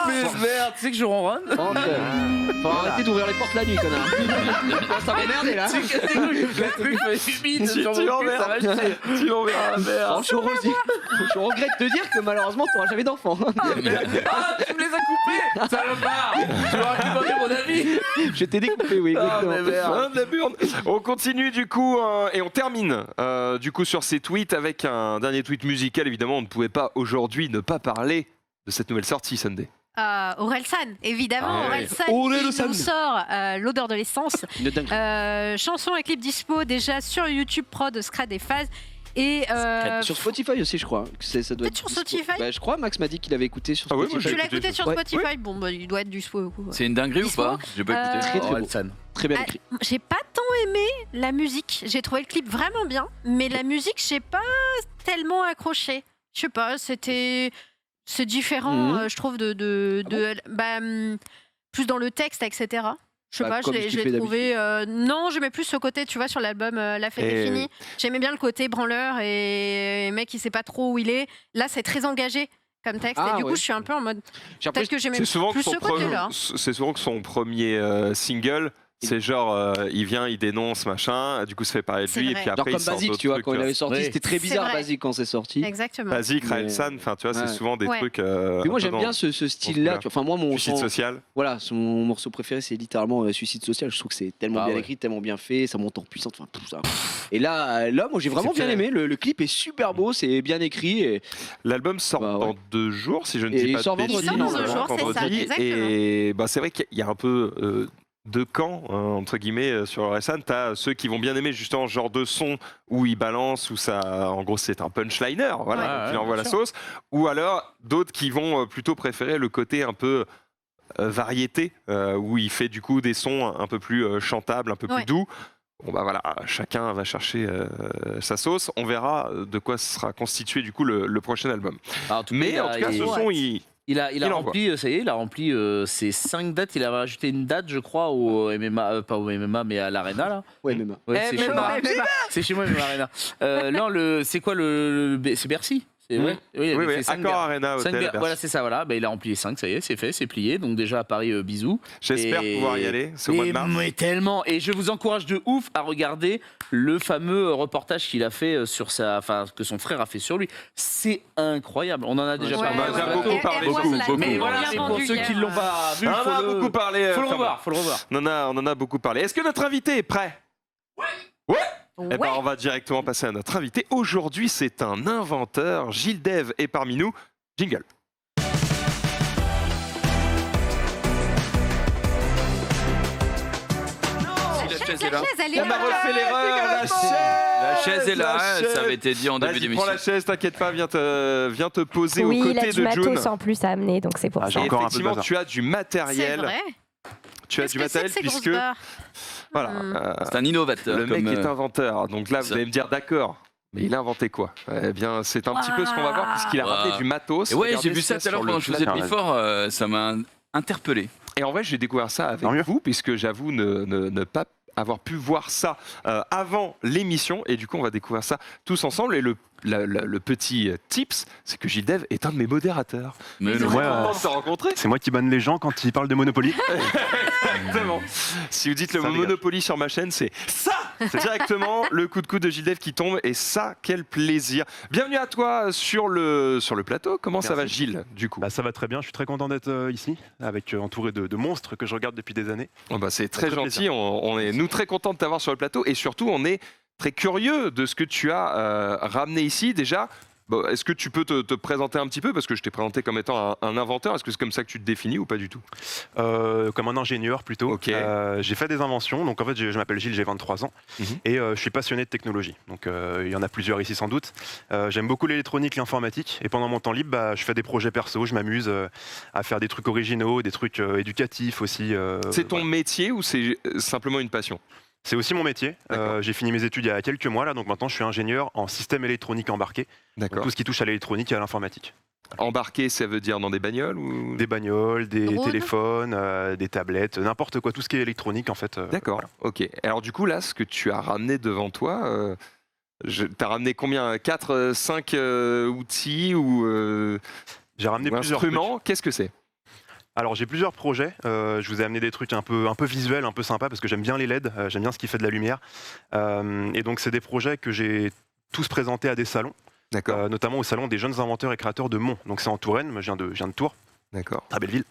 Mais merde, tu sais que je ronronne. Faut arrêter d'ouvrir les portes la nuit, connard. Ça m'emmerde là. Tu sais que le truc humide sur mon cul, ça va chier. Tu l'enverras, merde. Je regrette de te dire que malheureusement, t'auras jamais d'enfant. Ah, tu me les as coupés, salopard. Tu m'auras récupéré mon avis. Je t'ai découpé, oui. Ah, mais exactement. merde. Hein, de la burne. On continue du coup et on termine du coup sur ces tweets avec un dernier tweet musical. Évidemment, on ne pouvait pas aujourd'hui ne pas parler de cette nouvelle sortie Sunday. Orelsan, évidemment, Ah ouais. Orelsan Orelsan. qui nous sort l'odeur de l'essence. Une dingue. Chanson et clip dispo déjà sur YouTube Prod, Scrad et Phase. Et Sur Spotify aussi, je crois. Ça doit Peut-être sur dispo. Spotify. Bah, je crois, Max m'a dit qu'il avait écouté sur Ah ouais, moi, Spotify. tu l'as écouté écouté sur Ouais. Spotify. Bon, bah, il doit être dispo. C'est une dinguerie ou Dispo. pas? J'ai pas écouté. Très, très beau. Orelsan. Très bien Ah, écrit. j'ai pas tant aimé la musique. J'ai trouvé le clip vraiment bien, mais la musique, j'ai pas tellement accroché. Je sais pas, c'est différent, je trouve, plus dans le texte, etc. Je sais Bah, pas, comme je ce qu'il l'ai fait trouvé. Non, j'aimais plus ce côté, tu vois, sur l'album La fête est Et- finie. J'aimais bien le côté branleur et mec, il sait pas trop où il est. Là, c'est très engagé comme texte, Ah, et du coup, ouais. je suis un peu en mode. J'ai Peut-être que j'aimais C'est souvent, plus ce côté-là. c'est souvent que son premier single, c'est genre il vient, il dénonce machin, du coup ça fait parler de C'est lui et vrai. puis Genre après comme il sort Basique, d'autres tu vois, trucs, quand il avait sorti, Oui. c'était très C'est bizarre, vrai. Basique, quand c'est sorti. Exactement. Basique, Mais- Raelsan, enfin tu vois, c'est Ouais. souvent des Ouais. trucs. Mais un moi, peu j'aime dans- bien ce style-là. tu vois. Enfin, moi, mon Suicide son- social. Voilà, mon morceau préféré, c'est littéralement Suicide Social. Je trouve que c'est tellement Ah bien ouais. écrit, tellement bien fait, ça monte en puissance. Enfin, tout ça. Et là, moi, j'ai vraiment bien Exceptionnel. aimé. Le clip est super beau, c'est bien écrit. Et L'album sort Bah ouais. dans 2 jours, si je ne Et dis il pas sort de bêtises. vendredi, Il sort dans 2 jours, c'est ça, exactement. Et bah, c'est vrai qu'il y a un peu deux camps, hein, entre guillemets, sur Orelsan. T'as ceux qui vont bien aimer justement ce genre de son où il balance, où ça, en gros, c'est un punchliner, voilà, Ouais, qui ouais, envoie bien la sûr. sauce. Ou alors d'autres qui vont plutôt préférer le côté un peu variété, où il fait du coup des sons un peu plus chantables, un peu plus Ouais. doux. Bon bah voilà, chacun va chercher sa sauce. On verra de quoi sera constitué du coup le prochain album. Alors, en tout cas, Mais il en a- tout cas, il- ce son, Il a rempli, ça y est, il a rempli ses 5 dates. Il a rajouté une date, je crois, au MMA, pas au MMA, mais à l'Arena, là. Ouais, MMA. Ouais, c'est chez moi, MMA Arena. Non, c'est quoi c'est Bercy. Oui, Accor Arena Hotel. Voilà, c'est ça, voilà. Il a rempli les 5, ça y est, c'est fait, c'est plié. Donc déjà à Paris, bisous. J'espère pouvoir y aller ce mois de mars. Mais tellement. Et je vous encourage de ouf à regarder le fameux reportage qu'il a fait que son frère a fait sur lui. C'est incroyable. On en a déjà parlé. On en a beaucoup parlé. Mais voilà, c'est pour ceux qui ne l'ont pas vu. On en a beaucoup parlé. Faut le revoir. On en a beaucoup parlé. Est-ce que notre invité est prêt ? Ouais. Eh ben, on va directement passer à notre invité. Aujourd'hui, c'est un inventeur. Gilles Dev est parmi nous. Jingle. La chaise est là. On a refait l'erreur. La chaise est là. Ça avait été dit en début d'émission. Prends la chaise, t'inquiète pas. Viens te poser oui, aux côtés de June. Oui, il a du matos en plus à amener, donc c'est pour ça. Effectivement, tu as du matériel. C'est vrai. Tu as du matériel puisque voilà, c'est un innovateur. Le mec est inventeur. Donc là, vous allez me dire d'accord. Mais il a inventé quoi ? Eh bien, c'est un petit peu ce qu'on va voir puisqu'il a ramené du matos. Ouais, j'ai vu ça tout à l'heure pendant que je faisais le Before. Ça m'a interpellé. Et en vrai, j'ai découvert ça avec vous puisque j'avoue ne pas avoir pu voir ça avant l'émission. Et du coup, on va découvrir ça tous ensemble. Et le petit tips, c'est que Gilles Dev est un de mes modérateurs. Mais content de te rencontrer. C'est moi qui banne les gens quand ils parlent de Monopoly. Exactement. Si vous dites le mot Monopoly sur ma chaîne, c'est ça. C'est directement le coup de coude de Gilles Dev qui tombe. Et ça, quel plaisir. Bienvenue à toi sur le plateau. Comment ça va, Gilles, du coup ? Ça va très bien. Je suis très content d'être ici, entouré de monstres que je regarde depuis des années. C'est très gentil. On est, nous, très contents de t'avoir sur le plateau. Et surtout, on est très curieux de ce que tu as ramené ici. Déjà, est-ce que tu peux te présenter un petit peu ? Parce que je t'ai présenté comme étant un inventeur. Est-ce que c'est comme ça que tu te définis ou pas du tout ? Comme un ingénieur plutôt. Okay. J'ai fait des inventions. Donc en fait, je m'appelle Gilles, j'ai 23 ans. Et je suis passionné de technologie. Donc il y en a plusieurs ici sans doute. J'aime beaucoup l'électronique, l'informatique. Et pendant mon temps libre, je fais des projets perso. Je m'amuse à faire des trucs originaux, des trucs éducatifs aussi. C'est ton métier ou c'est simplement une passion ? C'est aussi mon métier. J'ai fini mes études il y a quelques mois, là, donc maintenant je suis ingénieur en système électronique embarqué. D'accord. Tout ce qui touche à l'électronique et à l'informatique. Embarqué, ça veut dire dans des bagnoles ou... Des bagnoles, des téléphones, des tablettes, n'importe quoi, tout ce qui est électronique en fait. D'accord, voilà. Ok. Alors du coup là, ce que tu as ramené devant toi, t'as ramené combien ? 4, 5 outils ou J'ai ramené plusieurs instruments. Qu'est-ce que c'est ? Alors j'ai plusieurs projets, je vous ai amené des trucs un peu visuels, un peu sympas parce que j'aime bien les LED, j'aime bien ce qui fait de la lumière. Et donc c'est des projets que j'ai tous présentés à des salons, notamment au salon des jeunes inventeurs et créateurs de Mons. Donc c'est en Touraine, moi je viens de Tours. D'accord. Très belle ville.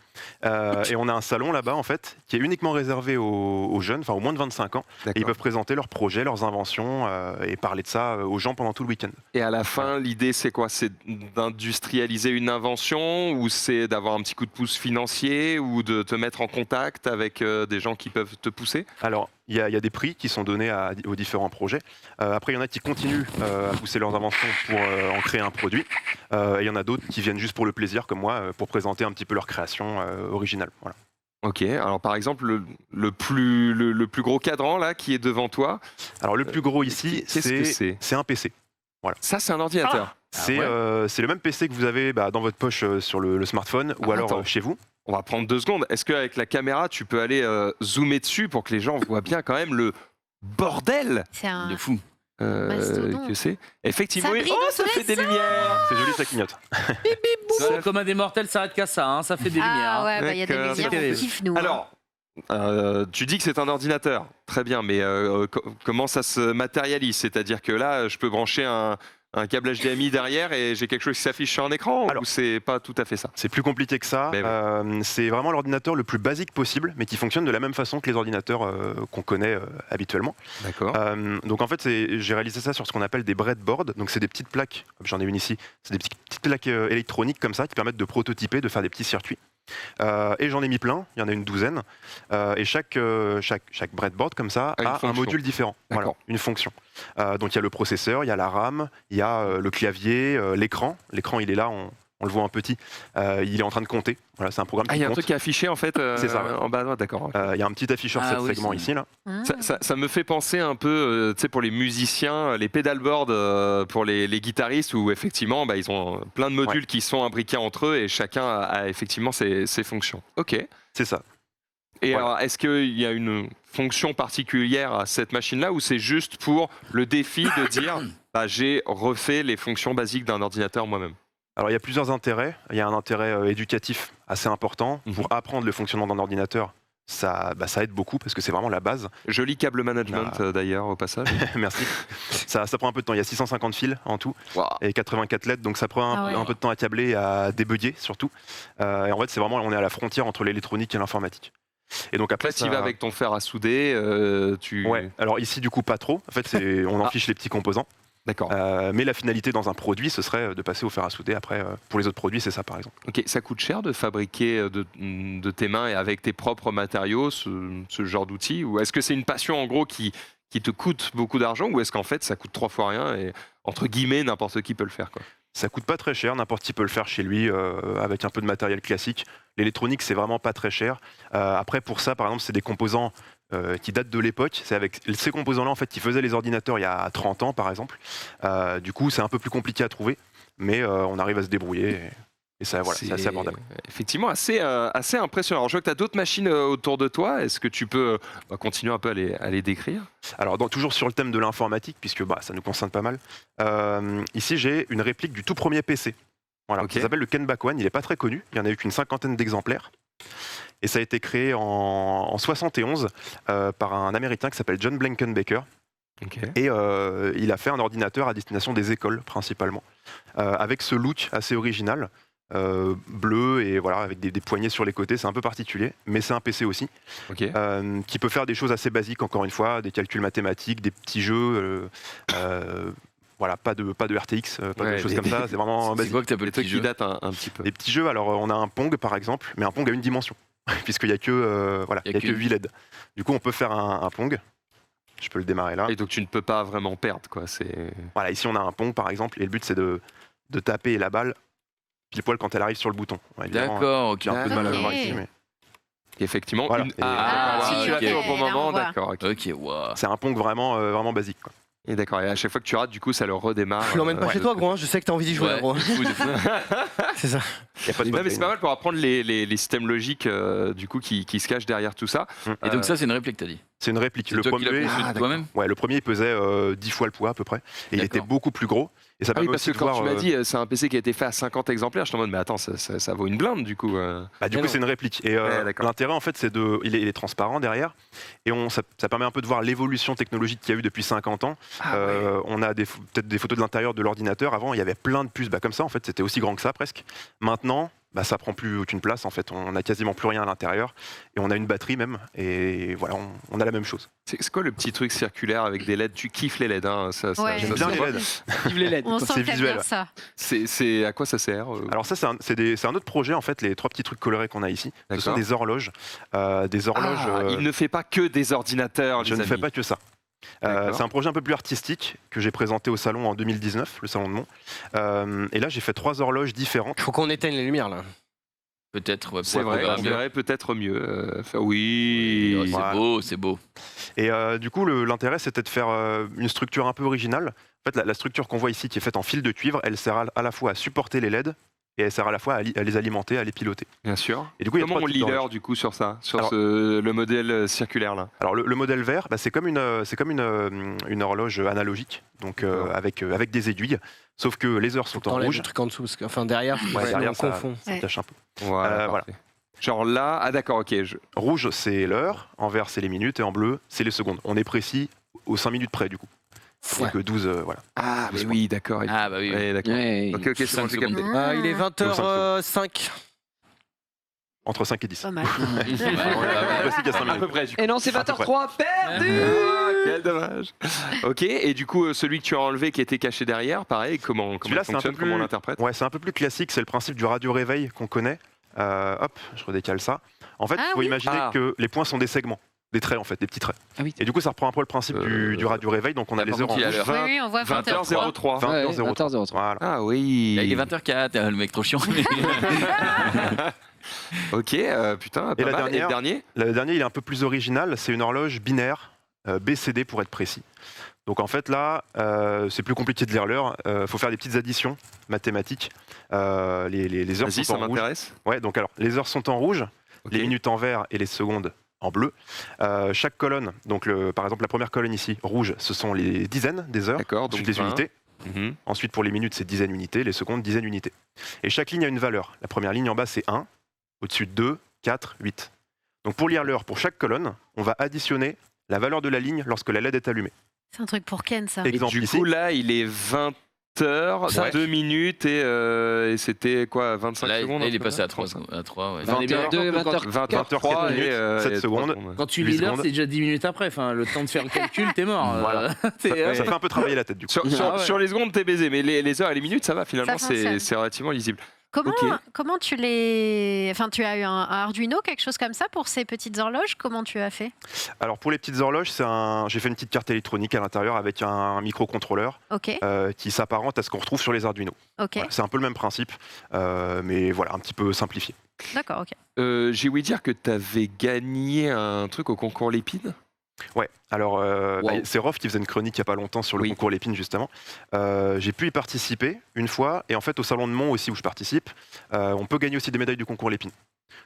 Et on a un salon là-bas en fait qui est uniquement réservé aux jeunes, enfin aux moins de 25 ans. Et ils peuvent présenter leurs projets, leurs inventions et parler de ça aux gens pendant tout le week-end. Et à la fin, l'idée c'est quoi ? C'est d'industrialiser une invention ou c'est d'avoir un petit coup de pouce financier ou de te mettre en contact avec des gens qui peuvent te pousser ? Alors, il y a des prix qui sont donnés aux différents projets. Après, il y en a qui continuent à pousser leurs inventions pour en créer un produit. Et il y en a d'autres qui viennent juste pour le plaisir, comme moi, pour présenter un petit peu leur création originale. Voilà. Ok, alors par exemple, le plus gros cadran là qui est devant toi. Alors le plus gros ici, c'est un PC. Voilà. Ça, c'est un ordinateur. C'est le même PC que vous avez dans votre poche sur le smartphone ou alors chez vous. On va prendre 2 secondes. Est-ce qu'avec la caméra, tu peux aller zoomer dessus pour que les gens voient bien quand même le bordel ? C'est un... Il est fou. Que c'est ? Effectivement, ça fait des lumières. C'est joli, ça clignote. Comme un des mortels s'arrête qu'à ça, hein, ça fait des lumières. Ah ouais, il y a des lumières, on kiffe nous. Alors, tu dis que c'est un ordinateur, très bien, mais comment ça se matérialise ? C'est-à-dire que là, je peux brancher un câble HDMI derrière et j'ai quelque chose qui s'affiche sur un écran ou c'est pas tout à fait ça ? C'est plus compliqué que ça. C'est vraiment l'ordinateur le plus basique possible, mais qui fonctionne de la même façon que les ordinateurs qu'on connaît habituellement. D'accord. Donc en fait, j'ai réalisé ça sur ce qu'on appelle des breadboards. Donc c'est des petites plaques, j'en ai une ici, c'est des petites plaques électroniques comme ça qui permettent de prototyper, de faire des petits circuits. Et j'en ai mis plein, il y en a une douzaine. Et chaque breadboard comme ça a un module différent, voilà, une fonction. Donc il y a le processeur, il y a la RAM, il y a le clavier, l'écran. L'écran il est là on le voit en petit, il est en train de compter. Voilà, c'est un programme qui il y a un compte. truc qui est affiché en fait C'est ça, ouais. en bas à droite, d'accord. Il y a un petit afficheur 7 segments ici là. Ça me fait penser un peu, tu sais, pour les musiciens, les pedalboards pour les guitaristes où effectivement ils ont plein de modules qui sont imbriqués entre eux et chacun a effectivement ses fonctions. Ok. C'est ça. Et alors, est-ce qu'il y a une fonction particulière à cette machine-là ou c'est juste pour le défi de dire j'ai refait les fonctions basiques d'un ordinateur moi-même? Alors il y a plusieurs intérêts. Il y a un intérêt éducatif assez important. Pour apprendre le fonctionnement d'un ordinateur, ça aide beaucoup parce que c'est vraiment la base. Joli câble management d'ailleurs au passage. Merci. Ça prend un peu de temps. Il y a 650 fils en tout et 84 LED, donc ça prend un peu de temps à câbler et à débugger surtout. Et en fait, c'est vraiment, on est à la frontière entre l'électronique et l'informatique. Et donc après, tu vas avec ton fer à souder. Ouais. Alors ici, du coup, pas trop. En fait, on en fiche les petits composants. D'accord. Mais la finalité dans un produit, ce serait de passer au fer à souder. Après, pour les autres produits, c'est ça, par exemple. Ok, ça coûte cher de fabriquer de tes mains et avec tes propres matériaux ce genre d'outils? Ou est-ce que c'est une passion en gros qui te coûte beaucoup d'argent? Ou est-ce qu'en fait ça coûte 3 fois rien et entre guillemets n'importe qui peut le faire quoi? Ça coûte pas très cher, n'importe qui peut le faire chez lui avec un peu de matériel classique. L'électronique, c'est vraiment pas très cher. Après, pour ça, par exemple, c'est des composants qui datent de l'époque. C'est avec ces composants-là en fait qui faisaient les ordinateurs il y a 30 ans, par exemple. Du coup, c'est un peu plus compliqué à trouver, mais on arrive à se débrouiller. Et ça, voilà, c'est assez abordable. Effectivement, assez impressionnant. Alors, je vois que tu as d'autres machines autour de toi. Est-ce que tu peux continuer un peu à les décrire? Alors, toujours sur le thème de l'informatique, puisque ça nous concerne pas mal. Ici, j'ai une réplique du tout premier PC. Voilà, qui s'appelle le Kenback One. Il n'est pas très connu. Il n'y en a eu qu'une 50aine d'exemplaires. Et ça a été créé en 71 par un Américain qui s'appelle John Blankenbaker. Okay. Et il a fait un ordinateur à destination des écoles, principalement, avec ce look assez original. Bleu et voilà avec des poignées sur les côtés, c'est un peu particulier, mais c'est un PC aussi qui peut faire des choses assez basiques, encore une fois, des calculs mathématiques, des petits jeux, voilà, pas de RTX, pas de choses comme ça, c'est vraiment basique. C'est quoi que tu appelles des trucs qui datent un petit peu? Des petits jeux, alors on a un Pong par exemple, mais un Pong à une dimension, puisqu'il n'y a que, il y a que 8 LED. Du coup on peut faire un Pong. Je peux le démarrer là. Et donc tu ne peux pas vraiment perdre quoi. Voilà, ici on a un Pong par exemple, et le but c'est de taper la balle pile poil quand elle arrive sur le bouton. Ouais, d'accord, ok. J'ai un peu de mal à le voir ici, mais... Effectivement, voilà. tu l'as fait au bon moment, d'accord. Ok, wow. C'est un Pong vraiment basique. Quoi. Et d'accord, et à chaque fois que tu rates, du coup, ça le redémarre. Je l'emmène pas chez toi, gros, hein. Je sais que t'as envie d'y jouer, gros. C'est ça. Mais c'est pas mal pour apprendre les systèmes logiques du coup, qui se cachent derrière tout ça. Et donc ça, c'est une réplique, t'as dit? C'est une réplique. Le premier, toi-même? Ouais, le premier il pesait 10 fois le poids à peu près. Et il était beaucoup plus gros. Et ça parce que quand tu m'as dit c'est un PC qui a été fait à 50 exemplaires, je suis en mode mais attends, ça vaut une blinde du coup. Du coup c'est une réplique. Et l'intérêt en fait c'est il est transparent derrière. Et ça permet un peu de voir l'évolution technologique qu'il y a eu depuis 50 ans. On a peut-être des photos de l'intérieur de l'ordinateur. Avant il y avait plein de puces comme ça en fait, c'était aussi grand que ça presque. Maintenant ça prend plus aucune place en fait, on a quasiment plus rien à l'intérieur et on a une batterie même et voilà on a la même chose. C'est quoi le petit truc circulaire avec des LED? Tu kiffes les LED hein, j'aime bien les LED. Les LED. C'est visuel. Ça. C'est à quoi ça sert? Alors ça c'est un autre projet en fait, les 3 petits trucs colorés qu'on a ici. Ce sont des horloges. Il ne fait pas que des ordinateurs. Je ne fais pas que ça. C'est un projet un peu plus artistique que j'ai présenté au salon en 2019, le salon de Mons. Et là, j'ai fait 3 horloges différentes. Faut qu'on éteigne les lumières là. Peut-être, ouais, c'est vrai, on verrait peut-être mieux. Oui, c'est beau. Et du coup, l'intérêt, c'était de faire une structure un peu originale. En fait, la structure qu'on voit ici, qui est faite en fil de cuivre, elle sert à la fois à supporter les LED et elle sert à la fois à les alimenter, à les piloter. Bien sûr. Et du coup, comment on lit l'heure du coup sur ça, le modèle circulaire là? Alors le modèle vert, c'est comme une horloge analogique, donc avec des aiguilles. Sauf que les heures sont en rouge. Le truc en dessous, parce que derrière, derrière on confond. Ça cache un peu. Voilà. Genre là, d'accord, ok. Rouge, c'est l'heure, en vert, c'est les minutes, et en bleu, c'est les secondes. On est précis aux 5 minutes près, du coup. Donc 12, voilà. Ah, mais oui, d'accord. Ah, bah oui. Ouais, d'accord. Ok, c'est bon, j'ai capté. Il est 20h05. Entre 5 et 10. Pas mal. À peu près. Et non, c'est 20h03, perdu. Quel dommage. Ok, et du coup, celui que tu as enlevé qui était caché derrière, pareil, comment il fonctionne, comment on l'interprète? Ouais, c'est un peu plus classique, c'est le principe du radio-réveil qu'on connaît. Hop, je redécale ça. En fait, il faut imaginer que les points sont des segments. des traits en fait, des petits traits. Ah oui. Et du coup, ça reprend un peu le principe du radio-réveil, donc on a les heures en contre, il a rouge. l'heure. Oui, on voit 20h03. 20h03. Voilà. Ah oui. Là, il est 20h04, le mec trop chiant. Ok, putain, Et pas la mal. Et le dernière, dernier le dernier, il est un peu plus original. C'est une horloge binaire, BCD pour être précis. Donc en fait là, c'est plus compliqué de lire l'heure. Faut faire des petites additions mathématiques. Les heures Vas-y, sont ça en rouge. m'intéresse. Ouais, donc alors les heures sont en rouge, Ok. les minutes en vert et les secondes en bleu. Chaque colonne, donc par exemple la première colonne ici, rouge, ce sont les dizaines des heures. D'accord, donc Ensuite les 20. unités. Mhm. Ensuite pour les minutes c'est dizaines unités, les secondes dizaines unités. Et chaque ligne a une valeur. La première ligne en bas c'est 1, au-dessus 2, 4, 8. Donc pour lire l'heure pour chaque colonne, on va additionner la valeur de la ligne lorsque la LED est allumée. C'est un truc pour Ken, ça. Et Exemple du ici. coup, là, il est 20h, Ouais. 2 minutes et c'était quoi, 25 Là, secondes il est un truc passé à comme 3. ça À 3 ouais. 22, 20h. 23 minutes, 7 et secondes. 3 Quand tu 8 lis l'heure, secondes. c'est déjà 10 minutes après. Enfin, le temps de faire le calcul, t'es mort. Voilà. T'es- Ça fait un peu travailler la tête du coup. Sur, Ah ouais. sur les secondes, t'es baisé, mais les heures et les minutes, ça va, finalement, Ça fonctionne. c'est relativement lisible. Comment, Ok. comment tu les. Enfin, tu as eu un Arduino, quelque chose comme ça pour ces petites horloges. Comment tu as fait? Alors pour les petites horloges, j'ai fait une petite carte électronique à l'intérieur avec un microcontrôleur Ok, qui s'apparente à ce qu'on retrouve sur les Arduino. ok, Voilà, c'est un peu le même principe, mais voilà, un petit peu simplifié. d'accord, ok. J'ai ouï dire que t'avais gagné un truc au concours Lépine. Ouais, alors Wow. c'est Rof qui faisait une chronique il n'y a pas longtemps sur le Oui. concours Lépine justement. J'ai pu y participer une fois, et en fait au Salon de Mont aussi où je participe, on peut gagner aussi des médailles du concours Lépine.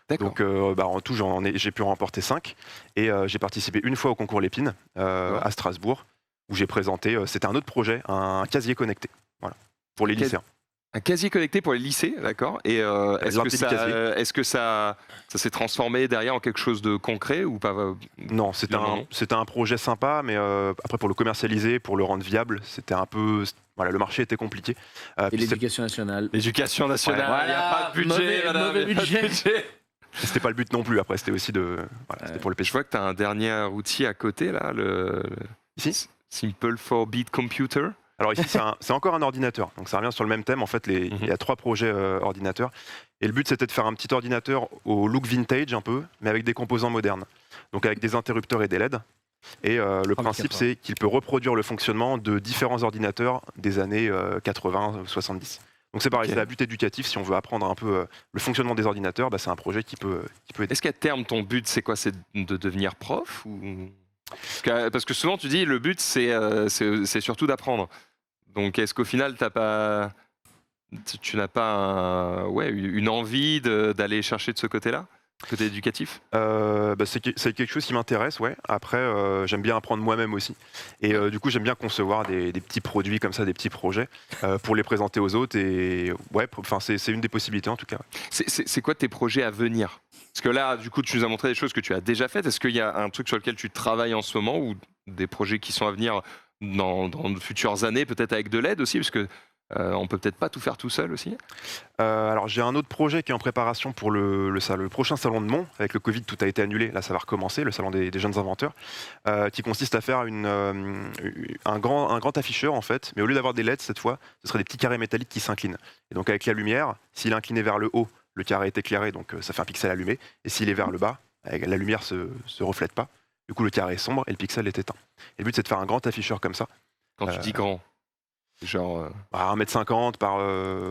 D'accord. Donc en tout j'ai pu en remporter 5, et j'ai participé une fois au concours Lépine à Strasbourg, où j'ai présenté, c'était un autre projet, un casier connecté, voilà, pour les lycéens. Un casier connecté pour les lycées, d'accord. Et l'Intellicasier. est-ce que ça s'est transformé derrière en quelque chose de concret ou pas? Non, c'était Non. un projet sympa, mais après pour le commercialiser, pour le rendre viable, c'était un peu... Voilà, le marché était compliqué. Et Puis l'éducation nationale. L'éducation nationale, Ouais. il n'y a pas de budget, Mauvais- madame, mauvais il y a pas de budget. c'était pas le but non plus, après c'était aussi de... Voilà, c'était pour le Je PC. vois que tu as un dernier outil à côté, là, le Ici Simple 4-bit Computer. Alors ici, c'est encore un ordinateur, donc ça revient sur le même thème. En fait, il y a 3 projets ordinateurs. Et le but, c'était de faire un petit ordinateur au look vintage un peu, mais avec des composants modernes. Donc avec des interrupteurs et des LED. Et le principe, c'est qu'il peut reproduire le fonctionnement de différents ordinateurs des années 80, 70. Donc c'est pareil, Ok. c'est à but éducatif. Si on veut apprendre un peu le fonctionnement des ordinateurs, c'est un projet qui peut aider. Est-ce qu'à terme, ton but, c'est quoi? C'est de devenir prof ou... Parce que souvent, tu dis, le but, c'est surtout d'apprendre. Donc, est-ce qu'au final, tu n'as pas une envie d'aller chercher de ce côté-là, côté éducatif? C'est quelque chose qui m'intéresse, ouais. Après, j'aime bien apprendre moi-même aussi. Et du coup, j'aime bien concevoir des petits produits comme ça, des petits projets, pour les présenter aux autres. Et ouais, c'est une des possibilités en tout cas. C'est quoi tes projets à venir? Parce que là, du coup, tu nous as montré des choses que tu as déjà faites. Est-ce qu'il y a un truc sur lequel tu travailles en ce moment ou des projets qui sont à venir dans de futures années, peut-être avec de l'aide aussi? Parce que on peut peut-être pas tout faire tout seul aussi. Alors j'ai un autre projet qui est en préparation pour le prochain salon de Mont. Avec le Covid, tout a été annulé. Là, ça va recommencer, le salon des jeunes inventeurs, qui consiste à faire un grand afficheur en fait, mais au lieu d'avoir des LED cette fois, ce serait des petits carrés métalliques qui s'inclinent. Et donc avec la lumière, s'il est incliné vers le haut, le carré est éclairé, donc ça fait un pixel allumé. Et s'il est vers le bas, la lumière se reflète pas. Du coup, le carré est sombre et le pixel est éteint. Et le but, c'est de faire un grand afficheur comme ça. Quand tu dis grand, genre 1m50 par...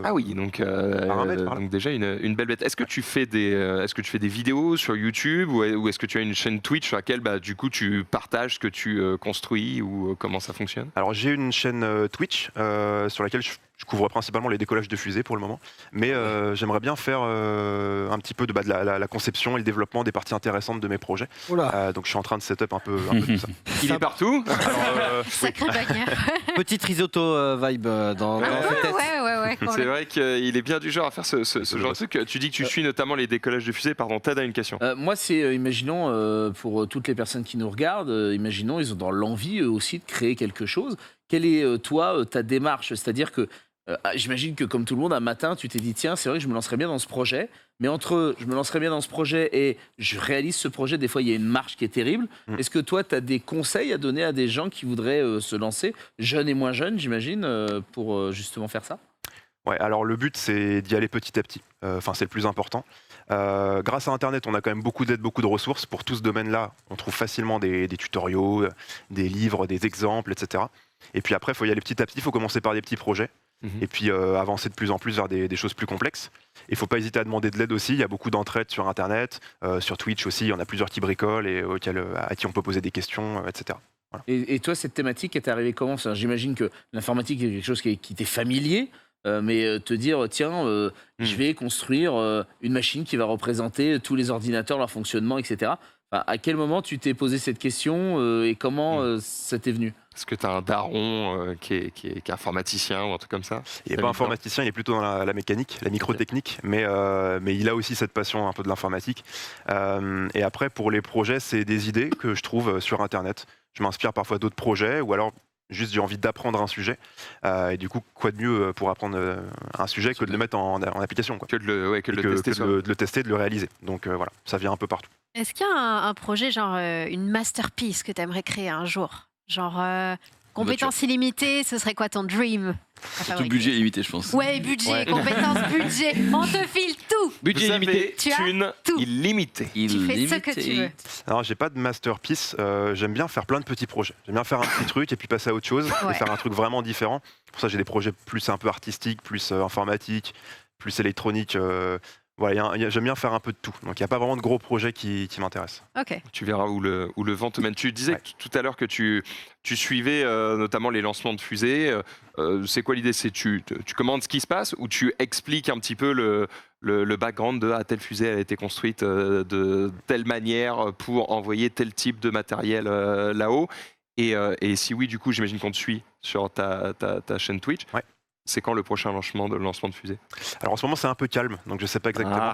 Ah oui, donc, par 1 mètre, voilà. donc déjà une belle bête. Est-ce que tu fais des vidéos sur YouTube ou est-ce que tu as une chaîne Twitch sur laquelle du coup tu partages ce que tu construis ou comment ça fonctionne? Alors j'ai une chaîne Twitch sur laquelle je couvre principalement les décollages de fusées pour le moment, mais j'aimerais bien faire un petit peu de la conception et le développement des parties intéressantes de mes projets. Donc je suis en train de set up un peu tout ça. Il est partout. Sacré bagarre. Petite risotto vibe dans cette tête. Ouais. C'est vrai qu'il est bien du genre à faire ce genre de truc. Tu dis que tu suis notamment les décollages de fusées. Pardon, Ted a une question. Moi, c'est, imaginons, pour toutes les personnes qui nous regardent, imaginons, ils ont dans l'envie eux aussi de créer quelque chose. Quelle est, toi, ta démarche? C'est-à-dire que, j'imagine que comme tout le monde, un matin, tu t'es dit, tiens, c'est vrai que je me lancerais bien dans ce projet. Mais entre je me lancerais bien dans ce projet et je réalise ce projet, des fois, il y a une marche qui est terrible. Est-ce que toi, tu as des conseils à donner à des gens qui voudraient se lancer, jeunes et moins jeunes, j'imagine, pour justement faire ça? Ouais, alors le but c'est d'y aller petit à petit. Enfin, c'est le plus important. Grâce à Internet, on a quand même beaucoup d'aide, beaucoup de ressources. Pour tout ce domaine-là, on trouve facilement des tutoriaux, des livres, des exemples, etc. Et puis après, il faut y aller petit à petit, il faut commencer par des petits projets. Et puis avancer de plus en plus vers des choses plus complexes. Il ne faut pas hésiter à demander de l'aide aussi. Il y a beaucoup d'entraide sur Internet, sur Twitch aussi. Il y en a plusieurs qui bricolent et à qui on peut poser des questions, etc. Voilà. Et toi, cette thématique est arrivée comment? J'imagine que l'informatique est quelque chose qui t'est familier, mais te dire, tiens, je vais construire une machine qui va représenter tous les ordinateurs, leur fonctionnement, etc. Enfin, à quel moment tu t'es posé cette question et comment ça t'est venu? Est-ce que tu as un daron qui est informaticien ou un truc comme ça? Il n'est pas informaticien, il est plutôt dans la mécanique, la microtechnique, mais il a aussi cette passion un peu de l'informatique. Et après, pour les projets, c'est des idées que je trouve sur Internet. Je m'inspire parfois d'autres projets, ou alors juste j'ai envie d'apprendre un sujet. Et du coup, quoi de mieux pour apprendre un sujet que de le mettre en application, quoi. Que de le tester, de le réaliser. Donc voilà, ça vient un peu partout. Est-ce qu'il y a un projet, genre une masterpiece que tu aimerais créer un jour? Genre, compétences illimitées, ce serait quoi ton dream? Tout budget illimité, je pense. Ouais, budget, compétences, budget, on te file tout. Budget illimité, thune illimitée. Tu fais ce que tu veux. Alors, j'ai pas de masterpiece. J'aime bien faire plein de petits projets. J'aime bien faire un petit truc et puis passer à autre chose et faire un truc vraiment différent. Pour ça, j'ai des projets plus un peu artistiques, plus informatiques, plus électroniques. Voilà, j'aime bien faire un peu de tout. Donc il n'y a pas vraiment de gros projets qui m'intéressent. Ok. Tu verras où le vent te mène. Tu disais tout à l'heure que tu suivais notamment les lancements de fusées. C'est quoi l'idée? C'est tu commandes ce qui se passe ou tu expliques un petit peu le background de telle fusée a été construite de telle manière pour envoyer tel type de matériel là-haut. Et si oui, du coup, j'imagine qu'on te suit sur ta chaîne Twitch. Ouais. C'est quand le prochain lancement de fusée? Alors en ce moment c'est un peu calme, donc je sais pas exactement.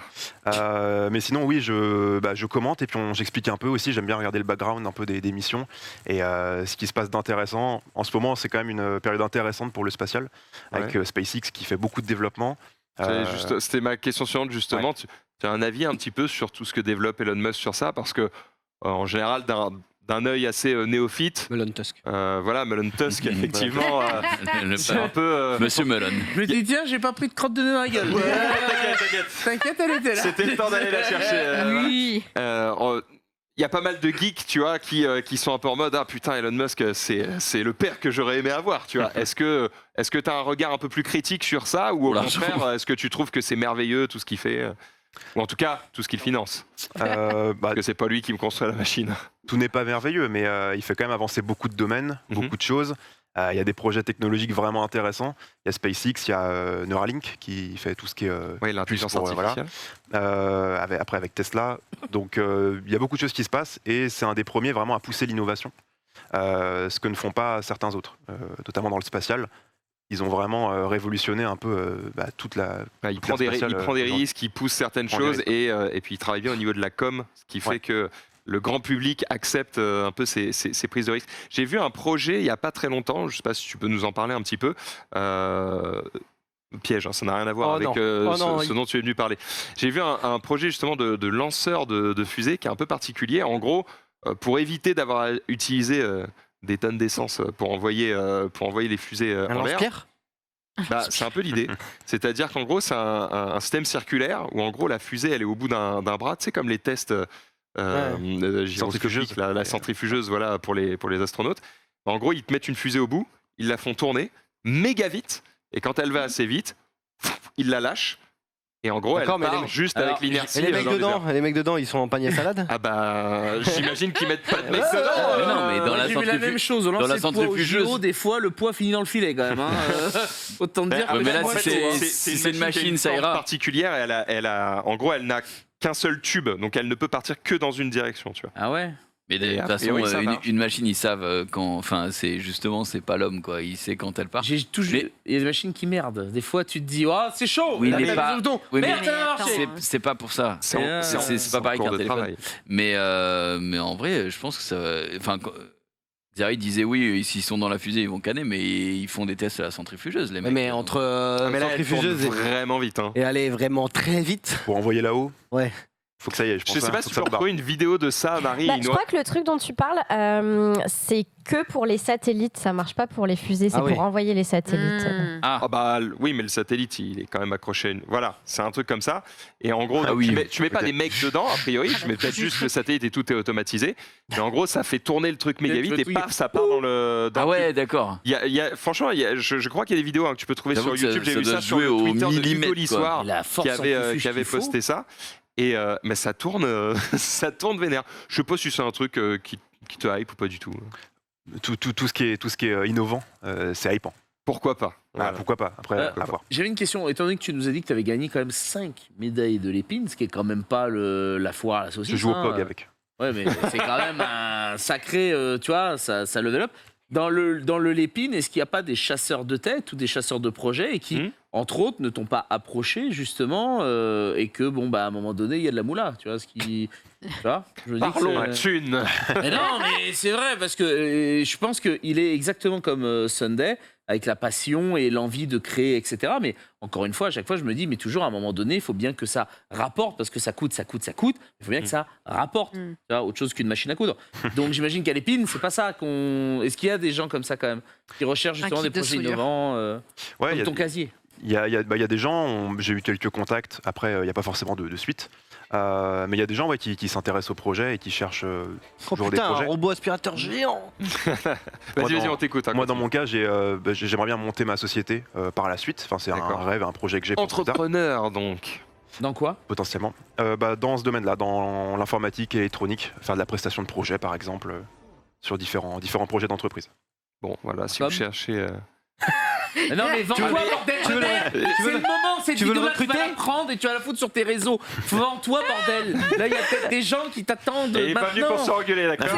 Mais sinon oui, je commente et puis j'explique un peu aussi. J'aime bien regarder le background un peu des missions et ce qui se passe d'intéressant. En ce moment c'est quand même une période intéressante pour le spatial avec SpaceX qui fait beaucoup de développement. C'était ma question suivante justement. Tu as un avis un petit peu sur tout ce que développe Elon Musk sur ça, parce que en général d'un œil assez néophyte. Melon Tusk. Voilà, Melon Tusk, effectivement. C'est un peu. Monsieur Melon. Je me dis, tiens, j'ai pas pris de crotte de nez dans la gueule. T'inquiète, elle était là. C'était le temps d'aller la chercher. Oui. Il y a pas mal de geeks, tu vois, qui sont un peu en mode ah putain, Elon Musk, c'est le père que j'aurais aimé avoir, tu vois. Est-ce que tu as un regard un peu plus critique sur ça, ou au contraire, est-ce que tu trouves que c'est merveilleux tout ce qu'il fait? Ou en tout cas, tout ce qu'il finance. Parce que c'est pas lui qui me construit la machine. Tout n'est pas merveilleux, mais il fait quand même avancer beaucoup de domaines, beaucoup de choses. Il y a des projets technologiques vraiment intéressants. Il y a SpaceX, il y a Neuralink qui fait tout ce qui est l'intelligence artificielle. Après avec Tesla. Donc il y a beaucoup de choses qui se passent et c'est un des premiers vraiment à pousser l'innovation. Ce que ne font pas certains autres, notamment dans le spatial. Ils ont vraiment révolutionné un peu toute la. Il prend des risques, il pousse certaines choses et puis il travaille bien au niveau de la com, ce qui fait que le grand public accepte un peu ces prises de risque. J'ai vu un projet il n'y a pas très longtemps, je ne sais pas si tu peux nous en parler un petit peu. Piège, ça n'a rien à voir avec ce dont tu es venu parler. J'ai vu un projet justement de lanceur de fusée qui est un peu particulier. En gros, pour éviter d'avoir utilisé des tonnes d'essence pour envoyer les fusées en l'air. C'est un peu l'idée. C'est-à-dire qu'en gros, c'est un système circulaire où en gros la fusée elle est au bout d'un bras. Tu sais, comme les tests gyroscopiques, la centrifugeuse, voilà, pour les astronautes. En gros, ils te mettent une fusée au bout, ils la font tourner méga vite, et quand elle va assez vite, ils la lâchent. Et en gros, elle part juste avec l'inertie. Et les mecs dedans, ils sont en panier à salade? Ah bah, j'imagine qu'ils mettent pas de mecs dedans. Mais non, mais dans la j'ai vu la même chose. Dans la centrifugeuse, des fois, le poids finit dans le filet quand même. Autant te dire. Mais là, c'est une machine, ça ira. Particulière. En gros, elle n'a qu'un seul tube, donc elle ne peut partir que dans une direction, tu vois. Ah ouais. Mais de toute façon, une machine, ils savent quand. Enfin, c'est pas l'homme, quoi. Il sait quand elle part. Il y a des machines qui merdent. Des fois, tu te dis, oh, c'est chaud. Oui, mais c'est pas pour ça. C'est pas pareil qu'un téléphone. Mais en vrai, je pense que ça. Enfin, Xari disait oui, s'ils sont dans la fusée, ils vont canner, mais ils font des tests à la centrifugeuse, les mecs. Mais entre mais là, centrifugeuse vraiment vite. Et aller vraiment très vite. Pour envoyer là-haut. Ouais. Faut que ça y est, je pense. Je sais pas si tu peux retrouver une vidéo de ça, Marie. Bah, je crois que le truc dont tu parles, c'est que pour les satellites, ça marche pas pour les fusées, c'est pour envoyer les satellites. Ah bah oui, mais le satellite, il est quand même accroché à une... Voilà, c'est un truc comme ça. Et en gros, tu mets pas des mecs dedans, a priori, tu mets peut-être juste le satellite et tout est automatisé. Mais en gros, ça fait tourner le truc méga vite et paf, ça part dans le... Ah ouais, d'accord. Franchement, je crois qu'il y a des vidéos que tu peux trouver sur YouTube. J'ai vu ça sur le au Twitter de Hugo millimètre, Lissoir quoi. qui avait posté ça. Et mais ça tourne vénère. Je sais pas si c'est un truc qui te hype ou pas du tout. Tout ce qui est innovant, c'est hypant. Pourquoi pas? Voilà. Pourquoi pas? Après, à voir. J'avais une question. Étant donné que tu nous as dit que tu avais gagné quand même 5 médailles de l'épine, ce qui est quand même pas la foire à la saucisse. Je joue au POG avec. Ouais, mais c'est quand même un sacré, tu vois, ça level up. Dans le Lépine, est-ce qu'il n'y a pas des chasseurs de tête ou des chasseurs de projets et qui, entre autres, ne t'ont pas approché justement et que, bon, bah, à un moment donné, il y a de la moula, tu vois, ce qui... Tu vois, je veux dire Parlons thune. Mais non, mais c'est vrai, parce que je pense qu'il est exactement comme Sunday, avec la passion et l'envie de créer, etc. Mais encore une fois, à chaque fois, je me dis, mais toujours à un moment donné, il faut bien que ça rapporte, parce que ça coûte. Il faut bien que ça rapporte. Tu vois, autre chose qu'une machine à coudre. Donc j'imagine qu'à l'épine, c'est pas ça qu'on. Est-ce qu'il y a des gens comme ça quand même qui recherchent justement des projets innovants comme ton casier? Il y a des gens, j'ai eu quelques contacts, après il n'y a pas forcément de suite. Mais il y a des gens qui s'intéressent au projet et qui cherchent toujours des projets. Un robot aspirateur géant. Vas-y, on t'écoute. Moi, dans mon cas, j'aimerais bien monter ma société par la suite. Enfin, c'est un rêve, un projet que j'ai. Entrepreneur, donc. Dans quoi? Potentiellement. Dans ce domaine-là, dans l'informatique et l'électronique, faire de la prestation de projet, par exemple, sur différents projets d'entreprise. Bon, voilà, si vous cherchez... Non mais vends-toi, bordel! C'est le moment, cette vidéo-là, tu vas la prendre et tu vas la foutre sur tes réseaux. Vends-toi, bordel! Là, il y a peut-être des gens qui t'attendent maintenant. Il est pas venu pour se engueuler, d'accord?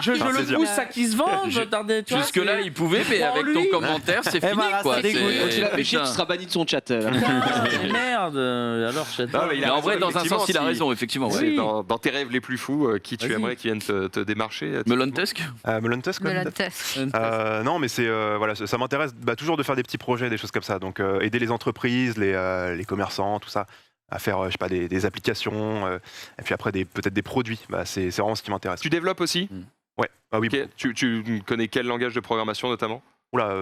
Je le pousse à qui se vend. Jusque-là, il pouvait, mais avec ton commentaire, c'est fini, quoi. Tu l'as fait chier, tu seras banni de son chat. Merde! Alors, mais en vrai, dans un sens, il a raison, effectivement. Dans tes rêves les plus fous, qui tu aimerais qui vienne te démarcher? Melon Tusk? Melon Tusk, non, mais c'est voilà, ça m'intéresse toujours de faire des petits projets, des choses comme ça. Donc aider les entreprises, les commerçants, tout ça, à faire je sais pas, des applications, et puis après peut-être des produits. C'est vraiment ce qui m'intéresse. Tu développes aussi? Ouais. Oui. Okay. Tu connais quel langage de programmation notamment? Oula,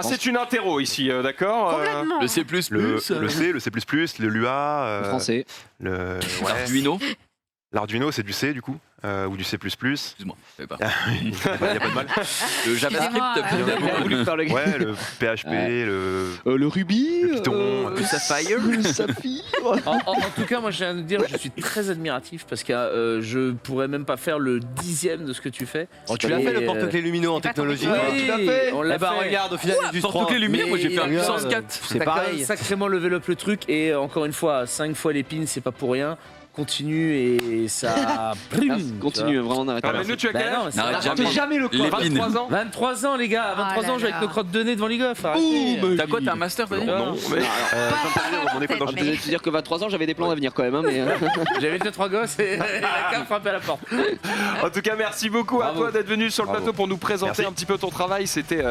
c'est une interro ici, d'accord? Le C++, le C, le C++, le Lua, le français, l'Arduino. L'Arduino, c'est du C du coup, ou du C++. Excuse-moi, je savais pas. Il n'y a pas de mal. Le JavaScript, ouais, le PHP, le Ruby, le Python, le Sapphire. En tout cas, moi, je viens de dire, je suis très admiratif parce que je pourrais même pas faire le 10e de ce que tu fais. Tu l'as fait le porte-clés lumineux en technologie. Oui, tu l'as fait. On l'a fait. Regarde, au final, du porte-clés lumineux, moi j'ai fait un puissance 4. C'est pareil. Sacrément level up le truc et encore une fois, 5 fois l'épine, c'est pas pour rien. Continue et ça. Continue, vraiment, n'arrête pas. Nous, tu as quel âge? N'arrête jamais le croc. 23 ans. 23 ans, les gars. 23 ans, je vais avec nos crottes de nez devant les gofs. T'as quoi? T'as un master? Non, mais. Je devais te dire que 23 ans, j'avais des plans d'avenir quand même. Mais j'avais 2-3 gosses et la carte frappait à la porte. En tout cas, merci beaucoup à toi d'être venu sur le plateau pour nous présenter un petit peu ton travail. C'était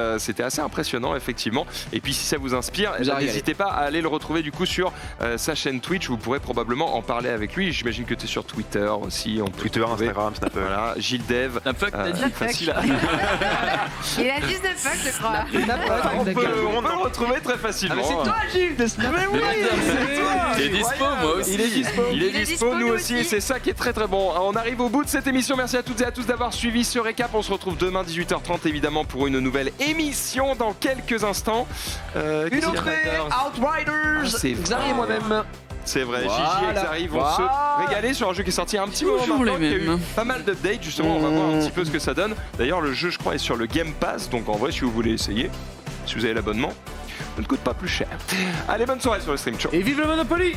assez impressionnant, effectivement. Et puis, si ça vous inspire, n'hésitez pas à aller le retrouver du coup sur sa chaîne Twitch. Vous pourrez probablement en parler avec lui. J'imagine que tu es sur Twitter aussi. Twitter, Instagram, Snap. Voilà, Gilles Dev. Facile. Il a 19 fuck, je crois. On peut le retrouver très facilement. c'est toi, Gilles, de Snap. Mais oui, c'est toi. Il est dispo, moi aussi. Il est dispo, nous aussi. Et c'est ça qui est très très bon. On arrive au bout de cette émission. Merci à toutes et à tous d'avoir suivi ce récap. On se retrouve demain 18h30 évidemment pour une nouvelle émission dans quelques instants. Une autre Outriders. C'est Xavier et moi-même. C'est vrai, Gigi et Xari vont se régaler sur un jeu qui est sorti un petit moment maintenant, qui a eu pas mal d'updates, justement, on va voir un petit peu ce que ça donne. D'ailleurs, le jeu, je crois, est sur le Game Pass, donc en vrai, si vous voulez essayer, si vous avez l'abonnement, ça ne coûte pas plus cher. Allez, bonne soirée sur le stream, ciao. Et vive le Monopoly!